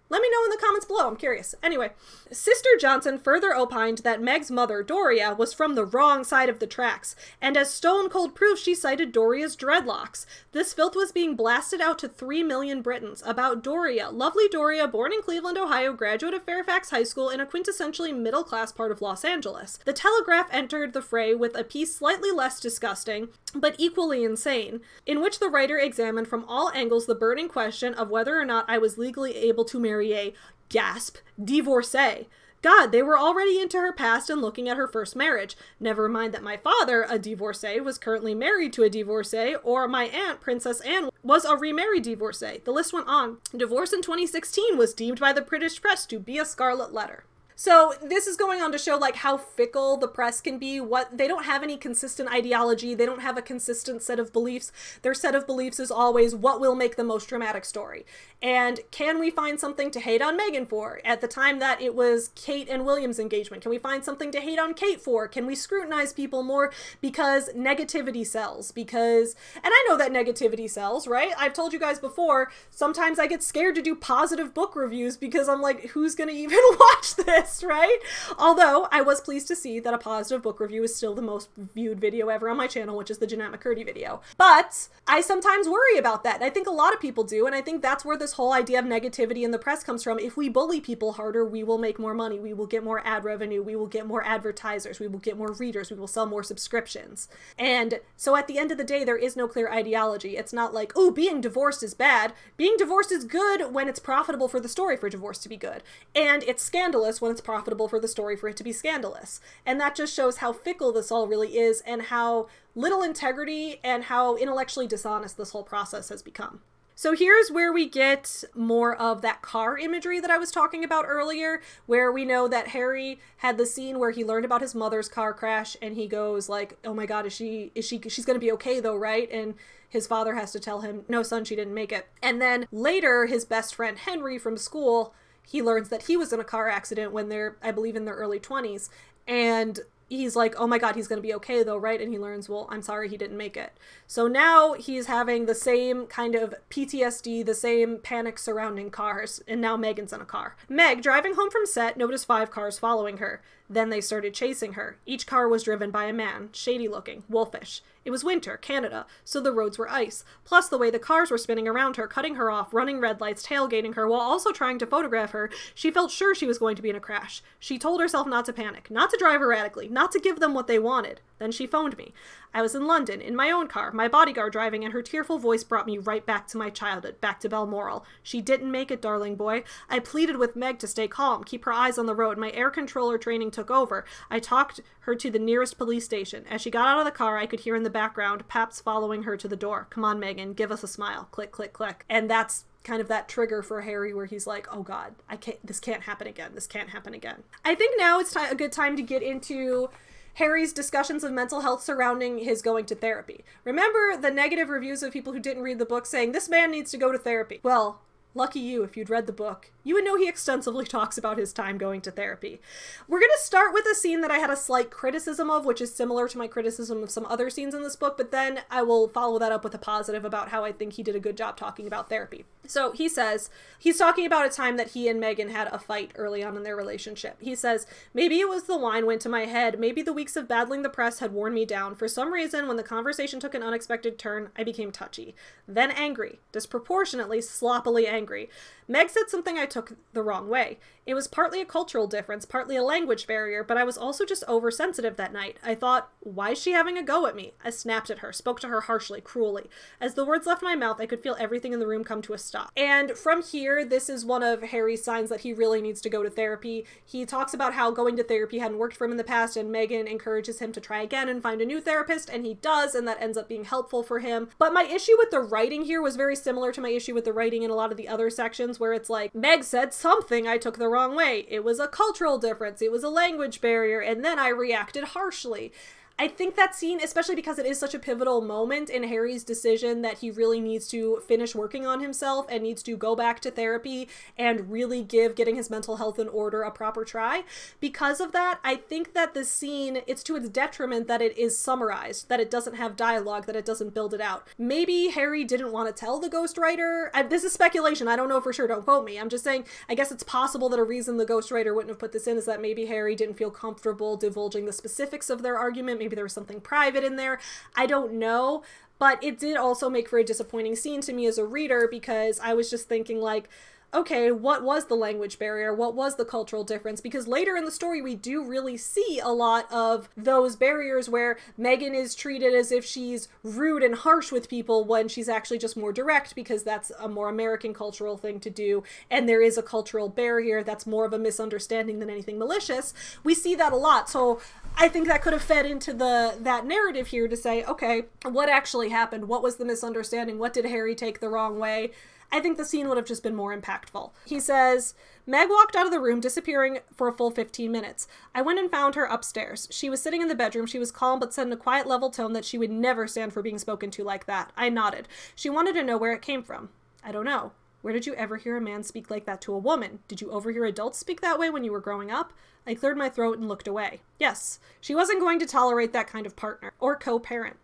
Let me know in the comments below, I'm curious. Anyway, Sister Johnson further opined that Meg's mother, Doria, was from the wrong side of the tracks, and as stone cold proof, she cited Doria's dreadlocks. This filth was being blasted out to 3 million Britons about Doria, lovely Doria, born in Cleveland, Ohio, graduate of Fairfax High School in a quintessentially middle-class part of Los Angeles. The Telegraph entered the fray with a piece slightly less disgusting, but equally insane, in which the writer examined from all angles the burning question of whether or not I was legally able to marry a, gasp, divorcee. God, they were already into her past and looking at her first marriage. Never mind that my father, a divorcee, was currently married to a divorcee, or my aunt, Princess Anne, was a remarried divorcee. The list went on. Divorce in 2016 was deemed by the British press to be a scarlet letter. So this is going on to show like how fickle the press can be. They don't have any consistent ideology. They don't have a consistent set of beliefs. Their set of beliefs is always what will make the most dramatic story. And can we find something to hate on Meghan for? At the time that it was Kate and William's engagement, can we find something to hate on Kate for? Can we scrutinize people more because negativity sells? And I know that negativity sells, right? I've told you guys before, sometimes I get scared to do positive book reviews because I'm like, who's gonna even watch this, right? Although I was pleased to see that a positive book review is still the most viewed video ever on my channel, which is the Jeanette McCurdy video. But I sometimes worry about that. I think a lot of people do, and I think that's where this whole idea of negativity in the press comes from. If we bully people harder, we will make more money, we will get more ad revenue, we will get more advertisers, we will get more readers, we will sell more subscriptions. And so at the end of the day, there is no clear ideology. It's not like, oh, being divorced is bad. Being divorced is good when it's profitable for the story for divorce to be good. And it's scandalous when it's profitable for the story for it to be scandalous. And that just shows how fickle this all really is and how little integrity and how intellectually dishonest this whole process has become. So here's where we get more of that car imagery that I was talking about earlier, where we know that Harry had the scene where he learned about his mother's car crash and he goes like, oh my God, she's gonna be okay though, right? And his father has to tell him, no son, she didn't make it. And then later his best friend Henry from school, he learns that he was in a car accident when they're, I believe, in their early 20s. And he's like, oh my God, he's going to be okay though, right? And he learns, well, I'm sorry he didn't make it. So now he's having the same kind of PTSD, the same panic surrounding cars. And now Meghan's in a car. Meg, driving home from set, noticed 5 cars following her. Then they started chasing her. Each car was driven by a man, shady looking, wolfish. It was winter, Canada, so the roads were ice. Plus the way the cars were spinning around her, cutting her off, running red lights, tailgating her, while also trying to photograph her, she felt sure she was going to be in a crash. She told herself not to panic, not to drive erratically, not to give them what they wanted. Then she phoned me. I was in London, in my own car, my bodyguard driving, and her tearful voice brought me right back to my childhood, back to Balmoral. She didn't make it, darling boy. I pleaded with Meg to stay calm, keep her eyes on the road. My air controller training took over. I talked her to the nearest police station. As she got out of the car, I could hear in the background Paps following her to the door. Come on, Megan, give us a smile. Click, click, click. And that's kind of that trigger for Harry where he's like, oh God, this can't happen again. This can't happen again. I think now it's a good time to get into Harry's discussions of mental health surrounding his going to therapy. Remember the negative reviews of people who didn't read the book saying, this man needs to go to therapy. Well, Lucky you, if you'd read the book, you would know he extensively talks about his time going to therapy. We're going to start with a scene that I had a slight criticism of, which is similar to my criticism of some other scenes in this book, but then I will follow that up with a positive about how I think he did a good job talking about therapy. So he says, he's talking about a time that he and Megan had a fight early on in their relationship. He says, maybe it was the wine went to my head, maybe the weeks of battling the press had worn me down. For some reason, when the conversation took an unexpected turn, I became touchy. Then angry, disproportionately, sloppily angry. Meg said something I took the wrong way. It was partly a cultural difference, partly a language barrier, but I was also just oversensitive that night. I thought, why is she having a go at me? I snapped at her, spoke to her harshly, cruelly. As the words left my mouth, I could feel everything in the room come to a stop. And from here, this is one of Harry's signs that he really needs to go to therapy. He talks about how going to therapy hadn't worked for him in the past, and Megan encourages him to try again and find a new therapist, and he does, and that ends up being helpful for him. But my issue with the writing here was very similar to my issue with the writing in a lot of the other sections, where it's like, Meg said something I took the wrong way. It was a cultural difference. It was a language barrier. And then I reacted harshly. I think that scene, especially because it is such a pivotal moment in Harry's decision that he really needs to finish working on himself and needs to go back to therapy and really give getting his mental health in order a proper try. Because of that, I think that the scene, it's to its detriment that it is summarized, that it doesn't have dialogue, that it doesn't build it out. Maybe Harry didn't want to tell the ghostwriter. This is speculation. I don't know for sure. Don't quote me. I'm just saying, I guess it's possible that a reason the ghostwriter wouldn't have put this in is that maybe Harry didn't feel comfortable divulging the specifics of their argument. Maybe there was something private in there. I don't know, but it did also make for a disappointing scene to me as a reader, because I was just thinking like, okay, what was the language barrier? What was the cultural difference? Because later in the story, we do really see a lot of those barriers where Megan is treated as if she's rude and harsh with people when she's actually just more direct, because that's a more American cultural thing to do. And there is a cultural barrier that's more of a misunderstanding than anything malicious. We see that a lot. So I think that could have fed into that narrative here to say, okay, what actually happened? What was the misunderstanding? What did Harry take the wrong way? I think the scene would have just been more impactful. He says, Meg walked out of the room, disappearing for a full 15 minutes. I went and found her upstairs. She was sitting in the bedroom. She was calm, but said in a quiet, level tone that she would never stand for being spoken to like that. I nodded. She wanted to know where it came from. I don't know. Where did you ever hear a man speak like that to a woman? Did you overhear adults speak that way when you were growing up? I cleared my throat and looked away. Yes, she wasn't going to tolerate that kind of partner or co-parent.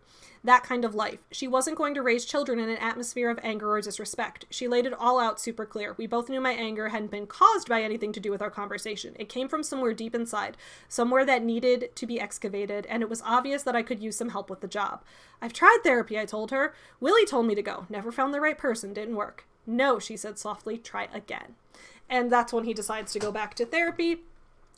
That kind of life. She wasn't going to raise children in an atmosphere of anger or disrespect. She laid it all out super clear. We both knew my anger hadn't been caused by anything to do with our conversation. It came from somewhere deep inside, somewhere that needed to be excavated, and it was obvious that I could use some help with the job. I've tried therapy, I told her. Willie told me to go. Never found the right person. Didn't work. No, she said softly. Try again. And that's when he decides to go back to therapy.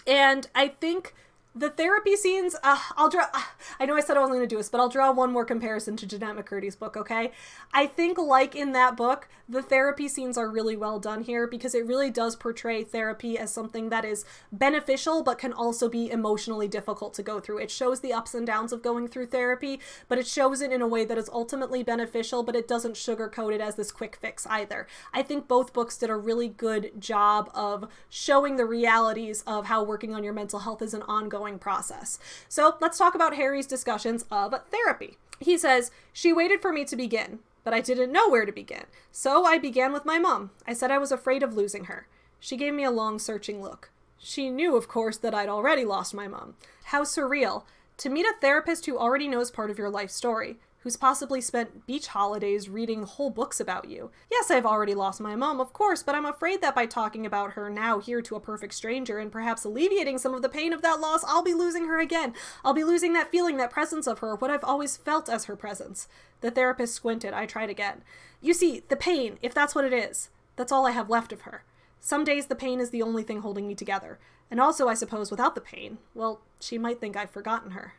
And I think the therapy scenes, I know I said I wasn't going to do this, but I'll draw one more comparison to Jeanette McCurdy's book, okay? I think like in that book, the therapy scenes are really well done here because it really does portray therapy as something that is beneficial, but can also be emotionally difficult to go through. It shows the ups and downs of going through therapy, but it shows it in a way that is ultimately beneficial, but it doesn't sugarcoat it as this quick fix either. I think both books did a really good job of showing the realities of how working on your mental health is an ongoing process. So let's talk about Harry's discussions of therapy. He says, she waited for me to begin, but I didn't know where to begin. So I began with my mom. I said I was afraid of losing her. She gave me a long, searching look. She knew, of course, that I'd already lost my mom. How surreal to meet a therapist who already knows part of your life story, who's possibly spent beach holidays reading whole books about you. Yes, I've already lost my mom, of course, but I'm afraid that by talking about her now here to a perfect stranger and perhaps alleviating some of the pain of that loss, I'll be losing her again. I'll be losing that feeling, that presence of her, what I've always felt as her presence. The therapist squinted. I tried again. You see, the pain, if that's what it is, that's all I have left of her. Some days the pain is the only thing holding me together. And also, I suppose, without the pain, well, she might think I've forgotten her.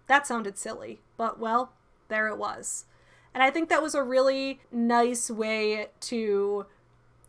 That sounded silly, but, well, there it was. And I think that was a really nice way to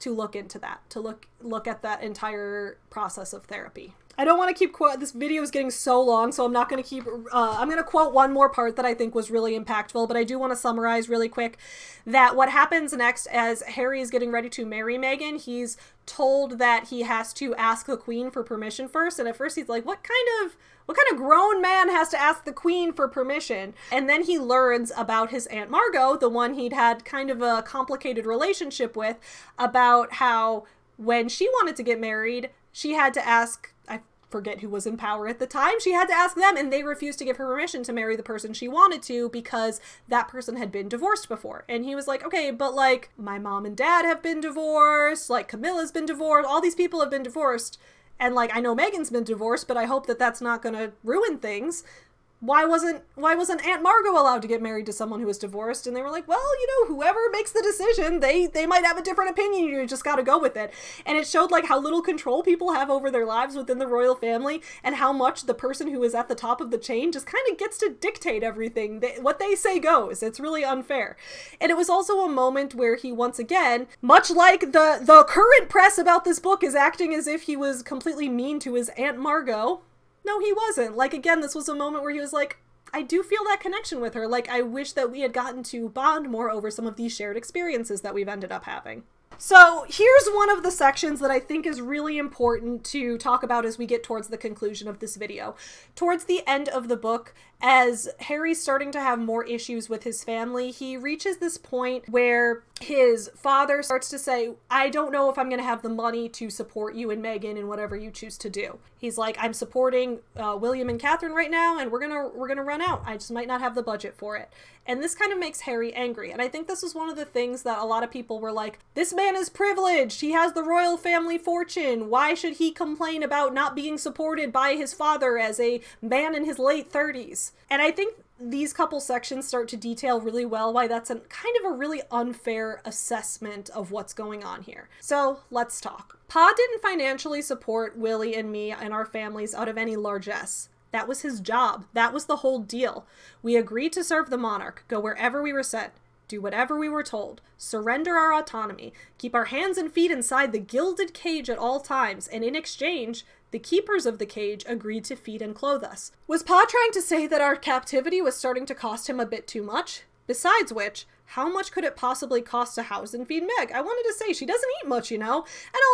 look into that, to look at that entire process of therapy. I don't want to keep this video is getting so long, so I'm not going to keep, I'm going to quote one more part that I think was really impactful, but I do want to summarize really quick that what happens next as Harry is getting ready to marry Meghan, he's told that he has to ask the Queen for permission first, and at first he's like, what kind of What kind of grown man has to ask the queen for permission? And then he learns about his Aunt Margot, the one he'd had kind of a complicated relationship with, about how when she wanted to get married, she had to ask, I forget who was in power at the time, she had to ask them, and they refused to give her permission to marry the person she wanted to because that person had been divorced before. And he was like, okay, but like, my mom and dad have been divorced, like Camilla's been divorced, all these people have been divorced, and like, I know Megan's been divorced, but I hope that that's not gonna ruin things. Why wasn't Aunt Margot allowed to get married to someone who was divorced? And they were like, well, whoever makes the decision, they might have a different opinion. You just got to go with it. And it showed like how little control people have over their lives within the royal family, and how much the person who is at the top of the chain just kind of gets to dictate everything. What they say goes. It's really unfair. And it was also a moment where he once again, much like the current press about this book is acting as if he was completely mean to his Aunt Margot. No, he wasn't. Like, again, this was a moment where he was like, I do feel that connection with her. Like, I wish that we had gotten to bond more over some of these shared experiences that we've ended up having. So here's one of the sections that I think is really important to talk about as we get towards the conclusion of this video. Towards the end of the book, as Harry's starting to have more issues with his family, he reaches this point where his father starts to say, I don't know if I'm going to have the money to support you and Megan in whatever you choose to do. He's like, I'm supporting William and Catherine right now, and we're gonna run out. I just might not have the budget for it. And this kind of makes Harry angry. And I think this is one of the things that a lot of people were like, this man is privileged. He has the royal family fortune. Why should he complain about not being supported by his father as a man in his late 30s? And I think these couple sections start to detail really well why that's kind of a really unfair assessment of what's going on here. So let's talk. Pa didn't financially support Willie and me and our families out of any largesse. That was his job. That was the whole deal. We agreed to serve the monarch, go wherever we were sent, do whatever we were told, surrender our autonomy, keep our hands and feet inside the gilded cage at all times, and in exchange, the keepers of the cage agreed to feed and clothe us. Was Pa trying to say that our captivity was starting to cost him a bit too much? Besides which, how much could it possibly cost to house and feed Meg? I wanted to say, she doesn't eat much, and I'll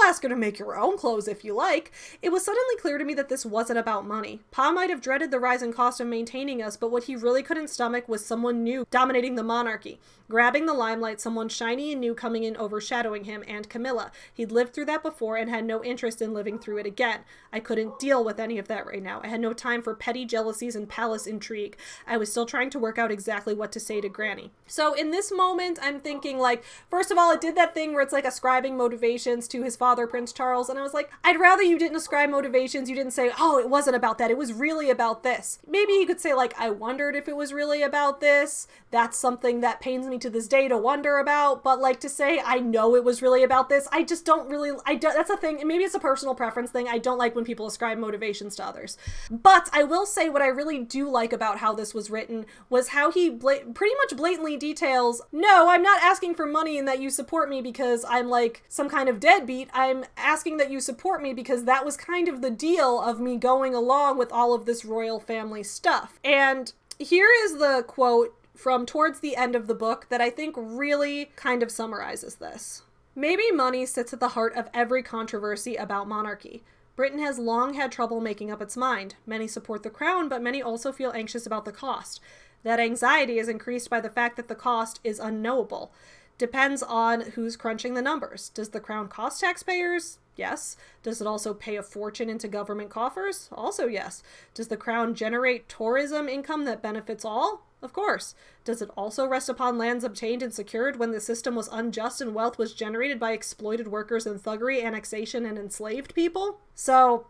ask her to make your own clothes if you like. It was suddenly clear to me that this wasn't about money. Pa might have dreaded the rising cost of maintaining us, but what he really couldn't stomach was someone new dominating the monarchy, grabbing the limelight, someone shiny and new coming in overshadowing him and Camilla. He'd lived through that before and had no interest in living through it again. I couldn't deal with any of that right now. I had no time for petty jealousies and palace intrigue. I was still trying to work out exactly what to say to Granny. So in this moment, I'm thinking, like, first of all, it did that thing where it's like ascribing motivations to his father, Prince Charles, and I was like, I'd rather you didn't ascribe motivations. You didn't say, oh, it wasn't about that. It was really about this. Maybe he could say, like, I wondered if it was really about this. That's something that pains me to this day to wonder about. But like to say, I know it was really about this, I just don't really, that's a thing. And maybe it's a personal preference thing. I don't like when people ascribe motivations to others. But I will say what I really do like about how this was written was how he pretty much blatantly details, no, I'm not asking for money and that you support me because I'm like some kind of deadbeat. I'm asking that you support me because that was kind of the deal of me going along with all of this royal family stuff. And here is the quote from towards the end of the book that I think really kind of summarizes this. Maybe money sits at the heart of every controversy about monarchy. Britain has long had trouble making up its mind. Many support the crown, but many also feel anxious about the cost. That anxiety is increased by the fact that the cost is unknowable. Depends on who's crunching the numbers. Does the crown cost taxpayers? Yes. Does it also pay a fortune into government coffers? Also yes. Does the crown generate tourism income that benefits all? Of course. Does it also rest upon lands obtained and secured when the system was unjust and wealth was generated by exploited workers and thuggery, annexation, and enslaved people? So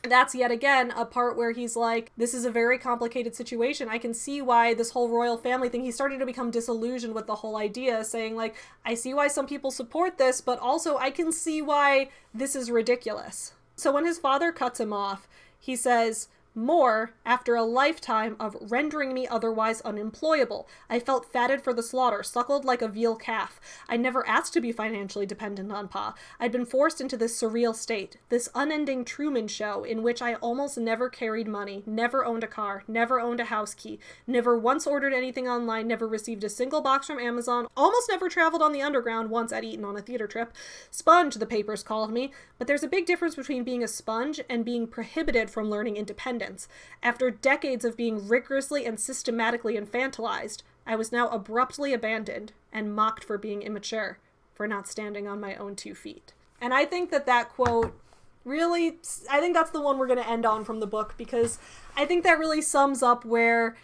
that's yet again a part where he's like, this is a very complicated situation. I can see why this whole royal family thing, he's starting to become disillusioned with the whole idea, saying like, I see why some people support this, but also I can see why this is ridiculous. So when his father cuts him off, he says, more, after a lifetime of rendering me otherwise unemployable. I felt fatted for the slaughter, suckled like a veal calf. I never asked to be financially dependent on Pa. I'd been forced into this surreal state, this unending Truman show in which I almost never carried money, never owned a car, never owned a house key, never once ordered anything online, never received a single box from Amazon, almost never traveled on the underground, once I'd eaten on a theater trip. Sponge, the papers called me, but there's a big difference between being a sponge and being prohibited from learning independence. significance. After decades of being rigorously and systematically infantilized, I was now abruptly abandoned and mocked for being immature, for not standing on my own 2 feet. And I think that quote really, I think that's the one we're going to end on from the book, because I think that really sums up where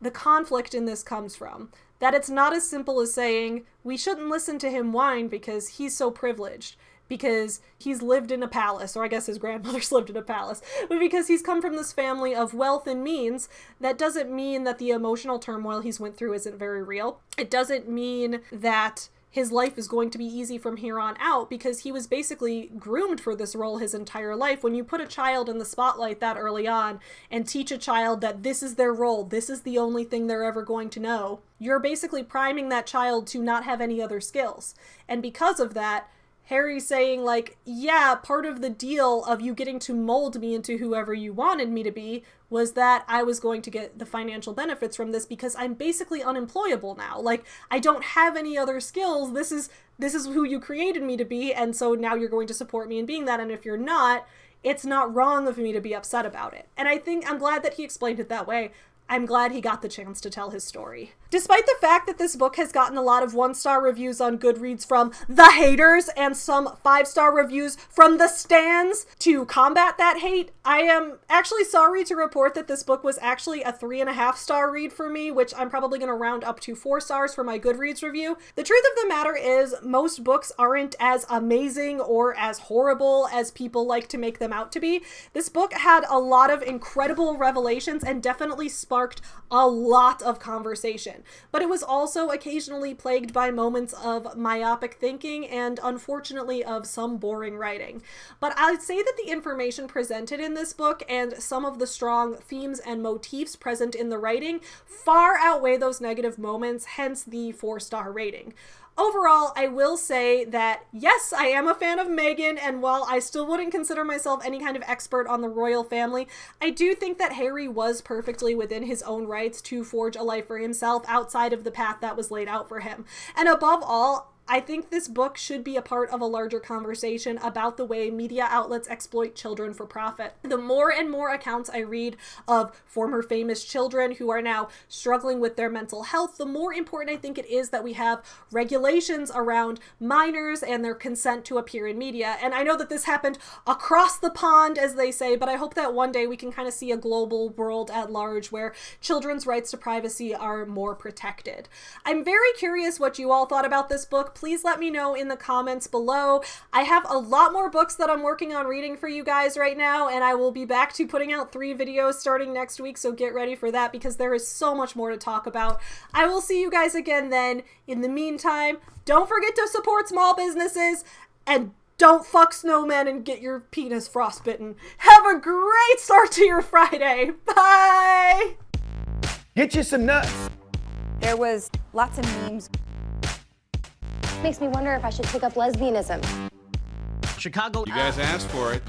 the conflict in this comes from. That it's not as simple as saying, we shouldn't listen to him whine because he's so privileged, because he's lived in a palace, or I guess his grandmother's lived in a palace, but because he's come from this family of wealth and means. That doesn't mean that the emotional turmoil he's went through isn't very real. It doesn't mean that his life is going to be easy from here on out, because he was basically groomed for this role his entire life. When you put a child in the spotlight that early on and teach a child that this is their role, this is the only thing they're ever going to know, you're basically priming that child to not have any other skills. And because of that, Harry's saying, like, yeah, part of the deal of you getting to mold me into whoever you wanted me to be was that I was going to get the financial benefits from this, because I'm basically unemployable now. Like, I don't have any other skills. This is who you created me to be, and so now you're going to support me in being that, and if you're not, it's not wrong of me to be upset about it. And I think I'm glad that he explained it that way. I'm glad he got the chance to tell his story. Despite the fact that this book has gotten a lot of 1-star reviews on Goodreads from the haters and some 5-star reviews from the stans to combat that hate, I am actually sorry to report that this book was actually a 3.5-star read for me, which I'm probably going to round up to 4 stars for my Goodreads review. The truth of the matter is, most books aren't as amazing or as horrible as people like to make them out to be. This book had a lot of incredible revelations and definitely sparked a lot of conversation, but it was also occasionally plagued by moments of myopic thinking and unfortunately of some boring writing. But I'd say that the information presented in this book and some of the strong themes and motifs present in the writing far outweigh those negative moments, hence the 4-star rating. Overall, I will say that, yes, I am a fan of Meghan, and while I still wouldn't consider myself any kind of expert on the royal family, I do think that Harry was perfectly within his own rights to forge a life for himself outside of the path that was laid out for him. And above all, I think this book should be a part of a larger conversation about the way media outlets exploit children for profit. The more and more accounts I read of former famous children who are now struggling with their mental health, the more important I think it is that we have regulations around minors and their consent to appear in media. And I know that this happened across the pond, as they say, but I hope that one day we can kind of see a global world at large where children's rights to privacy are more protected. I'm very curious what you all thought about this book. Please let me know in the comments below. I have a lot more books that I'm working on reading for you guys right now, and I will be back to putting out 3 videos starting next week, so get ready for that because there is so much more to talk about. I will see you guys again then. In the meantime, don't forget to support small businesses, and don't fuck snowmen and get your penis frostbitten. Have a great start to your Friday. Bye! Get you some nuts. There was lots of memes. Makes me wonder if I should pick up lesbianism. Chicago. You guys asked for it.